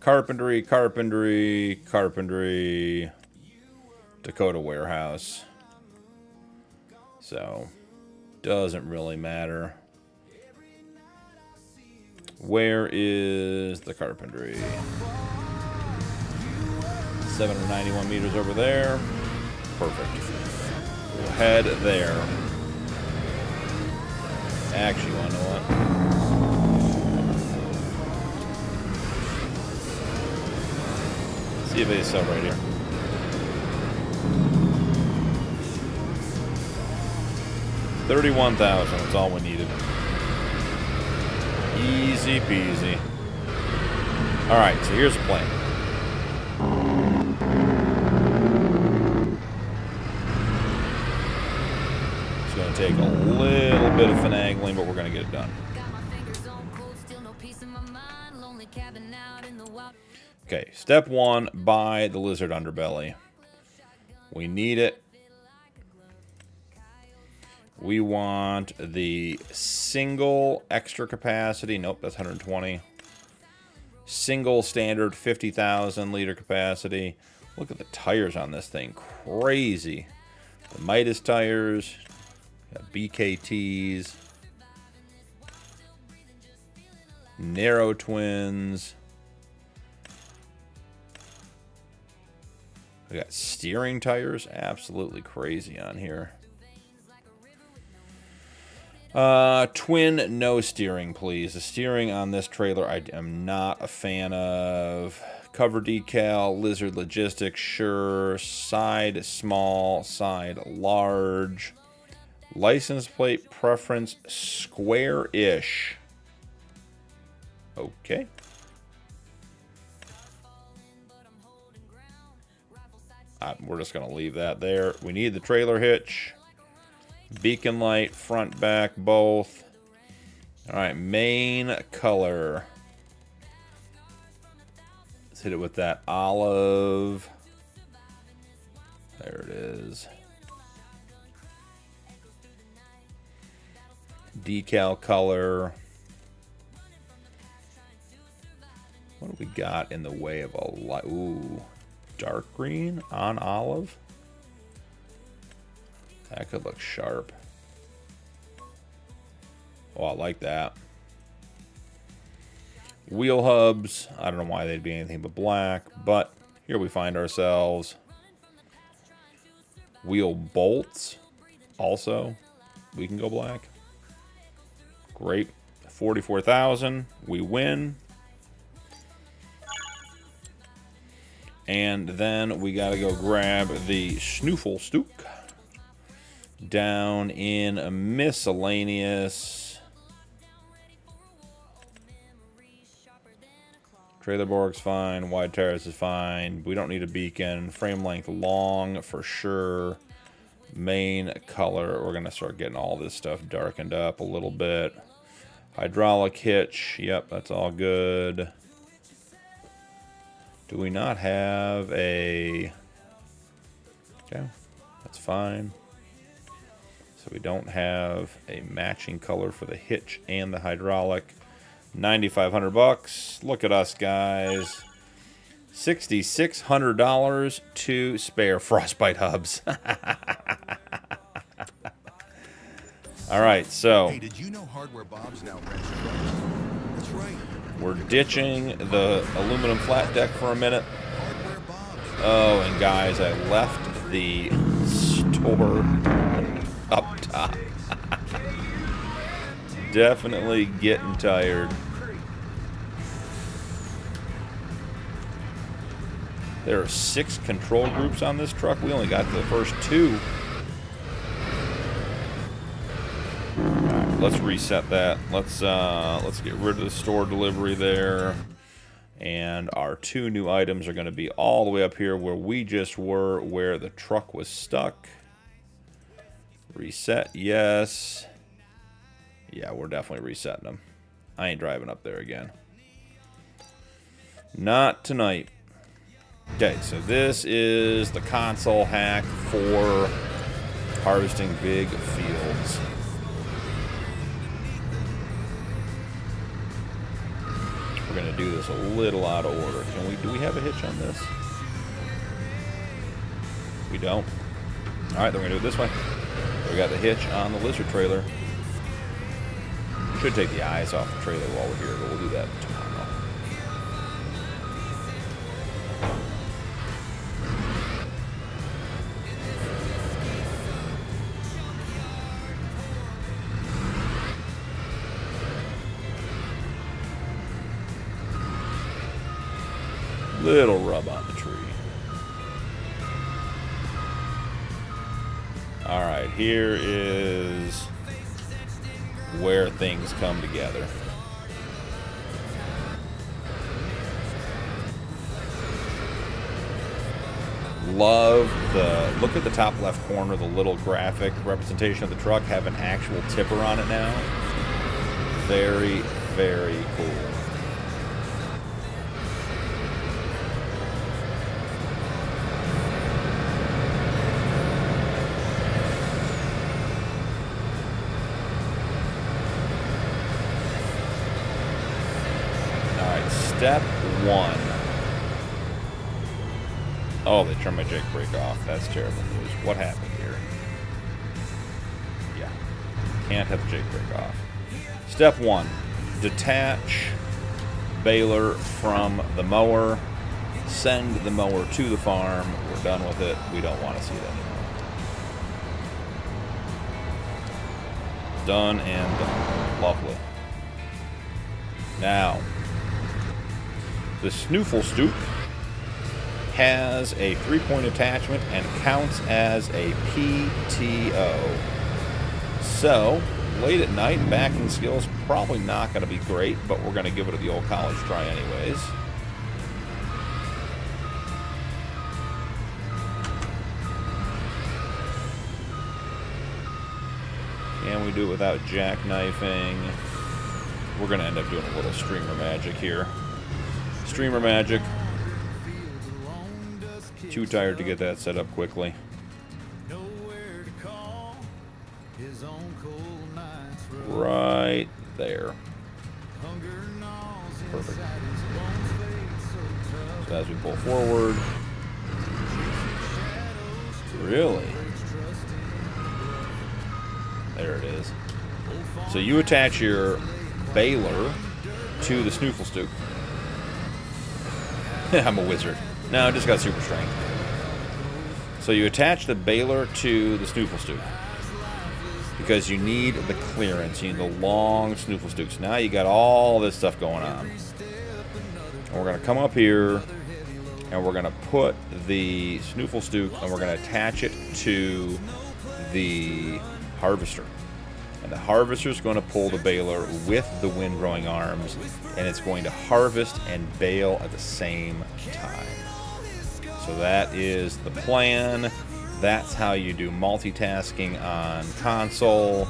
Carpentry, carpentry, carpentry. Dakota warehouse. So, doesn't really matter. Where is the carpentry? 791 meters over there. Perfect. We'll head there. Actually, you want to know what? See if they sell right here. $31,000. That's all we needed. Easy peasy. All right. So here's the plan. It's going to take a little bit of finagling, but we're going to get it done. Okay, step one, buy the lizard underbelly. We need it. We want the single extra capacity. Nope, that's 120. Single standard 50,000 liter capacity. Look at the tires on this thing. Crazy. The Midas tires. Got BKTs. Narrow twins. We got steering tires. Absolutely crazy on here. Twin no steering, please. The steering on this trailer I am not a fan of. Cover decal, Lizard Logistics, sure. Side small, side large. License plate preference square-ish. Okay. We're just going to leave that there. We need the trailer hitch. Beacon light, front, back, both. All right, main color. Let's hit it with that olive. There it is. Decal color. What do we got in the way of a light? Ooh, dark green on olive. That could look sharp. Oh, I like that. Wheel hubs. I don't know why they'd be anything but black, but here we find ourselves. Wheel bolts. Also, we can go black. Great. 44,000. We win. And then we got to go grab the Snooflestuk. Down in a miscellaneous. Trailer Borg's fine. Wide tires is fine. We don't need a beacon. Frame length long for sure. Main color. We're going to start getting all this stuff darkened up a little bit. Hydraulic hitch. Yep, that's all good. Do we not have a... Okay, that's fine. So we don't have a matching color for the hitch and the hydraulic. $9,500. Look at us, guys. $6,600 to spare frostbite hubs. All right, so Hey, did you know Hardware Bob's now rents trucks? That's right. we're ditching the aluminum flat deck for a minute. Hardware Bob's. Oh, and guys, I left the store up top. Definitely getting tired. There are 6 control groups on this truck. We only got to the first 2. Alright, let's reset that. Let's get rid of the store delivery there. And our 2 new items are going to be all the way up here where we just were, where the truck was stuck. Reset, yes. Yeah, we're definitely resetting them. I ain't driving up there again. Not tonight. Okay, so this is the console hack for harvesting big fields. We're gonna do this a little out of order. Do we have a hitch on this? We don't. All right, then we're gonna do it this way. We got the hitch on the lizard trailer. We should take the eyes off the trailer while we're here, but we'll do that tomorrow. Little rub on the tree. All right, here is where things come together. Love the look at the top left corner, the little graphic representation of the truck have an actual tipper on it now. Very, very cool. Step 1. Oh, they turned my jake brake off. That's terrible news. What happened here? Yeah. Can't have the jake brake off. Step 1. Detach baler from the mower. Send the mower to the farm. We're done with it. We don't want to see it anymore. Done and done. Lovely. Now, the Snoofle Stoop has a 3-point attachment and counts as a PTO. So, late at night, backing skills probably not going to be great, but we're going to give it the old college try anyways. Can we do it without jackknifing? We're going to end up doing a little streamer magic here. Streamer magic. Too tired to get that set up quickly. Right there. Perfect. So as we pull forward. Really? There it is. So you attach your baler to the Snoofle Stoop. I'm a wizard. No, I just got super strength. So you attach the baler to the Snoofle Stoop because you need the clearance. You need the long Snoofle Stoop. So now you got all this stuff going on. And we're going to come up here and we're going to put the Snoofle Stoop and we're going to attach it to the harvester. And the harvester is going to pull the baler with the windrowing arms, and it's going to harvest and bale at the same time. So that is the plan. That's how you do multitasking on console.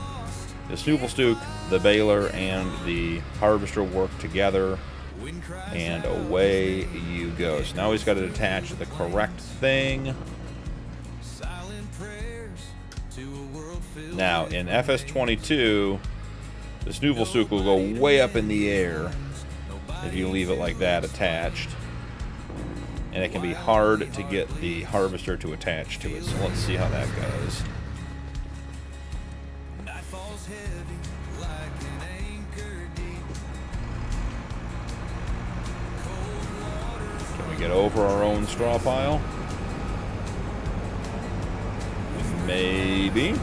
The Snoofle Stoop, the baler, and the harvester work together, and away you go. So now we've got to attach the correct thing. Now, in FS22, the Snoofle Stoop will go way up in the air if you leave it like that attached. And it can be hard to get the harvester to attach to it. So let's see how that goes. Can we get over our own straw pile? Maybe.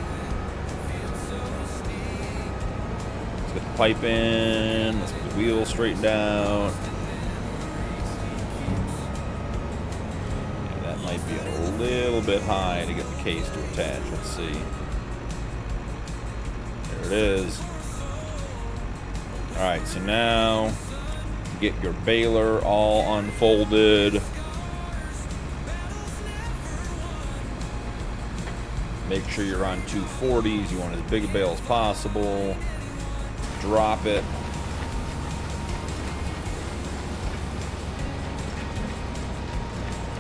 Let's get the pipe in. Let's get the wheel straightened out. Yeah, that might be a little bit high to get the case to attach. Let's see. There it is. Alright, so now get your baler all unfolded. Make sure you're on 240s. You want as big a bale as possible. Drop it.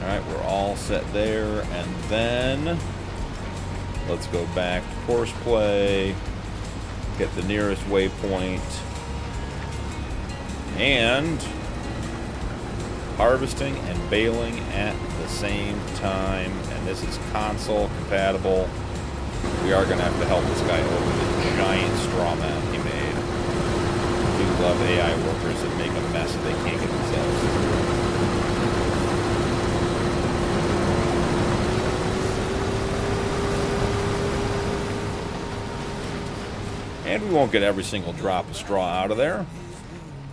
Alright, we're all set there. And then let's go back to course play. Get the nearest waypoint. And harvesting and baling at the same time. And this is console compatible. We are going to have to help this guy over the giant straw mat he made. I do love AI workers that make a mess that they can't get themselves. And we won't get every single drop of straw out of there,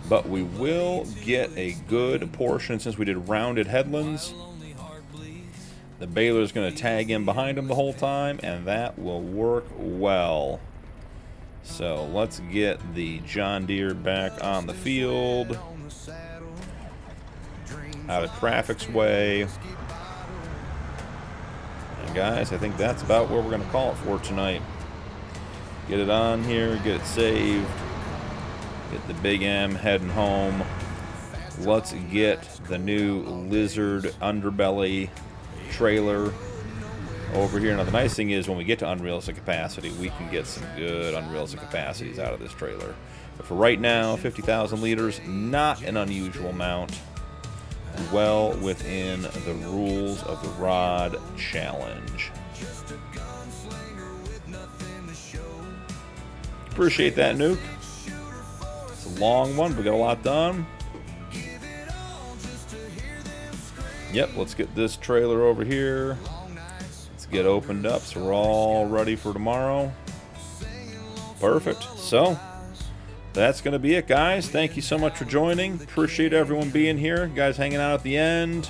but we will get a good portion since we did rounded headlands. The baler is going to tag in behind him the whole time, and that will work well. So let's get the John Deere back on the field, out of traffic's way. And guys, I think that's about where we're going to call it for tonight. Get it on here, get it saved, get the Big M heading home. Let's get the new Lizard underbelly trailer over here. Now the nice thing is when we get to unrealistic capacity, we can get some good unrealistic capacities out of this trailer. But for right now, 50,000 liters, not an unusual amount. Well within the rules of the rod challenge. Appreciate that, Nuke. It's a long one, but we got a lot done. Yep, let's get this trailer over here. Let's get opened up so we're all ready for tomorrow. Perfect. So that's going to be it, guys. Thank you so much for joining. Appreciate everyone being here. Guys hanging out at the end.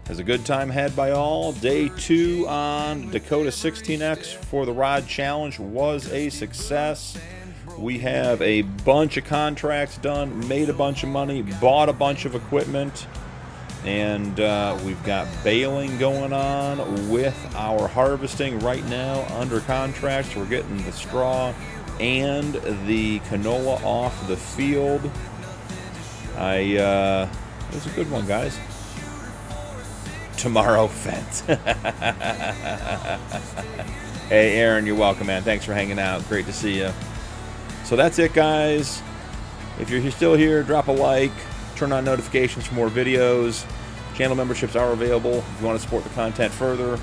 Has a good time had by all. Day 2 on Dakota 16x for the Rod Challenge was a success. We have a bunch of contracts done, made a bunch of money, bought a bunch of equipment, and we've got baling going on with our harvesting right now under contracts. We're getting the straw and the canola off the field. It was a good one, guys. Tomorrow fence. Hey, Aaron, you're welcome, man. Thanks for hanging out. Great to see you. So that's it, guys. If you're still here, drop a like, turn on notifications for more videos. Channel memberships are available if you want to support the content further.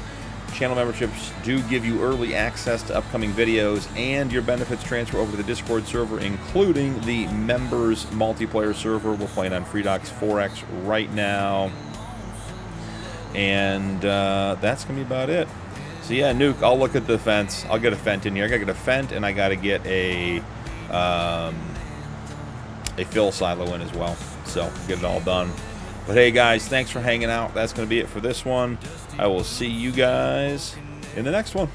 Channel memberships do give you early access to upcoming videos, and your benefits transfer over to the Discord server, including the members multiplayer server. We're playing on FreeDocs 4X right now. And that's going to be about it. So yeah, Nuke, I'll look at the fence. I'll get a fent in here. I got to get a fent, and I got to get a fill silo in as well. So get it all done. But hey, guys, thanks for hanging out. That's going to be it for this one. I will see you guys in the next one.